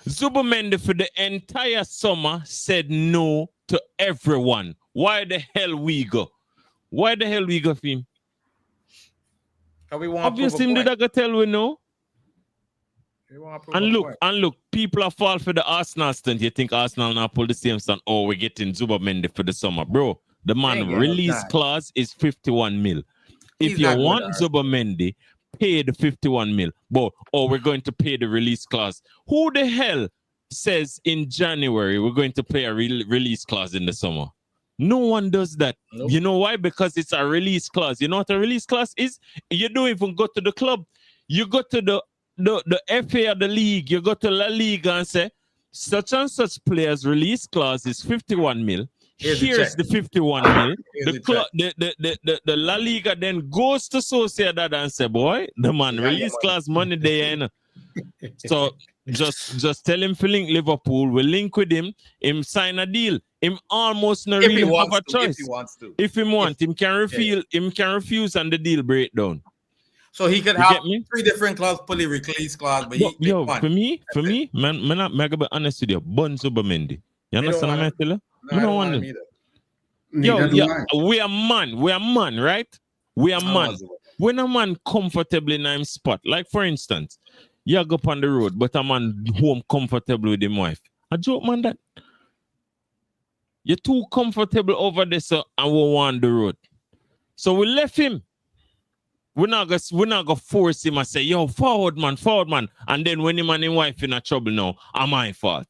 Zubimendi for the entire summer said no to everyone. Why the hell we go? Why the hell we go for him? Obviously, him did I go tell we no. And look, people are fall for the Arsenal stunt. You think Arsenal now pull the same stunt? Oh, we're getting Zubimendi for the summer, bro. The man release clause is 51 mil. If you want Zubimendi, pay the 51 mil. But we're going to pay the release clause. Who the hell says in January we're going to pay a release clause in the summer? No one does that. Nope. You know why? Because it's a release clause. You know what a release clause is? You don't even go to the club. You go to the FA of the league. You go to La Liga and say, such and such players release clause is 51 mil. Here's the 51 mil. The La Liga then goes to Sociedad and say, boy, the man release clause money there. You know? So just tell him to link Liverpool. We link with him. Him sign a deal. Him almost not really have a choice. If he want, him can refuse. Him can refuse and the deal break down. So he could have 3 different clauses, fully release clause, but for me, man, I'm gonna be honest with you. Bun Zubermendi. You understand what I'm telling you? I don't want him. We are man, right? We are man. When a man comfortable in his spot, like for instance, you go up on the road, but a man home comfortable with his wife. A joke, man, that you're too comfortable over there, so I won't want the road. So we left him. We're not gonna force him and say, yo, forward man. And then when him and his wife in a trouble now, am my fault.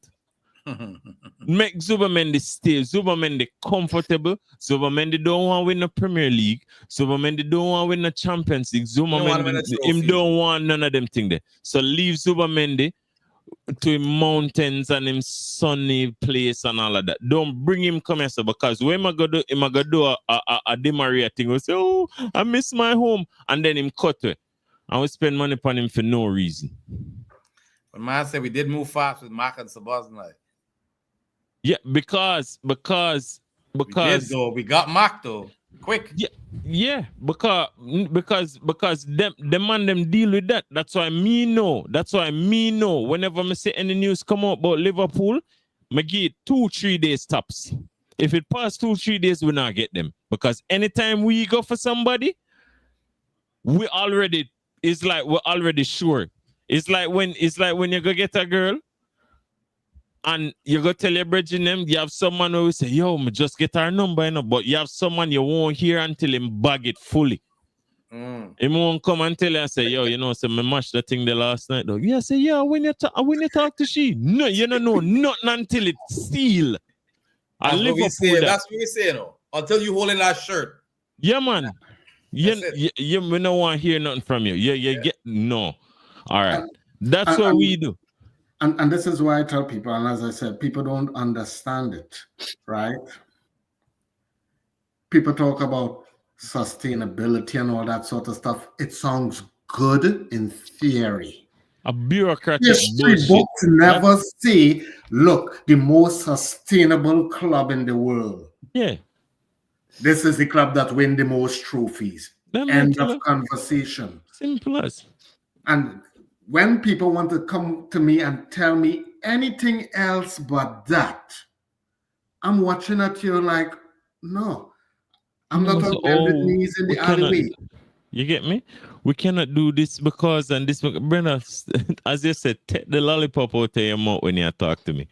Make Zubermendi stay. Zubermendi comfortable. Zubermendi don't want to win the Premier League. Zubermendi don't want to win the Champions League. Zubermendi don't want none of them things there. So leave Zubermendi to him mountains and him sunny place and all of that. Don't bring him come here, so because when am I gonna do a Di Maria thing, we say, oh, I miss my home, and then him cut it. And we spend money upon him for no reason. But man said we did move fast with Mark and Sebastian. Like. Yeah, because we did, though. We got Mark though. Quick. Yeah, because them man them deal with that. That's why me know. Whenever I see any news come out about Liverpool, I give it 2-3 days tops. If it pass 2-3 days, we not get them. Because anytime we go for somebody, we're already sure. It's like when you go get a girl and you go tell your brethren them, you have someone who will say, yo, me just get our number, you know, but you have someone you won't hear until him bag it fully. He won't come and tell you and say, yo, you know, so me mash that thing the last night, though. Yeah, say, yeah, when you talk to she, no, you don't know nothing until it's sealed. That's what we say, no. Until you hold in that shirt. Yeah, man. We don't want to hear nothing from you. You get no. All right. That's what we do. And this is why I tell people, and as I said, people don't understand it, right? People talk about sustainability and all that sort of stuff. It sounds good in theory. A bureaucratic history books never say, look, the most sustainable club in the world. Yeah. This is the club that win the most trophies. End of conversation. Simple as. And when people want to come to me and tell me anything else but that, I'm watching at you like, no, I'm not on bended knees in the alleyway. You get me? We cannot do this because, and this, Brenda, as you said, take the lollipop out of your mouth when you talk to me.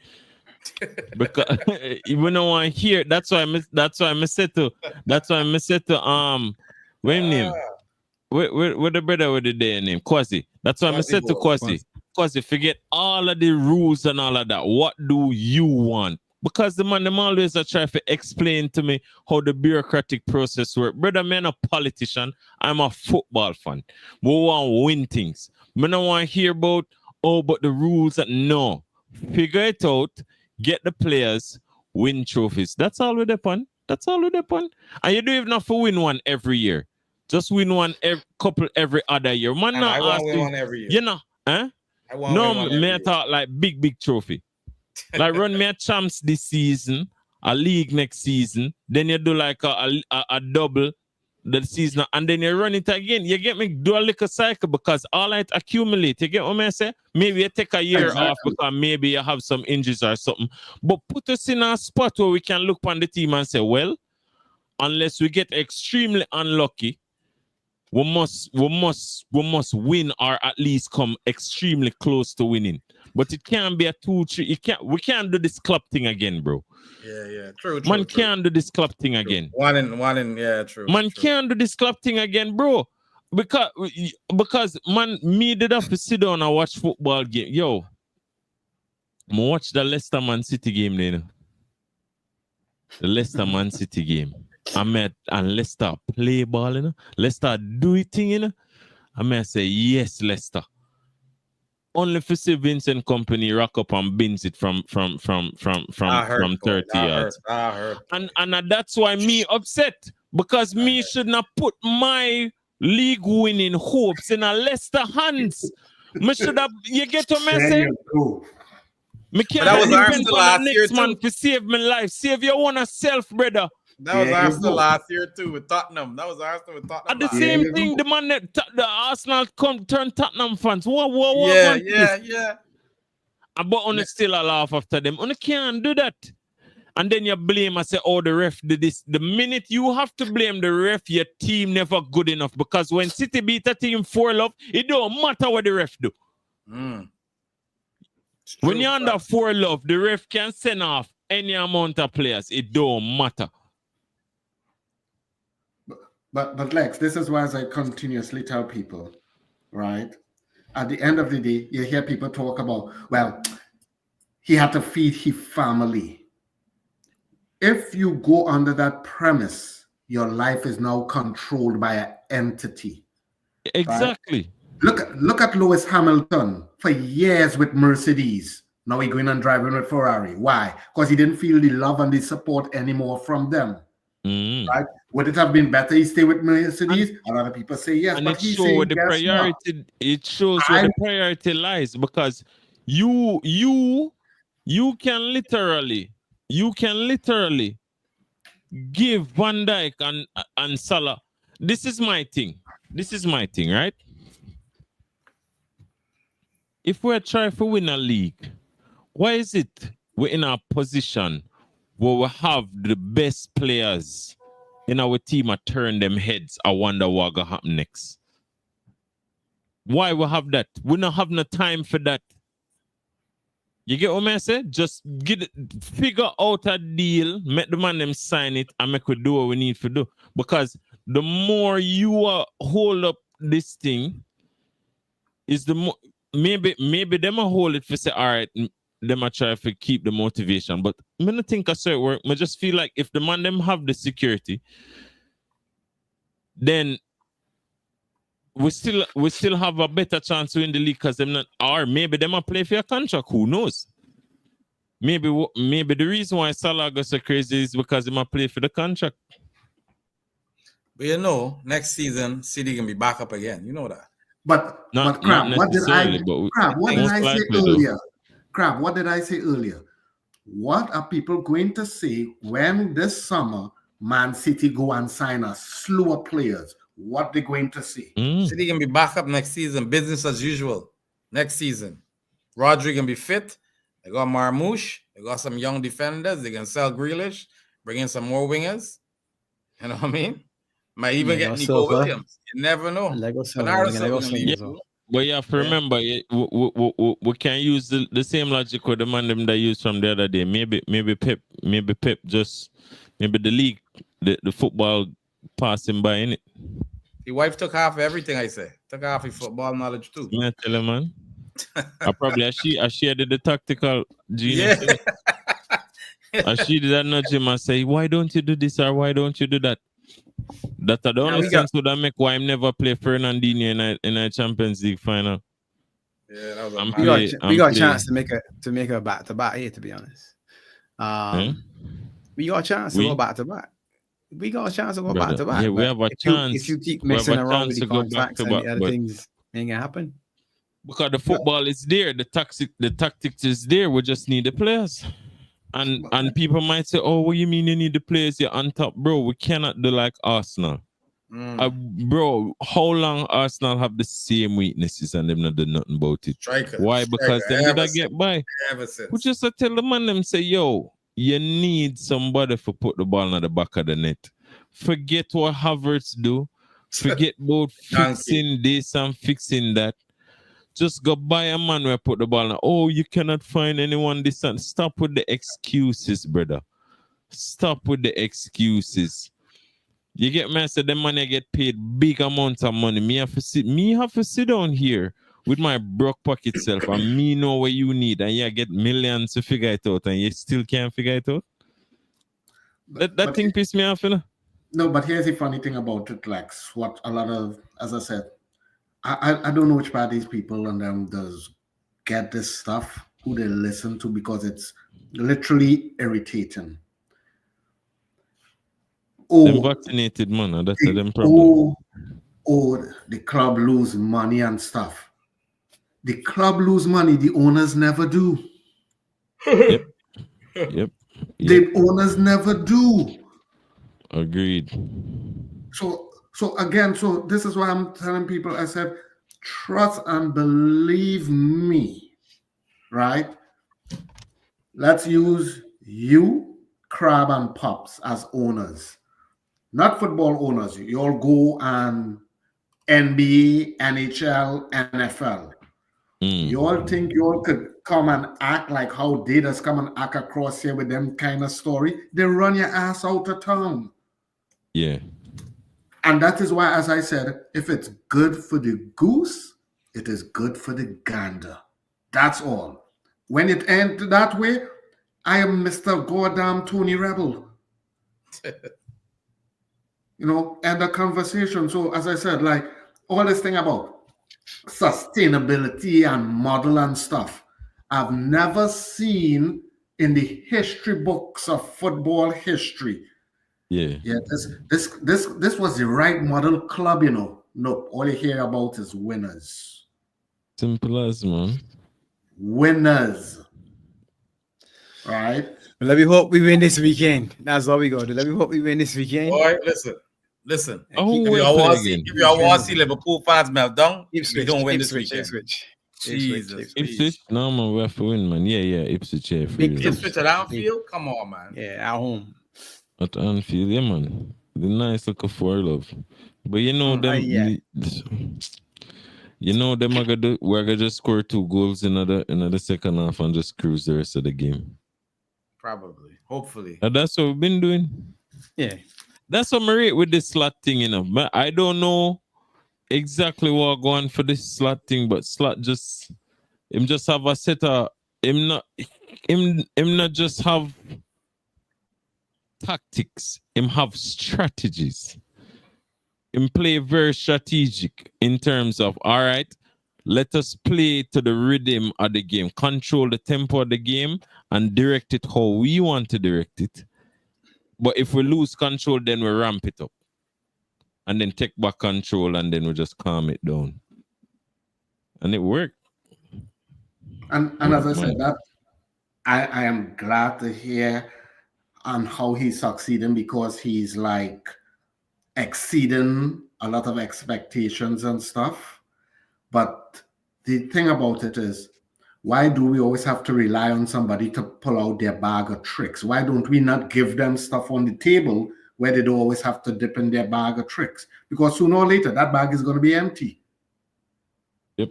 Because you don't want to hear. That's why I said to what name? What the brother with the day name? Kwasi. That's why I said to Kwasi, forget all of the rules and all of that. What do you want? Because the man, them always are trying to explain to me how the bureaucratic process works. Brother, I'm a politician. I'm a football fan. We want to win things. I don't want to hear about, but the rules. No. Figure it out. Get the players. Win trophies. That's all we're upon. And you don't even have to win one every year. Just win one couple every other year. Man, I want to win one every year. You know, I talk like big trophy. Like run me a champs this season, a league next season, then you do like a double the season, and then you run it again. You get me? Do a little cycle because all it accumulate. You get what I say? Maybe you take a year off because maybe you have some injuries or something. But put us in a spot where we can look on the team and say, well, unless we get extremely unlucky, we must win or at least come extremely close to winning. But it can't be a 2-3. We can't do this club thing again, bro. Yeah, true. Man can't do this club thing again. One in, yeah, true. Man can't do this club thing again, bro. Because man, me did have to sit down and watch football game. Yo, I watch the Leicester Man City game then. the Leicester Man City game. And Leicester play ball, you know. Leicester do it thing, you know. I say, yes, Leicester. Only for see Vincent Company rock up and bins it from 30 yards. And that's why me upset. Because me should not put my league winning hopes in a Leicester hands. Me should have, you get what I'm saying? Me can't depend on the next man to save my life. Save your own self, brother. That was Arsenal last year too with Tottenham. That was Arsenal with Tottenham. At the same thing, the man that the Arsenal come turn Tottenham fans. What? Yeah. But on still a laugh after them. On can't do that. And then you blame and say, oh, the ref did this. The minute you have to blame the ref, your team never good enough. Because when City beat a team 4-0, it don't matter what the ref do. When you're under 4-0, the ref can send off any amount of players. It don't matter. But Lex, this is why I continuously tell people, right? At the end of the day, you hear people talk about, well, he had to feed his family. If you go under that premise, your life is now controlled by an entity. Exactly. Right? Look at Lewis Hamilton for years with Mercedes. Now he's going and driving with Ferrari. Why? Because he didn't feel the love and the support anymore from them. Right? Would it have been better he stay with Mercedes? A lot of people say yes, and but it shows where the priority. It shows where the priority lies, because you can literally give Van Dijk and Salah. This is my thing, right? If we're trying to win a league, why is it we're in a position where we have the best players in our team are turn them heads? I wonder what gonna happen next. Why we have that? We don't have no time for that. You get what I say? Just figure out a deal, make the man them sign it, and make we do what we need to do. Because the more you hold up this thing, is the more maybe them a hold it for say, all right, them a try to keep the motivation. But I don't think I saw it work. I just feel like if the man them have the security, then we still have a better chance to win the league, because them not, or maybe them a play for a contract. Who knows? Maybe the reason why Salah goes so crazy is because they might play for the contract. But you know, next season City can be back up again. You know that. But Crab, what did I say earlier? Crab, what did I say earlier? What are people going to say when this summer Man City go and sign a slew of players? What they going to say? City can be back up next season, business as usual. Next season, Rodri can be fit. They got Marmouche. They got some young defenders. They can sell Grealish, bring in some more wingers. You know what I mean? Might even get Nico Williams. You never know. But you have to remember, we can use the same logic with the man them that used from the other day. Maybe Pep just maybe the league, the football passing by in it. Your wife took half of everything I say. Took half of football knowledge too. Yeah, tell her, man. I probably she did the tactical genius. Yeah. She did that nudge him and say, why don't you do this or why don't you do that? That's the only sense would that make why I never play Fernandinho in a Champions League final. Yeah, that was we got a chance to make a back to back here, to be honest. We got a chance to go back to back. We got a chance to go back to back. Yeah, we have a chance. If you keep messing around with the contracts and the other things, ain't gonna happen. Because the football is there, the tactics is there. We just need the players. And people might say, oh, what you mean you need the players? You're on top, bro. We cannot do like Arsenal. Bro, how long Arsenal have the same weaknesses and them not do nothing about it? Why? Because them did I get by. We just tell the man them say, yo, you need somebody to put the ball in the back of the net. Forget what Havertz do. Forget about fixing this and fixing that. Just go buy a man where put the ball in. Oh, you cannot find anyone this and stop with the excuses, brother. Stop with the excuses. You get me? I said the money get paid big amounts of money. Me have to sit down here with my broke pocket self and me know what you need, and you get millions to figure it out and you still can't figure it out. That thing pissed me off, you know. No, but here's the funny thing about it, Lex. What a lot of, as I said, I don't know which part these people and them does get this stuff, who they listen to, because it's literally irritating. Them vaccinated man, that's them problem. The club lose money and stuff. The club lose money, the owners never do. Yep. The owners never do. Agreed. So again, so this is why I'm telling people, I said, trust and believe me, right? Let's use you, Crab, and Pops as owners. Not football owners. You all go and NBA, NHL, NFL. You all think you all could come and act like how they just come and act across here with them kind of story? They run your ass out of town. Yeah. And that is why, as I said, if it's good for the goose, it is good for the gander. That's all. When it ends that way, I am Mr. Goddamn Tony Rebel. End the conversation. So, as I said, like all this thing about sustainability and model and stuff, I've never seen in the history books of football history. Yeah. This was the right model club, No, all you hear about is winners. Simple as, man. Winners. Right? Well, let me hope we win this weekend. That's all we got to do. Let me hope we win this weekend. All right, listen. Oh, if y'all want to see Liverpool fans melt down, we don't win this Ipswich, weekend. Jesus. Ipswich? No, man, we have to win, man. Yeah, Ipswich. Yeah, Ipswich at Anfield? Come on, man. Yeah, at home. At Anfield, yeah, man. The nice looking for love. But them, we're gonna just score 2 goals in the second half and just cruise the rest of the game. Probably. Hopefully. And that's what we've been doing. Yeah. That's what I rate with this slot thing, But I don't know exactly what going for this slot thing, but slot just have a set of him not just have tactics, him have strategies. Him play very strategic in terms of, all right, let us play to the rhythm of the game, control the tempo of the game, and direct it how we want to direct it. But if we lose control, then we ramp it up. And then take back control, and then we just calm it down. And it worked. And as I said, that I am glad to hear on how he's succeeding, because he's like exceeding a lot of expectations and stuff. But the thing about it is, why do we always have to rely on somebody to pull out their bag of tricks? Why don't we not give them stuff on the table where they don't always have to dip in their bag of tricks? Because sooner or later, that bag is going to be empty. Yep.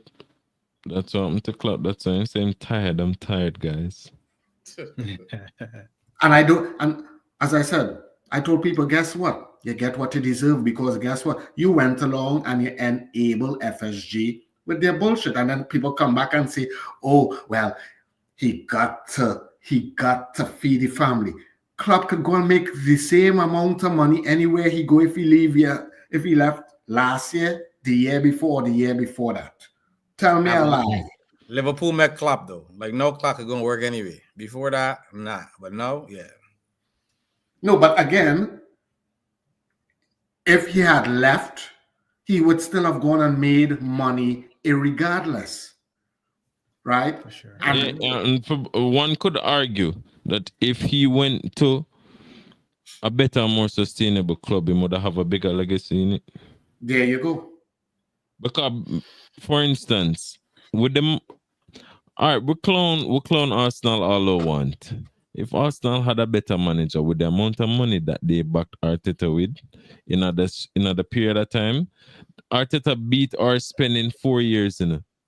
That's what I'm to club. That's why I'm saying I'm tired, guys. And as I said, I told people, guess what? You get what you deserve, because guess what? You went along and you enabled FSG with their bullshit. And then people come back and say, oh, well, he got to feed the family. Club could go and make the same amount of money anywhere he go if he left last year, the year before, the year before that. Tell me a lie. Liverpool met Klopp though. Like no clock is gonna work anyway. Before that, nah. But no, yeah. No, but again, if he had left, he would still have gone and made money irregardless. Right? For sure. And one could argue that if he went to a better, more sustainable club, he would have a bigger legacy in it. There you go. Because, for instance, with them, all right, we clone Arsenal all I want. If Arsenal had a better manager with the amount of money that they backed Arteta with in the period of time, Arteta beat our spending 4 years,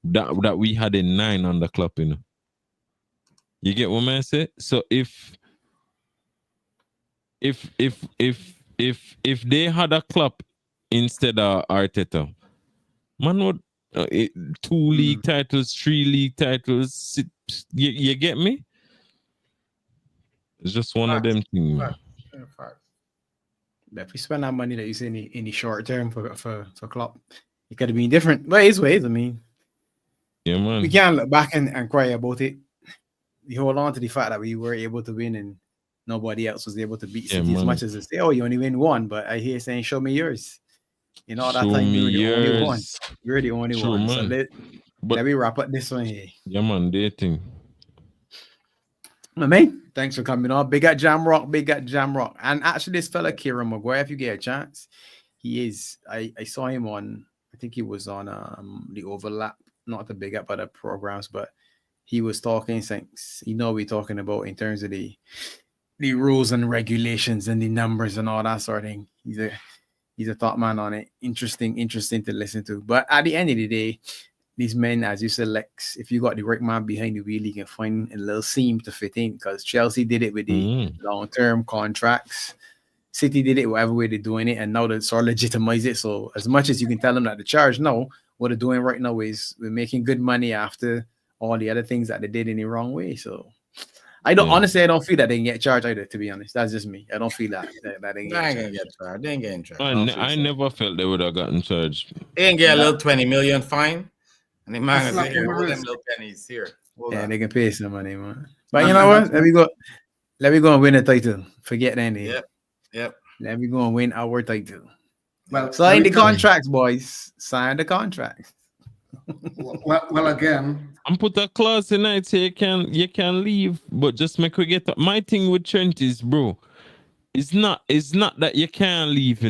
that we had in 9 on the club, You get what I say? So if they had a club instead of Arteta, man would 2 league titles, 3 league titles. You get me? It's just one of them things. But if we spend that money that you say in the short term for Klopp, it could have been different. But it's ways. I mean, yeah, man. we can't look back and cry about it. We hold on to the fact that we were able to win and nobody else was able to beat City as much as they say, oh, you only win one. But I hear saying, show me yours. You know, that Show time me we were the only one. yours. We were the only True, one. man. So let me wrap up this one here. Yeah, man, dating. My man, thanks for coming on. Big at Jamrock, big at Jamrock. And actually, this fella, Kieran Maguire, if you get a chance, he is. I saw him on, I think he was on the Overlap, not the big up, but the programs, but he was talking things, we're talking about in terms of the rules and regulations and the numbers and all that sort of thing. He's a thought man on it. Interesting to listen to. But at the end of the day, these men, as you said, Lex, if you got the right man behind the wheel, you can find a little seam to fit in, because Chelsea did it with the long-term contracts. City did it whatever way they're doing it, and now they sort of legitimize it. So as much as you can tell them that the charge, no, what they're doing right now is we're making good money after all the other things that they did in the wrong way. So honestly, I don't feel that they can get charged either, to be honest. That's just me. I don't feel that they can get charged. They ain't getting charged. I never felt they would have gotten charged. They ain't get a little 20 million fine. And the man That's gonna say, not "Here, hold the them little pennies here." Hold Yeah, on. they can pay some money, man. But you know what? Let me go and win a title. Forget that. Yep. Let me go and win our title. Well, sign the contracts, boys. Sign the contracts. Well, again, and put a clause in it so you can leave, but just make we get up. My thing with Trent is, bro, it's not that you can't leave,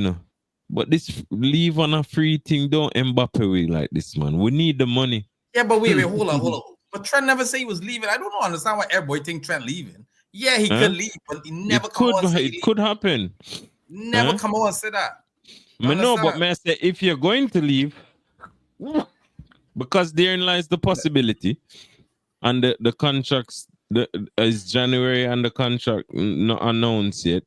but this leave on a free thing. Don't Mbappe way like this, man. We need the money. Yeah, but wait, hold on. But Trent never say he was leaving. I don't understand why everybody think Trent leaving. Yeah, he could leave, but he never Could happen. Never come on and say that. No, but man, say if you're going to leave, because therein lies the possibility, and the contracts is January and the contract not announced yet,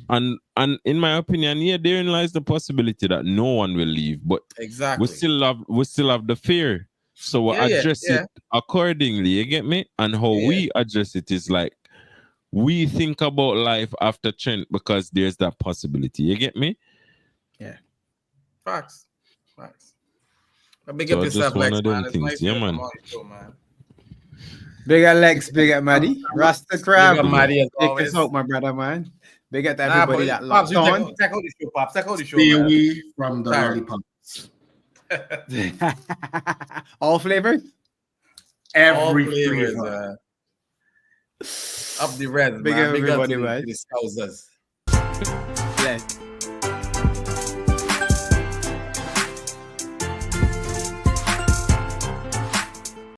and in my opinion, yeah, therein lies the possibility that no one will leave, but exactly we still have the fear, so we address it accordingly. You get me? And how we address it is like we think about life after Trent, because there's that possibility. You get me? Yeah. Facts. Big up yourself, Lex, man. It's nice yeah, man. Big up Lex, big up Maddie. RastaCrab. Big up Maddie as Take always. us out, my brother, man. Big up to everybody that locked Pops, on. check out the show, Pops. Check out the show, stay man. away from the lollipops. All flavors? Every All flavors, flavor. Up the red, Big man. up Big everybody, up man. to the Scousers. Yeah.